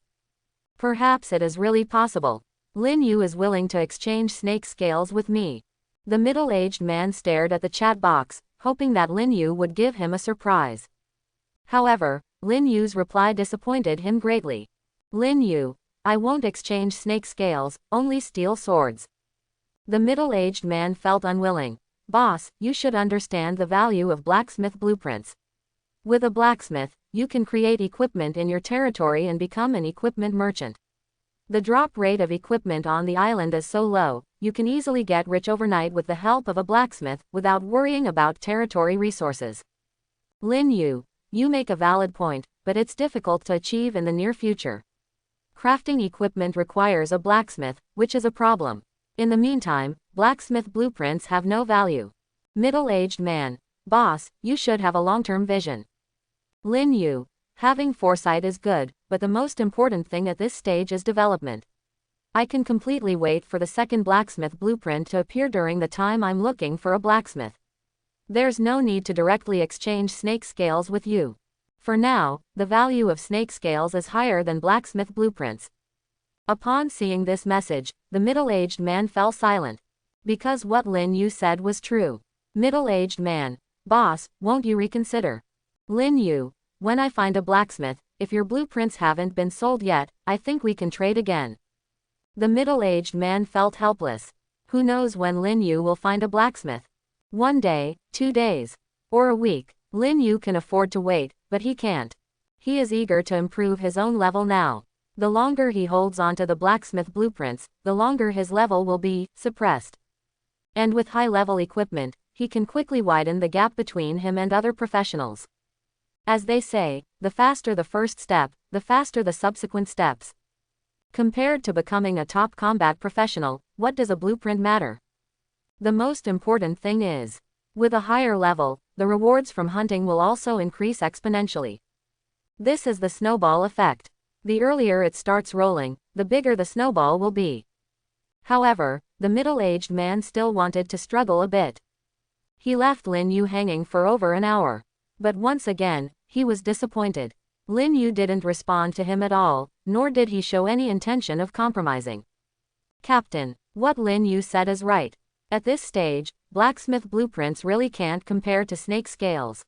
Perhaps it is really possible. Lin Yu is willing to exchange snake scales with me. The middle-aged man stared at the chat box, hoping that Lin Yu would give him a surprise. However, Lin Yu's reply disappointed him greatly. Lin Yu, I won't exchange snake scales, only steel swords. The middle-aged man felt unwilling. Boss, you should understand the value of blacksmith blueprints. With a blacksmith, you can create equipment in your territory and become an equipment merchant. The drop rate of equipment on the island is so low, you can easily get rich overnight with the help of a blacksmith, without worrying about territory resources. Lin Yu, you make a valid point, but it's difficult to achieve in the near future. Crafting equipment requires a blacksmith, which is a problem. In the meantime, blacksmith blueprints have no value. Middle-aged man, boss, you should have a long-term vision. Lin Yu, having foresight is good, but the most important thing at this stage is development. I can completely wait for the second blacksmith blueprint to appear during the time I'm looking for a blacksmith. There's no need to directly exchange snake scales with you. For now, the value of snake scales is higher than blacksmith blueprints. Upon seeing this message, the middle-aged man fell silent. Because what Lin Yu said was true. Middle-aged man, boss, won't you reconsider? Lin Yu, when I find a blacksmith, if your blueprints haven't been sold yet, I think we can trade again. The middle-aged man felt helpless. Who knows when Lin Yu will find a blacksmith? 1 day, 2 days, or a week. Lin Yu can afford to wait, but he can't. He is eager to improve his own level now. The longer he holds onto the blacksmith blueprints, the longer his level will be suppressed. And with high-level equipment, he can quickly widen the gap between him and other professionals. As they say, the faster the first step, the faster the subsequent steps. Compared to becoming a top combat professional, what does a blueprint matter? The most important thing is, with a higher level, the rewards from hunting will also increase exponentially. This is the snowball effect. The earlier it starts rolling, the bigger the snowball will be. However, the middle-aged man still wanted to struggle a bit. He left Lin Yu hanging for over an hour. But once again, he was disappointed. Lin Yu didn't respond to him at all, nor did he show any intention of compromising. Captain, what Lin Yu said is right. At this stage, blacksmith blueprints really can't compare to snake scales.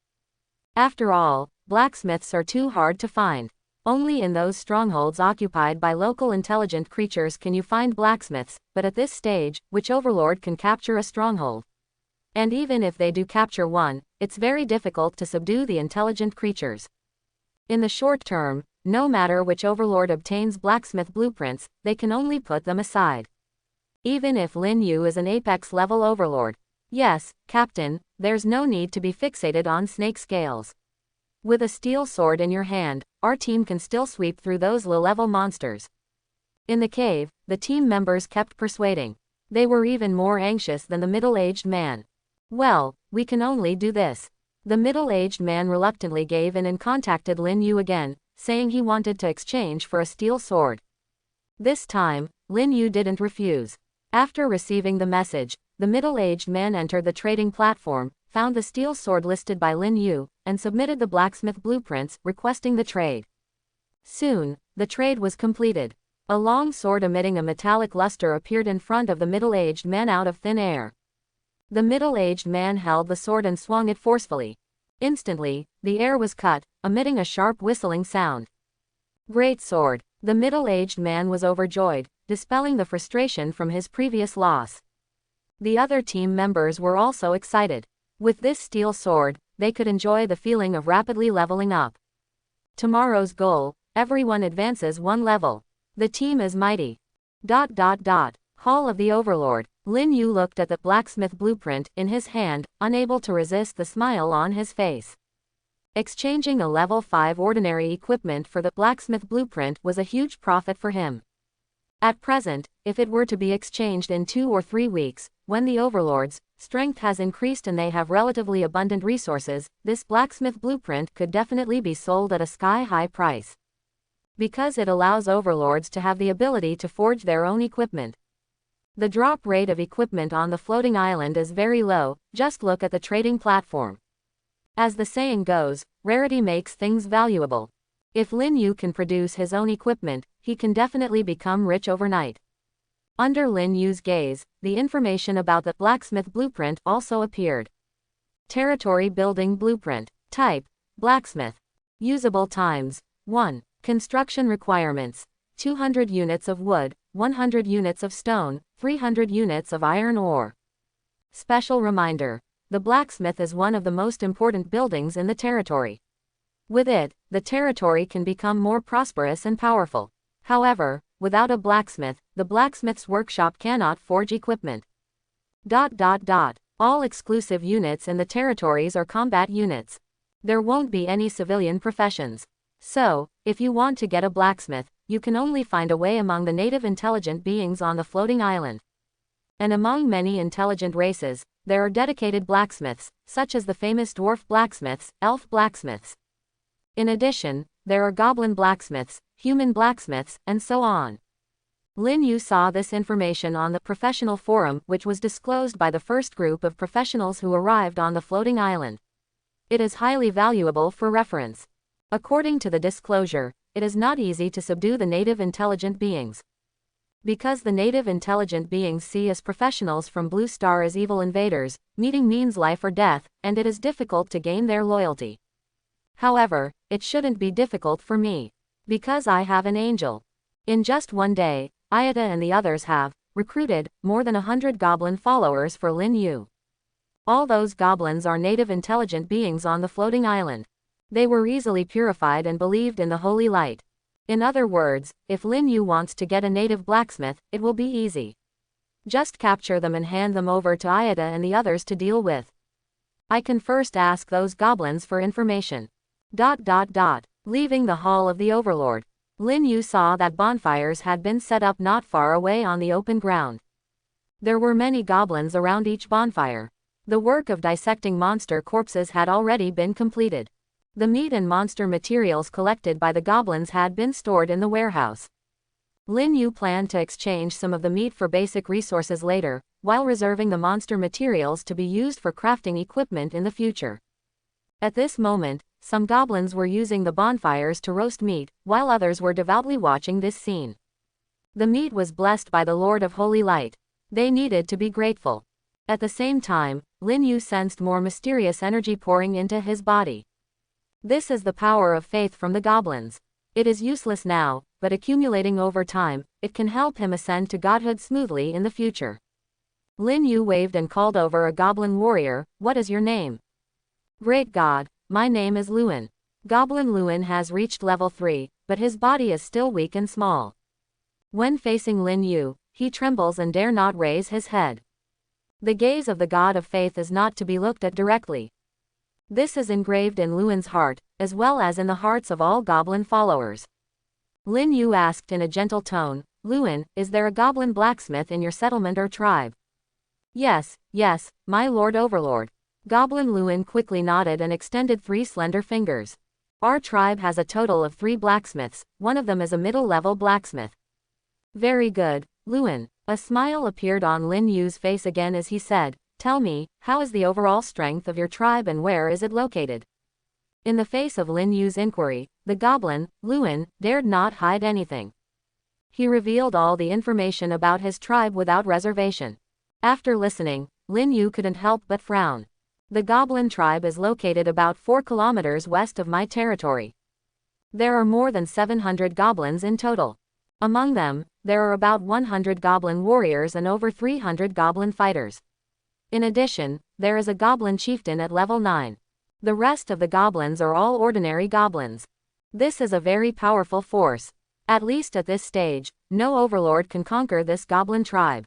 After all, blacksmiths are too hard to find. Only in those strongholds occupied by local intelligent creatures can you find blacksmiths, but at this stage, which overlord can capture a stronghold? And even if they do capture one, it's very difficult to subdue the intelligent creatures. In the short term, no matter which overlord obtains blacksmith blueprints, they can only put them aside. Even if Lin Yu is an apex level overlord. Yes, Captain, there's no need to be fixated on snake scales. With a steel sword in your hand, our team can still sweep through those low-level monsters. In the cave, the team members kept persuading. They were even more anxious than the middle-aged man. Well, we can only do this. The middle-aged man reluctantly gave in and contacted Lin Yu again, saying he wanted to exchange for a steel sword. This time, Lin Yu didn't refuse. After receiving the message, the middle-aged man entered the trading platform, found the steel sword listed by Lin Yu, and submitted the blacksmith blueprints, requesting the trade. Soon, the trade was completed. A long sword emitting a metallic luster appeared in front of the middle-aged man out of thin air. The middle-aged man held the sword and swung it forcefully. Instantly, the air was cut, emitting a sharp whistling sound. Great sword! The middle-aged man was overjoyed, dispelling the frustration from his previous loss. The other team members were also excited. With this steel sword, they could enjoy the feeling of rapidly leveling up. Tomorrow's goal: everyone advances one level. The team is mighty. Hall of the Overlord. Lin Yu looked at the blacksmith blueprint in his hand, unable to resist the smile on his face. Exchanging a level 5 ordinary equipment for the blacksmith blueprint was a huge profit for him. At present, if it were to be exchanged in 2 or 3 weeks, when the Overlord's strength has increased and they have relatively abundant resources, this blacksmith blueprint could definitely be sold at a sky-high price. Because it allows Overlords to have the ability to forge their own equipment. The drop rate of equipment on the floating island is very low, just look at the trading platform. As the saying goes, rarity makes things valuable. If Lin Yu can produce his own equipment, he can definitely become rich overnight. Under Lin Yu's gaze, the information about the blacksmith blueprint also appeared. Territory building blueprint. Type: blacksmith. Usable times: 1. Construction requirements: 200 units of wood, 100 units of stone, 300 units of iron ore. Special reminder: the blacksmith is one of the most important buildings in the territory. With it, the territory can become more prosperous and powerful. However, without a blacksmith, the blacksmith's workshop cannot forge equipment. All exclusive units in the territories are combat units. There won't be any civilian professions. So, if you want to get a blacksmith, you can only find a way among the native intelligent beings on the floating island. And among many intelligent races, there are dedicated blacksmiths, such as the famous dwarf blacksmiths, elf blacksmiths. In addition, there are goblin blacksmiths, human blacksmiths, and so on. Lin Yu saw this information on the professional forum, which was disclosed by the first group of professionals who arrived on the floating island. It is highly valuable for reference. According to the disclosure, it is not easy to subdue the native intelligent beings. Because the native intelligent beings see us professionals from Blue Star as evil invaders, meeting means life or death, and it is difficult to gain their loyalty. However, it shouldn't be difficult for me. Because I have an angel. In just one day, Ayata and the others have recruited more than 100 goblin followers for Lin Yu. All those goblins are native intelligent beings on the floating island. They were easily purified and believed in the holy light. In other words, if Lin Yu wants to get a native blacksmith, it will be easy. Just capture them and hand them over to Ayata and the others to deal with. I can first ask those goblins for information. Leaving the Hall of the Overlord, Lin Yu saw that bonfires had been set up not far away on the open ground. There were many goblins around each bonfire. The work of dissecting monster corpses had already been completed. The meat and monster materials collected by the goblins had been stored in the warehouse. Lin Yu planned to exchange some of the meat for basic resources later, while reserving the monster materials to be used for crafting equipment in the future. At this moment, some goblins were using the bonfires to roast meat, while others were devoutly watching this scene. The meat was blessed by the Lord of Holy Light. They needed to be grateful. At the same time, Lin Yu sensed more mysterious energy pouring into his body. This is the power of faith from the goblins. It is useless now, but accumulating over time, it can help him ascend to godhood smoothly in the future. Lin Yu waved and called over a goblin warrior. What is your name? Great God, my name is Luan. Goblin Luan has reached level 3, but his body is still weak and small. When facing Lin Yu, he trembles and dare not raise his head. The gaze of the god of faith is not to be looked at directly. This is engraved in Luan's heart, as well as in the hearts of all goblin followers. Lin Yu asked in a gentle tone, Luan, is there a goblin blacksmith in your settlement or tribe? Yes, my Lord Overlord. Goblin Luan quickly nodded and extended 3 slender fingers. Our tribe has a total of 3 blacksmiths, one of them is a middle-level blacksmith. Very good, Luan. A smile appeared on Lin Yu's face again as he said, tell me, how is the overall strength of your tribe and where is it located? In the face of Lin Yu's inquiry, the goblin, Luan, dared not hide anything. He revealed all the information about his tribe without reservation. After listening, Lin Yu couldn't help but frown. The goblin tribe is located about 4 kilometers west of my territory. There are more than 700 goblins in total. Among them, there are about 100 goblin warriors and over 300 goblin fighters. In addition, there is a goblin chieftain at level 9. The rest of the goblins are all ordinary goblins. This is a very powerful force. At least at this stage, no overlord can conquer this goblin tribe.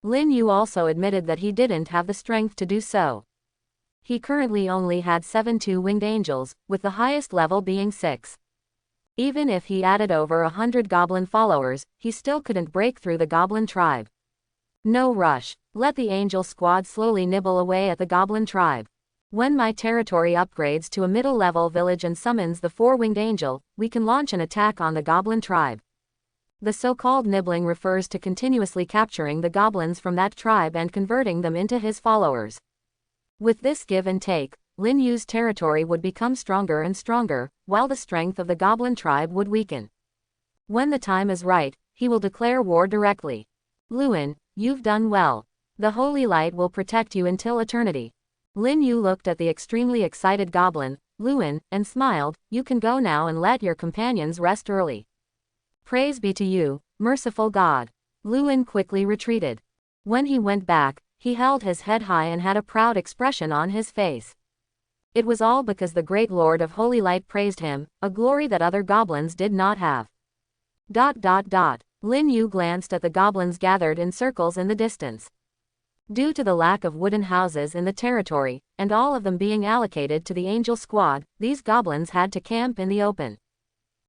Lin Yu also admitted that he didn't have the strength to do so. He currently only had 7 two-winged angels, with the highest level being 6. Even if he added over 100 goblin followers, he still couldn't break through the goblin tribe. No rush. Let the angel squad slowly nibble away at the goblin tribe. When my territory upgrades to a middle-level village and summons the 4-winged angel, we can launch an attack on the goblin tribe. The so-called nibbling refers to continuously capturing the goblins from that tribe and converting them into his followers. With this give and take, Lin Yu's territory would become stronger and stronger, while the strength of the goblin tribe would weaken. When the time is right, he will declare war directly. Luin, you've done well. The holy light will protect you until eternity. Lin Yu looked at the extremely excited goblin, Luin, and smiled. You can go now and let your companions rest early. Praise be to you, merciful God. Luin quickly retreated. When he went back, he held his head high and had a proud expression on his face. It was all because the great Lord of Holy Light praised him, a glory that other goblins did not have. Lin Yu glanced at the goblins gathered in circles in the distance. Due to the lack of wooden houses in the territory, and all of them being allocated to the angel squad, these goblins had to camp in the open.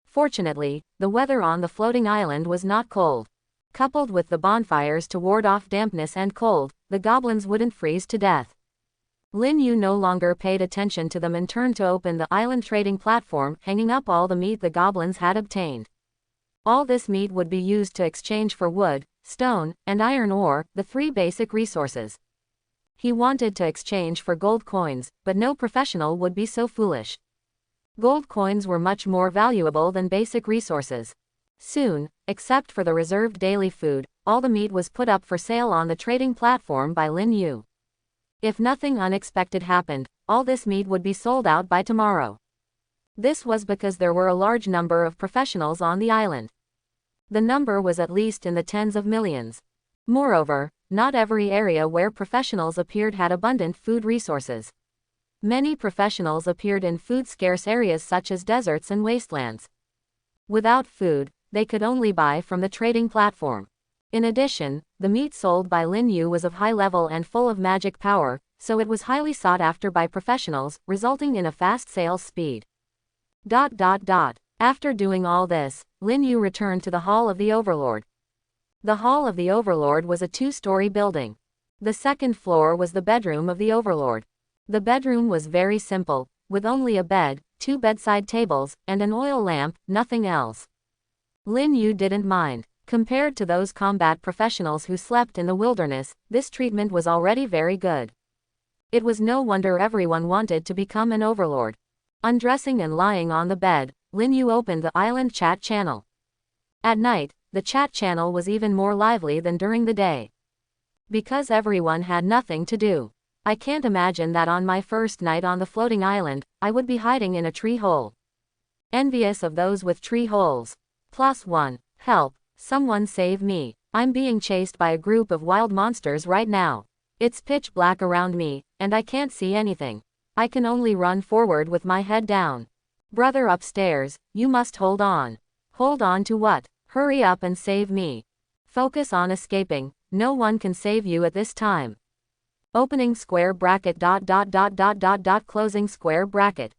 Fortunately, the weather on the floating island was not cold. Coupled with the bonfires to ward off dampness and cold, the goblins wouldn't freeze to death. Lin Yu no longer paid attention to them and turned to open the island trading platform, hanging up all the meat the goblins had obtained. All this meat would be used to exchange for wood, stone, and iron ore, the 3 basic resources. He wanted to exchange for gold coins, but no professional would be so foolish. Gold coins were much more valuable than basic resources. Soon, except for the reserved daily food, all the meat was put up for sale on the trading platform by Lin Yu. If nothing unexpected happened, all this meat would be sold out by tomorrow. This was because there were a large number of professionals on the island. The number was at least in the tens of millions. Moreover, not every area where professionals appeared had abundant food resources. Many professionals appeared in food-scarce areas such as deserts and wastelands. Without food, they could only buy from the trading platform. In addition, the meat sold by Lin Yu was of high level and full of magic power, so it was highly sought after by professionals, resulting in a fast sales speed. After doing all this, Lin Yu returned to the Hall of the Overlord. The Hall of the Overlord was a 2-story building. The second floor was the bedroom of the Overlord. The bedroom was very simple, with only a bed, 2 bedside tables, and an oil lamp, nothing else. Lin Yu didn't mind. Compared to those combat professionals who slept in the wilderness, this treatment was already very good. It was no wonder everyone wanted to become an overlord. Undressing and lying on the bed, Lin Yu opened the island chat channel. At night, the chat channel was even more lively than during the day. Because everyone had nothing to do. I can't imagine that on my first night on the floating island, I would be hiding in a tree hole. Envious of those with tree holes. +1. Help. Someone save me. I'm being chased by a group of wild monsters right now. It's pitch black around me, and I can't see anything. I can only run forward with my head down. Brother upstairs, you must hold on. Hold on to what? Hurry up and save me. Focus on escaping. No one can save you at this time. Opening square bracket ... closing square bracket ...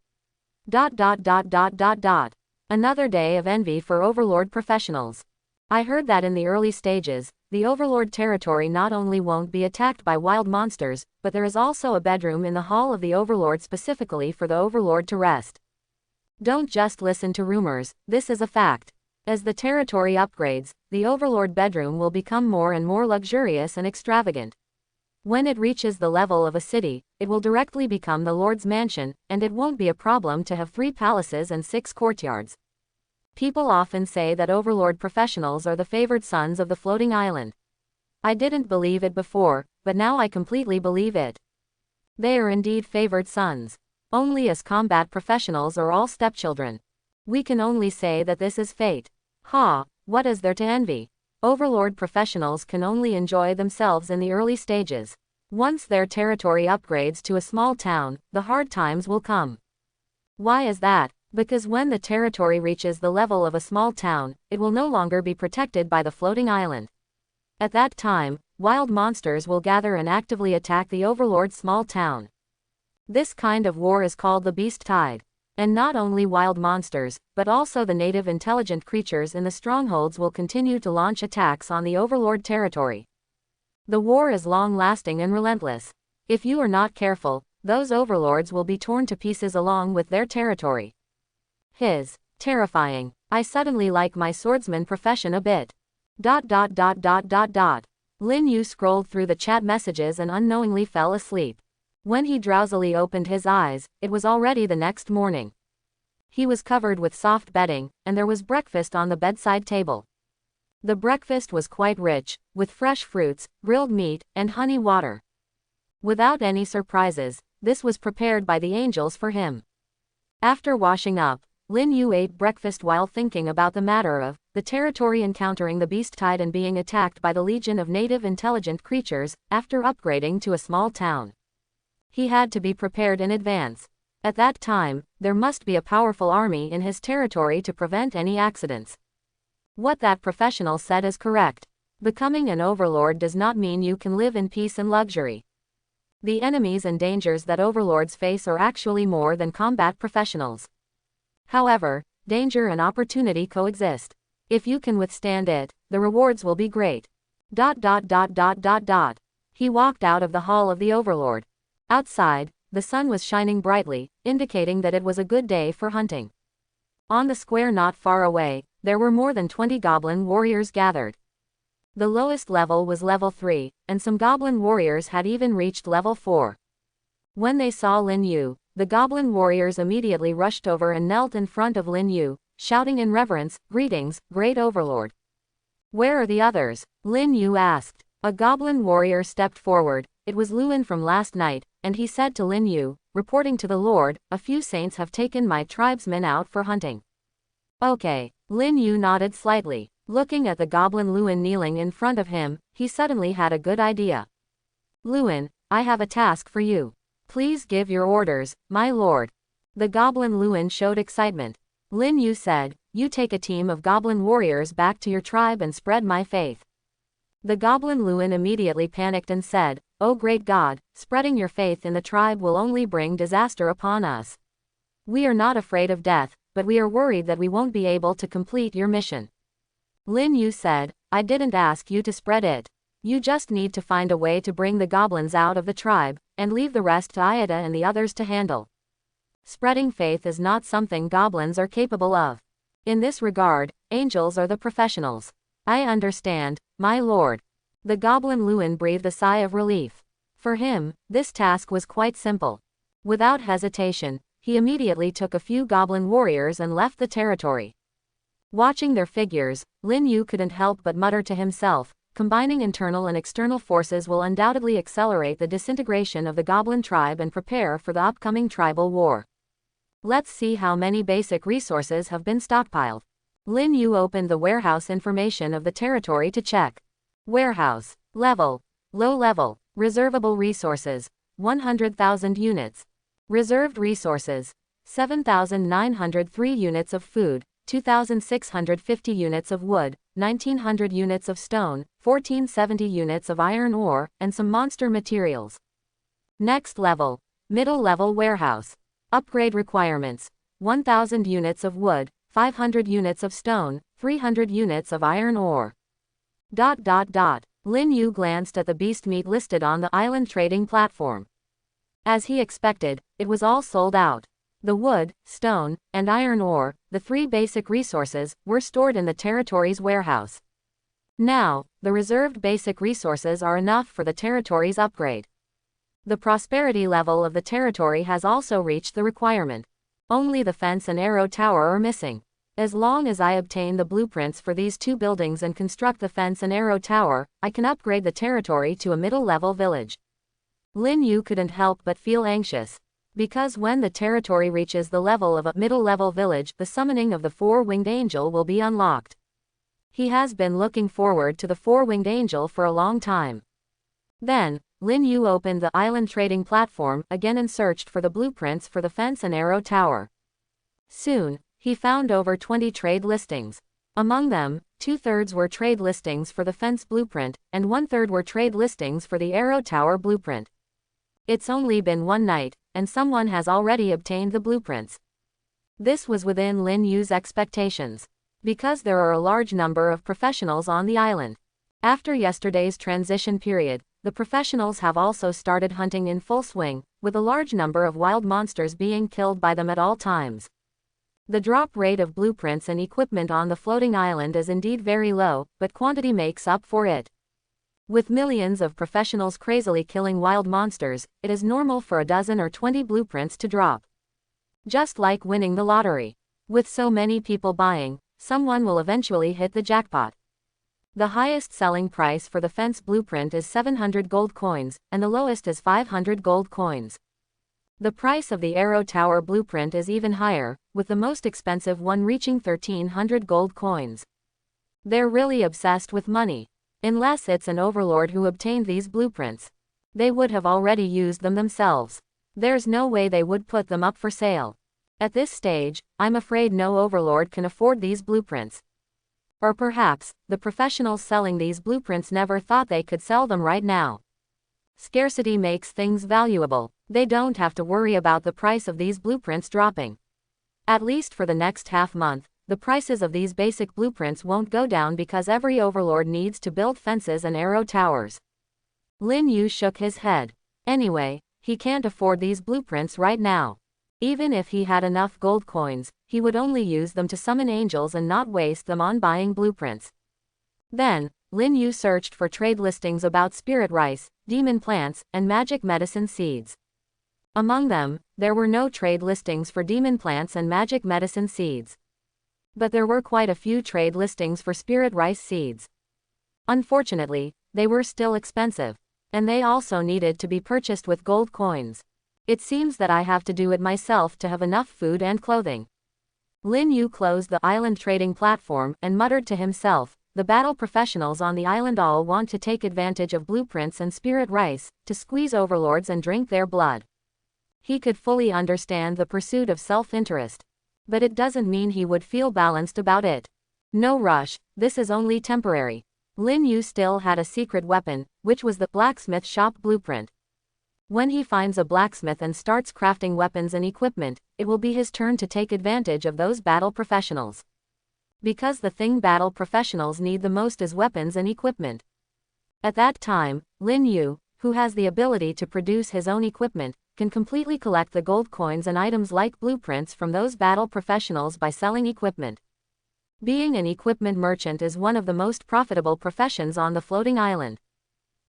Another day of envy for Overlord professionals. I heard that in the early stages, the Overlord territory not only won't be attacked by wild monsters, but there is also a bedroom in the Hall of the Overlord specifically for the Overlord to rest. Don't just listen to rumors, this is a fact. As the territory upgrades, the Overlord bedroom will become more and more luxurious and extravagant. When it reaches the level of a city, it will directly become the Lord's mansion, and it won't be a problem to have 3 palaces and 6 courtyards. People often say that Overlord professionals are the favored sons of the floating island. I didn't believe it before, but now I completely believe it. They are indeed favored sons. Only us combat professionals are all stepchildren. We can only say that this is fate. What is there to envy? Overlord professionals can only enjoy themselves in the early stages. Once their territory upgrades to a small town, the hard times will come. Why is that? Because when the territory reaches the level of a small town, it will no longer be protected by the floating island. At that time, wild monsters will gather and actively attack the overlord's small town. This kind of war is called the beast tide. And not only wild monsters, but also the native intelligent creatures in the strongholds will continue to launch attacks on the overlord territory. The war is long-lasting and relentless. If you are not careful, those overlords will be torn to pieces along with their territory. Terrifying. I suddenly like my swordsman profession a bit. Lin Yu scrolled through the chat messages and unknowingly fell asleep. When he drowsily opened his eyes, it was already the next morning. He was covered with soft bedding, and there was breakfast on the bedside table. The breakfast was quite rich, with fresh fruits, grilled meat, and honey water. Without any surprises, this was prepared by the angels for him. After washing up, Lin Yu ate breakfast while thinking about the matter of the territory encountering the beast tide and being attacked by the legion of native intelligent creatures after upgrading to a small town. He had to be prepared in advance. At that time, there must be a powerful army in his territory to prevent any accidents. What that professional said is correct. Becoming an overlord does not mean you can live in peace and luxury. The enemies and dangers that overlords face are actually more than combat professionals. However, danger and opportunity coexist. If you can withstand it, the rewards will be great. He walked out of the hall of the overlord. Outside, the sun was shining brightly, indicating that it was a good day for hunting. On the square not far away, there were more than 20 goblin warriors gathered. The lowest level was level 3, and some goblin warriors had even reached level 4. When they saw Lin Yu, the goblin warriors immediately rushed over and knelt in front of Lin Yu, shouting in reverence, "Greetings, great overlord." "Where are the others?" Lin Yu asked. A goblin warrior stepped forward. It was Luin from last night, and he said to Lin Yu, "Reporting to the Lord, a few saints have taken my tribesmen out for hunting." "Okay." Lin Yu nodded slightly. Looking at the goblin Luin kneeling in front of him, he suddenly had a good idea. "Luin, I have a task for you. Please give your orders, my lord." The goblin Luin showed excitement. Lin Yu said, "You take a team of goblin warriors back to your tribe and spread my faith." The goblin Luin immediately panicked and said, "Oh great God, spreading your faith in the tribe will only bring disaster upon us. We are not afraid of death, but we are worried that we won't be able to complete your mission." Lin Yu said, "I didn't ask you to spread it. You just need to find a way to bring the goblins out of the tribe, and leave the rest to Ayada and the others to handle. Spreading faith is not something goblins are capable of. In this regard, angels are the professionals." "I understand, my lord." The goblin Luin breathed a sigh of relief. For him, this task was quite simple. Without hesitation, he immediately took a few goblin warriors and left the territory. Watching their figures, Lin Yu couldn't help but mutter to himself, combining internal and external forces will undoubtedly accelerate the disintegration of the goblin tribe and prepare for the upcoming tribal war. Let's see how many basic resources have been stockpiled. Lin Yu opened the warehouse information of the territory to check. Warehouse. Level. Low level. Reservable resources. 100,000 units. Reserved resources. 7,903 units of food, 2,650 units of wood, 1,900 units of stone, 1,470 units of iron ore, and some monster materials. Next level. Middle level warehouse. Upgrade requirements. 1,000 units of wood, 500 units of stone, 300 units of iron ore. Lin Yu glanced at the beast meat listed on the island trading platform. As he expected, it was all sold out. The wood, stone, and iron ore, the three basic resources, were stored in the territory's warehouse. Now, the reserved basic resources are enough for the territory's upgrade. The prosperity level of the territory has also reached the requirement. Only the fence and arrow tower are missing. As long as I obtain the blueprints for these two buildings and construct the fence and arrow tower, I can upgrade the territory to a middle-level village. Lin Yu couldn't help but feel anxious. Because when the territory reaches the level of a middle-level village, the summoning of the four-winged angel will be unlocked. He has been looking forward to the four-winged angel for a long time. Then, Lin Yu opened the island trading platform again and searched for the blueprints for the fence and arrow tower. Soon, he found over 20 trade listings. Among them, 2/3 were trade listings for the fence blueprint, and 1/3 were trade listings for the arrow tower blueprint. It's only been one night, and someone has already obtained the blueprints. This was within Lin Yu's expectations, because there are a large number of professionals on the island. After yesterday's transition period, the professionals have also started hunting in full swing, with a large number of wild monsters being killed by them at all times. The drop rate of blueprints and equipment on the floating island is indeed very low, but quantity makes up for it. With millions of professionals crazily killing wild monsters, it is normal for a dozen or 20 blueprints to drop. Just like winning the lottery. With so many people buying, someone will eventually hit the jackpot. The highest selling price for the fence blueprint is 700 gold coins, and the lowest is 500 gold coins. The price of the arrow tower blueprint is even higher, with the most expensive one reaching 1,300 gold coins. They're really obsessed with money. Unless it's an overlord who obtained these blueprints. They would have already used them themselves. There's no way they would put them up for sale. At this stage, I'm afraid no overlord can afford these blueprints. Or perhaps, the professionals selling these blueprints never thought they could sell them right now. Scarcity makes things valuable. They don't have to worry about the price of these blueprints dropping. At least for the next half month, the prices of these basic blueprints won't go down because every overlord needs to build fences and arrow towers. Lin Yu shook his head. Anyway, he can't afford these blueprints right now. Even if he had enough gold coins, he would only use them to summon angels and not waste them on buying blueprints. Then, Lin Yu searched for trade listings about spirit rice, demon plants, and magic medicine seeds. Among them, there were no trade listings for demon plants and magic medicine seeds. But there were quite a few trade listings for spirit rice seeds. Unfortunately, they were still expensive, and they also needed to be purchased with gold coins. It seems that I have to do it myself to have enough food and clothing. Lin Yu closed the island trading platform and muttered to himself, the battle professionals on the island all want to take advantage of blueprints and spirit rice, to squeeze overlords and drink their blood. He could fully understand the pursuit of self-interest. But it doesn't mean he would feel balanced about it. No rush, this is only temporary. Lin Yu still had a secret weapon, which was the blacksmith shop blueprint. When he finds a blacksmith and starts crafting weapons and equipment, it will be his turn to take advantage of those battle professionals. Because the thing battle professionals need the most is weapons and equipment. At that time, Lin Yu, who has the ability to produce his own equipment, can completely collect the gold coins and items like blueprints from those battle professionals by selling equipment. Being an equipment merchant is one of the most profitable professions on the floating island.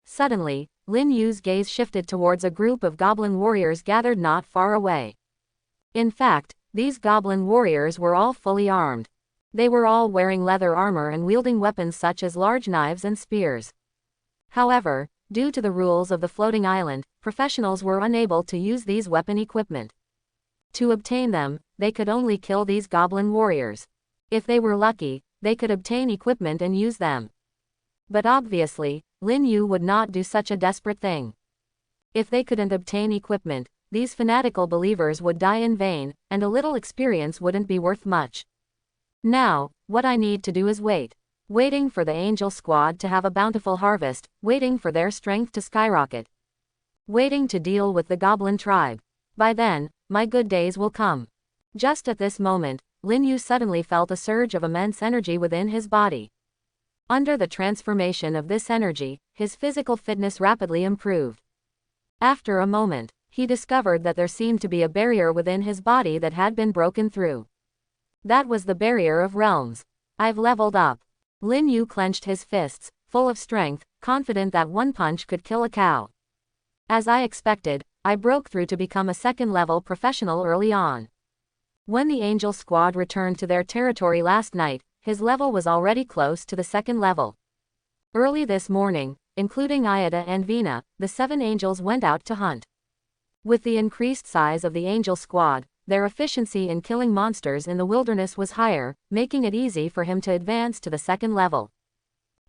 Suddenly, Lin Yu's gaze shifted towards a group of goblin warriors gathered not far away. In fact, these goblin warriors were all fully armed. They were all wearing leather armor and wielding weapons such as large knives and spears. However, due to the rules of the floating island, professionals were unable to use these weapon equipment. To obtain them, they could only kill these goblin warriors. If they were lucky, they could obtain equipment and use them. But obviously, Lin Yu would not do such a desperate thing. If they couldn't obtain equipment, these fanatical believers would die in vain, and a little experience wouldn't be worth much. Now, what I need to do is wait. Waiting for the angel squad to have a bountiful harvest, waiting for their strength to skyrocket. Waiting to deal with the goblin tribe. By then, my good days will come. Just at this moment, Lin Yu suddenly felt a surge of immense energy within his body. Under the transformation of this energy, his physical fitness rapidly improved. After a moment, he discovered that there seemed to be a barrier within his body that had been broken through. That was the barrier of realms. I've leveled up. Lin Yu clenched his fists, full of strength, confident that one punch could kill a cow. As I expected, I broke through to become a second-level professional early on. When the angel squad returned to their territory last night, his level was already close to the second level. Early this morning, including Ayada and Vina, the 7 angels went out to hunt. With the increased size of the angel squad, their efficiency in killing monsters in the wilderness was higher, making it easy for him to advance to the second level.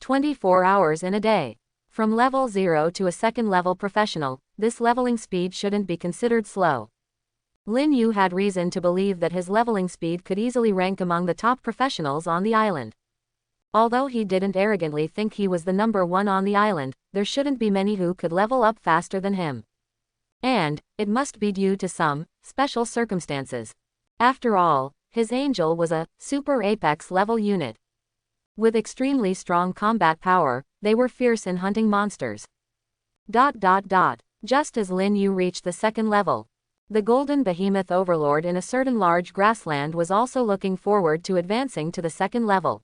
24 hours in a day. From level 0 to a second level professional, this leveling speed shouldn't be considered slow. Lin Yu had reason to believe that his leveling speed could easily rank among the top professionals on the island. Although he didn't arrogantly think he was the number one on the island, there shouldn't be many who could level up faster than him. And it must be due to some special circumstances. After all, his angel was a super apex level unit. With extremely strong combat power, they were fierce in hunting monsters. Just as Lin Yu reached the second level, the golden behemoth overlord in a certain large grassland was also looking forward to advancing to the second level.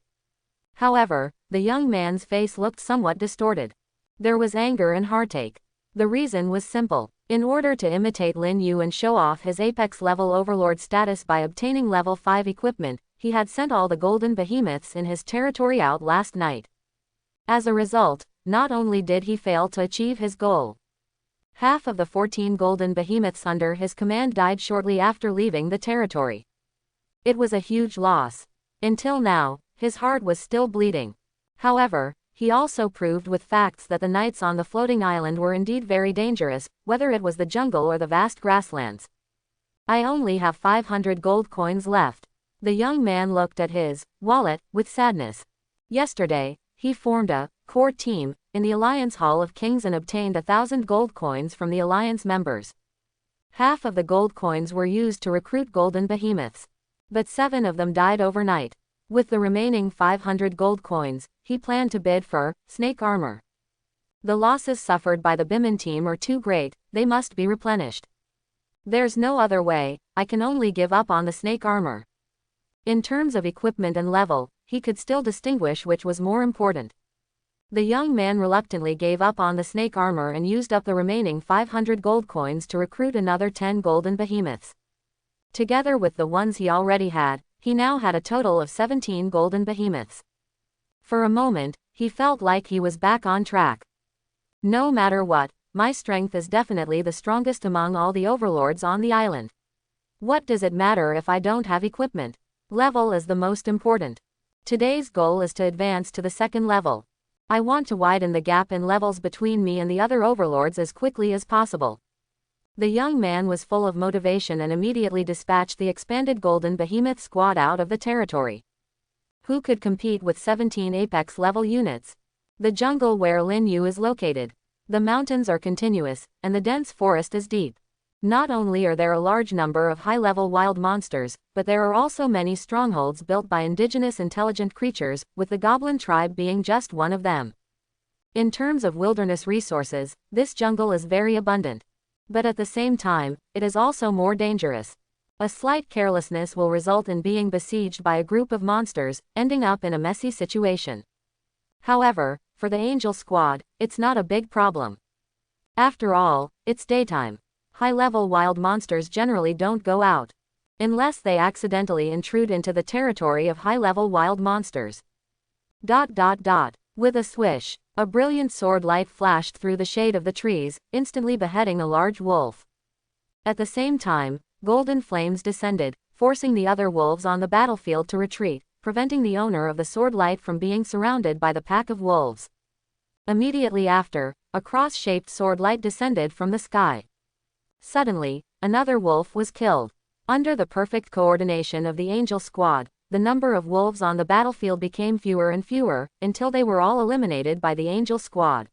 However, the young man's face looked somewhat distorted. There was anger and heartache. The reason was simple. In order to imitate Lin Yu and show off his apex level overlord status by obtaining level 5 equipment, he had sent all the golden behemoths in his territory out last night. As a result, not only did he fail to achieve his goal, half of the 14 golden behemoths under his command died shortly after leaving the territory. It was a huge loss. Until now, his heart was still bleeding. However, he also proved with facts that the knights on the floating island were indeed very dangerous, whether it was the jungle or the vast grasslands. I only have 500 gold coins left. The young man looked at his wallet with sadness. Yesterday, he formed a core team in the Alliance Hall of Kings and obtained 1,000 gold coins from the Alliance members. Half of the gold coins were used to recruit golden behemoths, but 7 of them died overnight. With the remaining 500 gold coins, he planned to bid for snake armor. The losses suffered by the Biman team are too great, they must be replenished. There's no other way, I can only give up on the snake armor. In terms of equipment and level, he could still distinguish which was more important. The young man reluctantly gave up on the snake armor and used up the remaining 500 gold coins to recruit another 10 golden behemoths. Together with the ones he already had, he now had a total of 17 golden behemoths. For a moment, he felt like he was back on track. No matter what, my strength is definitely the strongest among all the overlords on the island. What does it matter if I don't have equipment? Level is the most important. Today's goal is to advance to the second level. I want to widen the gap in levels between me and the other overlords as quickly as possible. The young man was full of motivation and immediately dispatched the expanded golden behemoth squad out of the territory. Who could compete with 17 apex level units? The jungle where Lin Yu is located. The mountains are continuous, and the dense forest is deep. Not only are there a large number of high-level wild monsters, but there are also many strongholds built by indigenous intelligent creatures, with the goblin tribe being just one of them. In terms of wilderness resources, this jungle is very abundant. But at the same time, it is also more dangerous. A slight carelessness will result in being besieged by a group of monsters, ending up in a messy situation. However, for the Angel Squad, it's not a big problem. After all, it's daytime. High-level wild monsters generally don't go out, unless they accidentally intrude into the territory of high-level wild monsters. With a swish, a brilliant sword light flashed through the shade of the trees, instantly beheading a large wolf. At the same time, golden flames descended, forcing the other wolves on the battlefield to retreat, preventing the owner of the sword light from being surrounded by the pack of wolves. Immediately after, a cross-shaped sword light descended from the sky. Suddenly, another wolf was killed. Under the perfect coordination of the Angel Squad, the number of wolves on the battlefield became fewer and fewer, until they were all eliminated by the Angel Squad.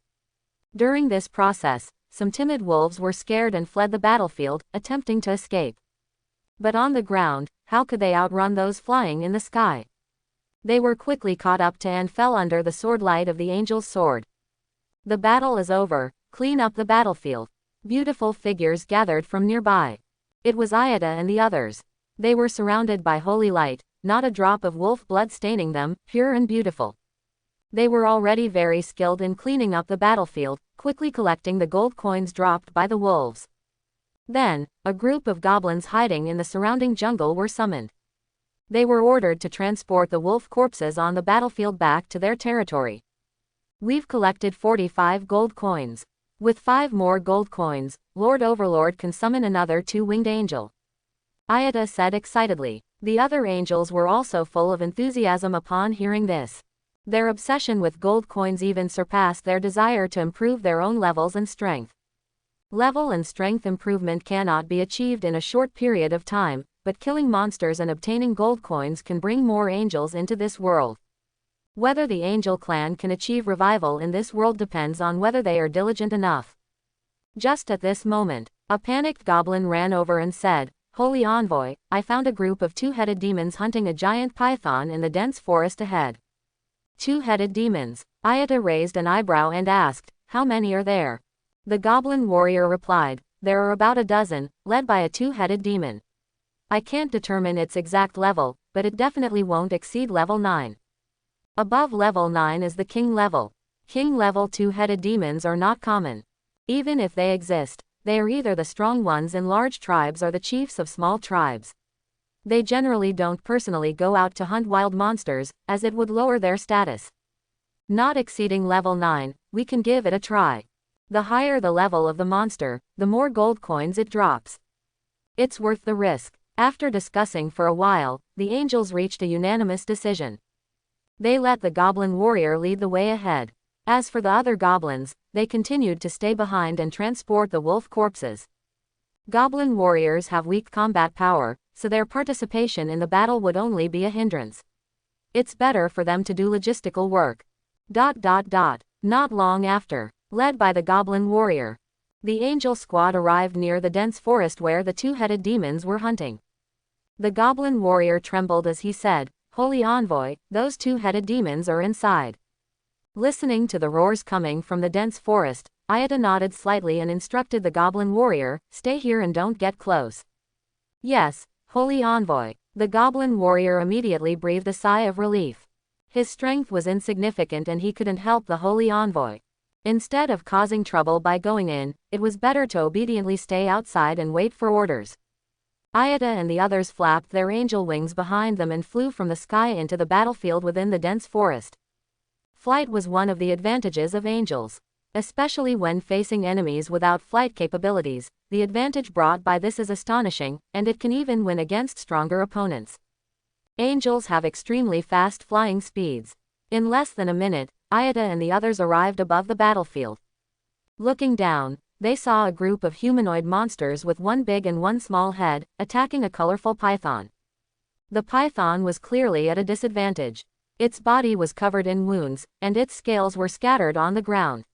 During this process, some timid wolves were scared and fled the battlefield, attempting to escape. But on the ground, how could they outrun those flying in the sky? They were quickly caught up to and fell under the sword light of the Angel's sword. The battle is over, clean up the battlefield. Beautiful figures gathered from nearby. It was Ayada and the others. They were surrounded by holy light, not a drop of wolf blood staining them, pure and beautiful. They were already very skilled in cleaning up the battlefield, quickly collecting the gold coins dropped by the wolves. Then, a group of goblins hiding in the surrounding jungle were summoned. They were ordered to transport the wolf corpses on the battlefield back to their territory. We've collected 45 gold coins. With 5 more gold coins, Lord Overlord can summon another 2-winged angel. Ayada said excitedly. The other angels were also full of enthusiasm upon hearing this. Their obsession with gold coins even surpassed their desire to improve their own levels and strength. Level and strength improvement cannot be achieved in a short period of time, but killing monsters and obtaining gold coins can bring more angels into this world. Whether the angel clan can achieve revival in this world depends on whether they are diligent enough. Just at this moment, a panicked goblin ran over and said, "Holy Envoy, I found a group of two-headed demons hunting a giant python in the dense forest ahead." Two-headed demons. Ayata raised an eyebrow and asked, "How many are there?" The goblin warrior replied, "There are about a dozen, led by a two-headed demon. I can't determine its exact level, but it definitely won't exceed level 9. Above level 9 is the king level. King level two-headed demons are not common. Even if they exist, they are either the strong ones in large tribes or the chiefs of small tribes. They generally don't personally go out to hunt wild monsters, as it would lower their status. Not exceeding level 9, we can give it a try. The higher the level of the monster, the more gold coins it drops. It's worth the risk." After discussing for a while, the angels reached a unanimous decision. They let the goblin warrior lead the way ahead. As for the other goblins, they continued to stay behind and transport the wolf corpses. Goblin warriors have weak combat power, so their participation in the battle would only be a hindrance. It's better for them to do logistical work. Not long after, led by the goblin warrior, the angel squad arrived near the dense forest where the two-headed demons were hunting. The goblin warrior trembled as he said, "Holy Envoy, those two-headed demons are inside." Listening to the roars coming from the dense forest, Ayata nodded slightly and instructed the goblin warrior, "Stay here and don't get close." "Yes, Holy Envoy." The goblin warrior immediately breathed a sigh of relief. His strength was insignificant and he couldn't help the Holy Envoy. Instead of causing trouble by going in, it was better to obediently stay outside and wait for orders. Ayata and the others flapped their angel wings behind them and flew from the sky into the battlefield within the dense forest. Flight was one of the advantages of angels. Especially when facing enemies without flight capabilities, the advantage brought by this is astonishing, and it can even win against stronger opponents. Angels have extremely fast flying speeds. In less than a minute, Ayata and the others arrived above the battlefield. Looking down, they saw a group of humanoid monsters with one big and one small head, attacking a colorful python. The python was clearly at a disadvantage. Its body was covered in wounds, and its scales were scattered on the ground.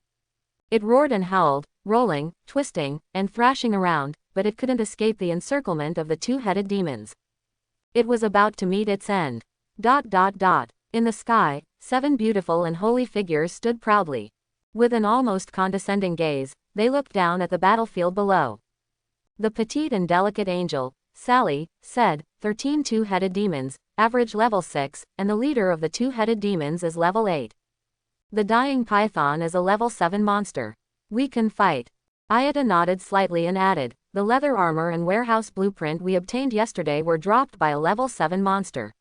It roared and howled, rolling, twisting, and thrashing around, but it couldn't escape the encirclement of the two-headed demons. It was about to meet its end. In the sky, 7 beautiful and holy figures stood proudly. With an almost condescending gaze, they looked down at the battlefield below. The petite and delicate angel, Sally, said, 13 two-headed demons, average level 6, and the leader of the two-headed demons is level 8. The dying python is a level 7 monster. We can fight. Ayata nodded slightly and added, "The leather armor and warehouse blueprint we obtained yesterday were dropped by a level 7 monster."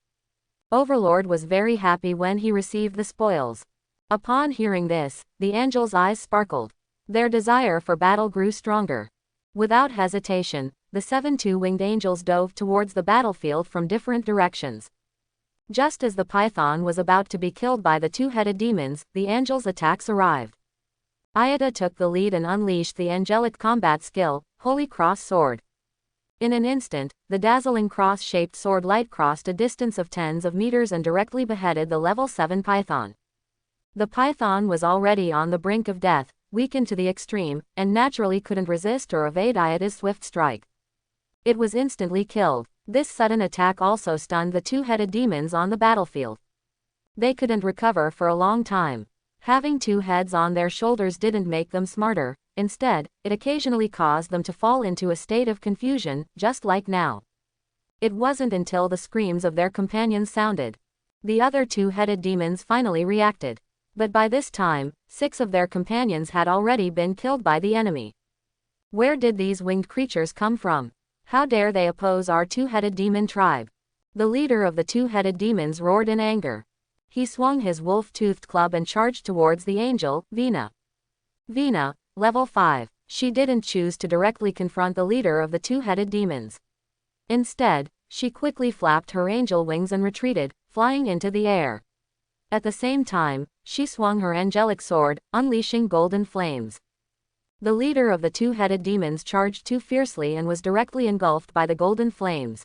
Overlord was very happy when he received the spoils. Upon hearing this, the angel's eyes sparkled. Their desire for battle grew stronger. Without hesitation, the 7 two-winged angels dove towards the battlefield from different directions. Just as the python was about to be killed by the two-headed demons, the angel's attacks arrived. Ayata took the lead and unleashed the angelic combat skill, Holy Cross Sword. In an instant, the dazzling cross-shaped sword light crossed a distance of tens of meters and directly beheaded the level 7 python. The python was already on the brink of death, weakened to the extreme, and naturally couldn't resist or evade Ayata's swift strike. It was instantly killed. This sudden attack also stunned the two-headed demons on the battlefield. They couldn't recover for a long time. Having 2 heads on their shoulders didn't make them smarter, instead, it occasionally caused them to fall into a state of confusion, just like now. It wasn't until the screams of their companions sounded. The other two-headed demons finally reacted. But by this time, 6 of their companions had already been killed by the enemy. Where did these winged creatures come from? How dare they oppose our two-headed demon tribe? The leader of the two-headed demons roared in anger. He swung his wolf-toothed club and charged towards the angel, Vina. Vina, level 5. She didn't choose to directly confront the leader of the two-headed demons. Instead, she quickly flapped her angel wings and retreated, flying into the air. At the same time, she swung her angelic sword, unleashing golden flames. The leader of the two-headed demons charged too fiercely and was directly engulfed by the golden flames.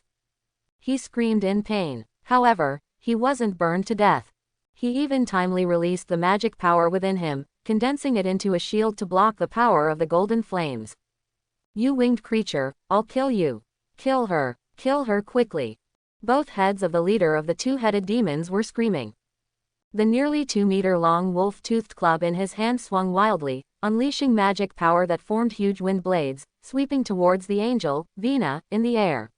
He screamed in pain. However, he wasn't burned to death. He even timely released the magic power within him, condensing it into a shield to block the power of the golden flames. "You winged creature, I'll kill you. Kill her quickly." Both heads of the leader of the two-headed demons were screaming. The nearly 2-meter-long wolf-toothed club in his hand swung wildly, unleashing magic power that formed huge wind blades, sweeping towards the angel, Vina, in the air.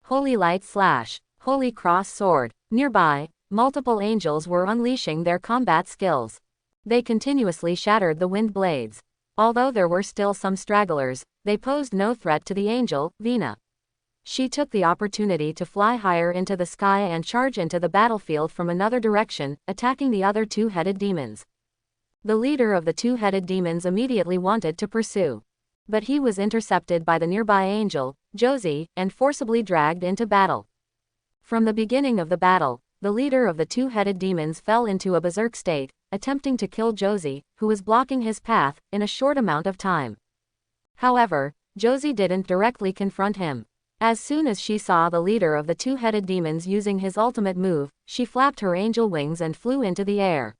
Holy light slash. Holy cross sword. Nearby, multiple angels were unleashing their combat skills. They continuously shattered the wind blades. Although there were still some stragglers, they posed no threat to the angel, Vina. She took the opportunity to fly higher into the sky and charge into the battlefield from another direction, attacking the other two-headed demons. The leader of the two-headed demons immediately wanted to pursue. But he was intercepted by the nearby angel, Josie, and forcibly dragged into battle. From the beginning of the battle, the leader of the two-headed demons fell into a berserk state, attempting to kill Josie, who was blocking his path, in a short amount of time. However, Josie didn't directly confront him. As soon as she saw the leader of the two-headed demons using his ultimate move, she flapped her angel wings and flew into the air.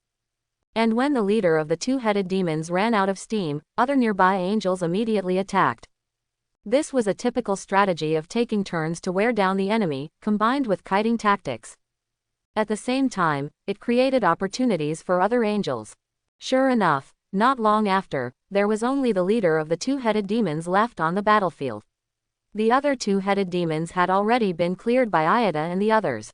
And when the leader of the two-headed demons ran out of steam, other nearby angels immediately attacked. This was a typical strategy of taking turns to wear down the enemy, combined with kiting tactics. At the same time, it created opportunities for other angels. Sure enough, not long after, there was only the leader of the two-headed demons left on the battlefield. The other two-headed demons had already been cleared by Ida and the others.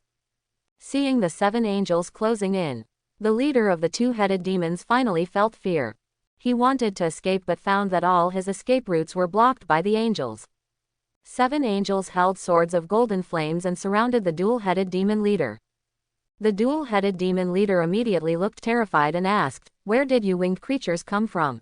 Seeing the 7 angels closing in, the leader of the two-headed demons finally felt fear. He wanted to escape but found that all his escape routes were blocked by the angels. 7 angels held swords of golden flames and surrounded the dual-headed demon leader. The dual-headed demon leader immediately looked terrified and asked, "Where did you winged creatures come from?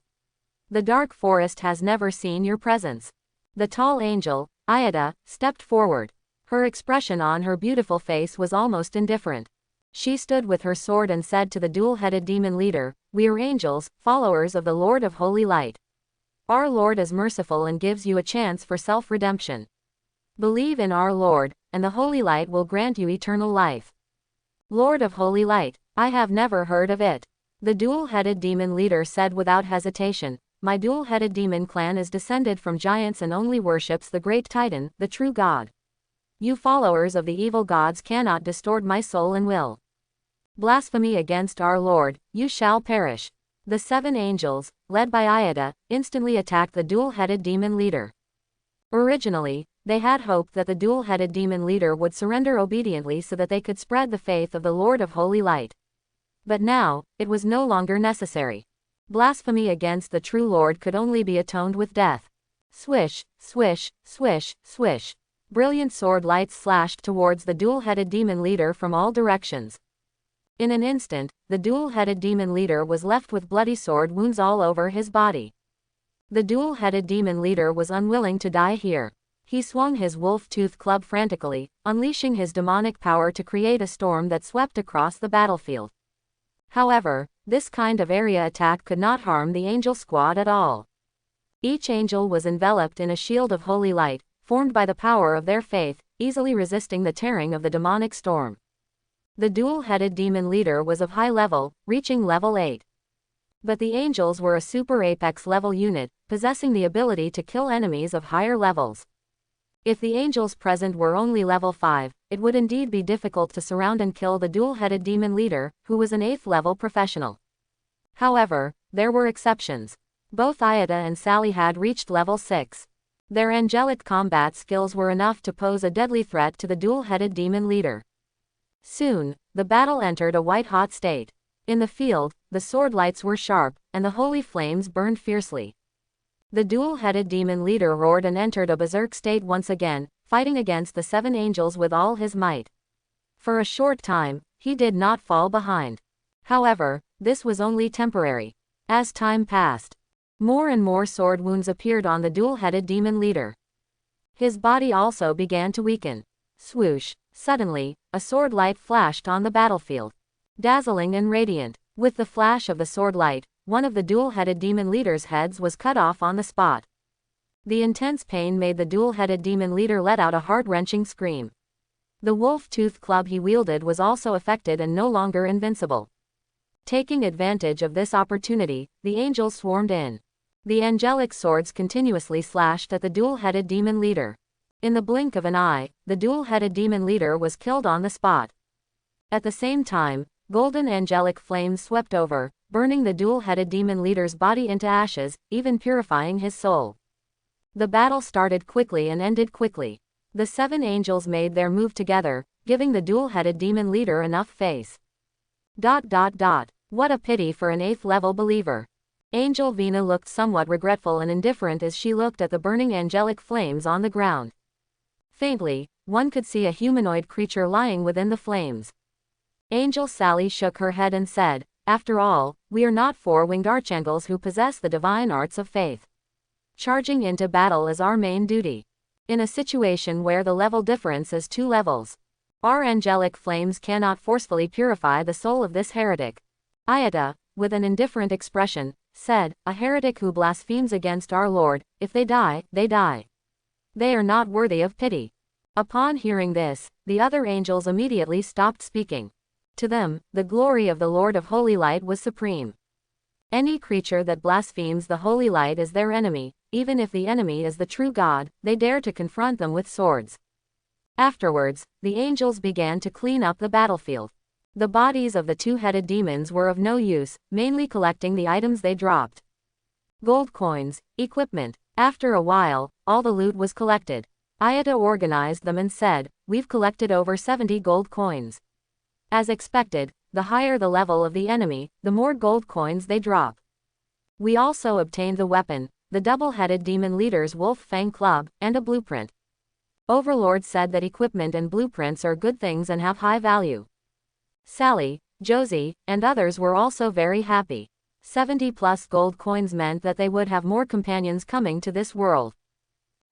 The dark forest has never seen your presence." The tall angel, Ida, stepped forward. Her expression on her beautiful face was almost indifferent. She stood with her sword and said to the dual-headed demon leader, "We are angels, followers of the Lord of Holy Light. Our Lord is merciful and gives you a chance for self-redemption. Believe in our Lord, and the Holy Light will grant you eternal life." "Lord of Holy Light, I have never heard of it," the dual-headed demon leader said without hesitation. "My dual-headed demon clan is descended from giants and only worships the great Titan, the true God. You followers of the evil gods cannot distort my soul and will. Blasphemy against our Lord, you shall perish." The 7 angels, led by Ida, instantly attacked the dual-headed demon leader. Originally, they had hoped that the dual-headed demon leader would surrender obediently so that they could spread the faith of the Lord of Holy Light. But now, it was no longer necessary. Blasphemy against the true Lord could only be atoned with death. Swish, swish, swish, swish. Brilliant sword lights slashed towards the dual-headed demon leader from all directions. In an instant, the dual-headed demon leader was left with bloody sword wounds all over his body. The dual-headed demon leader was unwilling to die here. He swung his wolf-toothed club frantically, unleashing his demonic power to create a storm that swept across the battlefield. However, this kind of area attack could not harm the angel squad at all. Each angel was enveloped in a shield of holy light, formed by the power of their faith, easily resisting the tearing of the demonic storm. The dual-headed demon leader was of high level, reaching level 8. But the angels were a super apex level unit, possessing the ability to kill enemies of higher levels. If the angels present were only level 5, it would indeed be difficult to surround and kill the dual-headed demon leader, who was an 8th level professional. However, there were exceptions. Both Ida and Sally had reached level 6. Their angelic combat skills were enough to pose a deadly threat to the dual-headed demon leader. Soon, the battle entered a white-hot state. In the field, the sword lights were sharp, and the holy flames burned fiercely. The dual-headed demon leader roared and entered a berserk state once again, fighting against the 7 angels with all his might. For a short time, he did not fall behind. However, this was only temporary. As time passed, more and more sword wounds appeared on the dual-headed demon leader. His body also began to weaken. Swoosh! Suddenly, a sword light flashed on the battlefield. dazzling and radiant. With the flash of the sword light, one of the dual-headed demon leader's heads was cut off on the spot. The intense pain made the dual-headed demon leader let out a heart-wrenching scream. The wolf-toothed club he wielded was also affected and no longer invincible. Taking advantage of this opportunity, the angels swarmed in. The angelic swords continuously slashed at the dual-headed demon leader. In the blink of an eye, the dual-headed demon leader was killed on the spot. At the same time, golden angelic flames swept over, burning the dual-headed demon leader's body into ashes, even purifying his soul. The battle started quickly and ended quickly. The 7 angels made their move together, giving the dual-headed demon leader enough face. What a pity for an 8th level believer. Angel Vina looked somewhat regretful and indifferent as she looked at the burning angelic flames on the ground. Faintly, one could see a humanoid creature lying within the flames. Angel Sally shook her head and said, "After all, we are not 4-winged archangels who possess the divine arts of faith. Charging into battle is our main duty. In a situation where the level difference is 2 levels, our angelic flames cannot forcefully purify the soul of this heretic." Ayata, with an indifferent expression, said, "A heretic who blasphemes against our Lord, if they die, they die. They are not worthy of pity." Upon hearing this, the other angels immediately stopped speaking. To them, the glory of the Lord of Holy Light was supreme. Any creature that blasphemes the Holy Light is their enemy, even if the enemy is the true God, they dare to confront them with swords. Afterwards, the angels began to clean up the battlefield. The bodies of the 2-headed demons were of no use, mainly collecting the items they dropped. Gold coins, equipment. After a while, all the loot was collected. Ayata organized them and said, "We've collected over 70 gold coins." As expected, the higher the level of the enemy, the more gold coins they drop. We also obtained the weapon, the double-headed demon leader's Wolf Fang Club, and a blueprint. Overlord said that equipment and blueprints are good things and have high value. Sally, Josie, and others were also very happy. 70+ gold coins meant that they would have more companions coming to this world.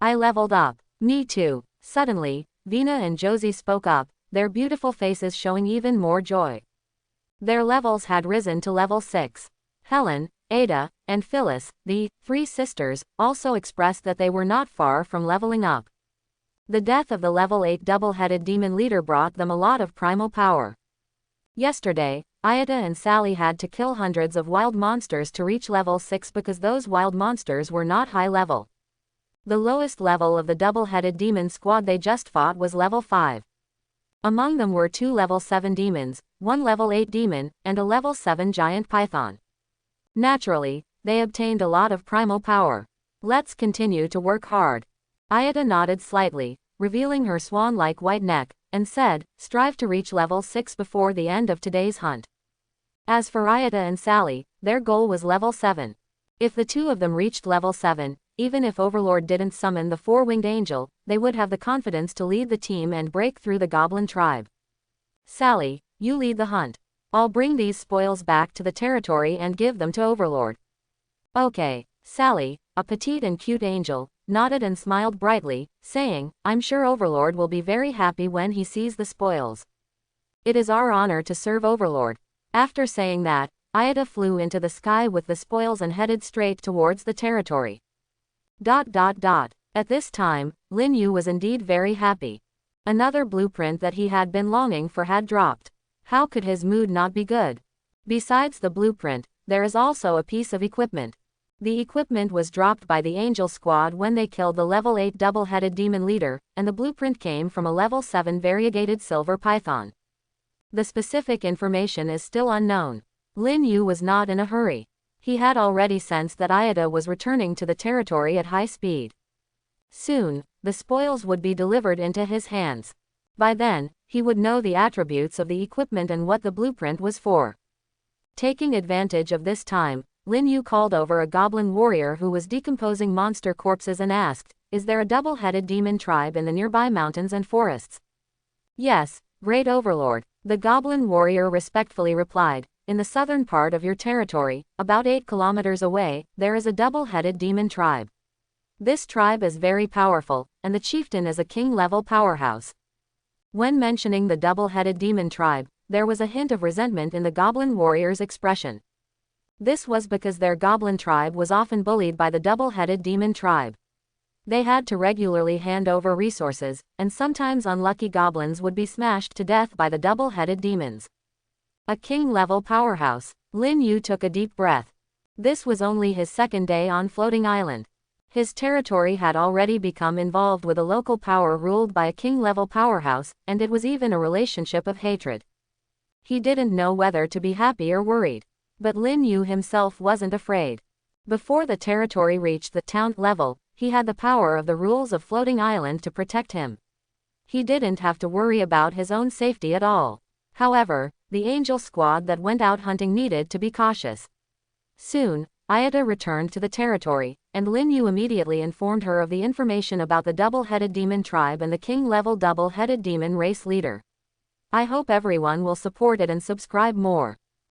I leveled up. Me too. Suddenly, Vina and Josie spoke up, their beautiful faces showing even more joy. Their levels had risen to level 6. Helen, Ada, and Phyllis, the 3 sisters, also expressed that they were not far from leveling up. The death of the level 8 double-headed demon leader brought them a lot of primal power. Yesterday, Ayata and Sally had to kill hundreds of wild monsters to reach level 6 because those wild monsters were not high level. The lowest level of the double-headed demon squad they just fought was level 5. Among them were 2 level 7 demons, 1 level 8 demon, and a level 7 giant python. Naturally, they obtained a lot of primal power. Let's continue to work hard. Ayata nodded slightly, revealing her swan-like white neck, and said, "Strive to reach level 6 before the end of today's hunt." As for Ayata and Sally, their goal was level 7. If the 2 of them reached level 7, even if Overlord didn't summon the 4-winged angel, they would have the confidence to lead the team and break through the goblin tribe. "Sally, you lead the hunt. I'll bring these spoils back to the territory and give them to Overlord." Okay. Sally, a petite and cute angel, nodded and smiled brightly, saying, "I'm sure Overlord will be very happy when he sees the spoils. It is our honor to serve Overlord." After saying that, Ayata flew into the sky with the spoils and headed straight towards the territory. At this time, Lin Yu was indeed very happy. Another blueprint that he had been longing for had dropped. How could his mood not be good? Besides the blueprint, there is also a piece of equipment. The equipment was dropped by the Angel Squad when they killed the level 8 double-headed demon leader, and the blueprint came from a level 7 variegated silver python. The specific information is still unknown. Lin Yu was not in a hurry. He had already sensed that Ayata was returning to the territory at high speed. Soon, the spoils would be delivered into his hands. By then, he would know the attributes of the equipment and what the blueprint was for. Taking advantage of this time, Lin Yu called over a goblin warrior who was decomposing monster corpses and asked, "Is there a double-headed demon tribe in the nearby mountains and forests?" "Yes, Great Overlord," the goblin warrior respectfully replied. "In the southern part of your territory, about 8 kilometers away, there is a double-headed demon tribe. This tribe is very powerful, and the chieftain is a king-level powerhouse." When mentioning the double-headed demon tribe, there was a hint of resentment in the goblin warrior's expression. This was because their goblin tribe was often bullied by the double-headed demon tribe. They had to regularly hand over resources, and sometimes unlucky goblins would be smashed to death by the double-headed demons. A king-level powerhouse. Lin Yu took a deep breath. This was only his second day on Floating Island. His territory had already become involved with a local power ruled by a king-level powerhouse, and it was even a relationship of hatred. He didn't know whether to be happy or worried. But Lin Yu himself wasn't afraid. Before the territory reached the town level, he had the power of the rules of Floating Island to protect him. He didn't have to worry about his own safety at all. However, the angel squad that went out hunting needed to be cautious. Soon, Ayada returned to the territory, and Lin Yu immediately informed her of the information about the double-headed demon tribe and the king-level double-headed demon race leader. I hope everyone will support it and subscribe more.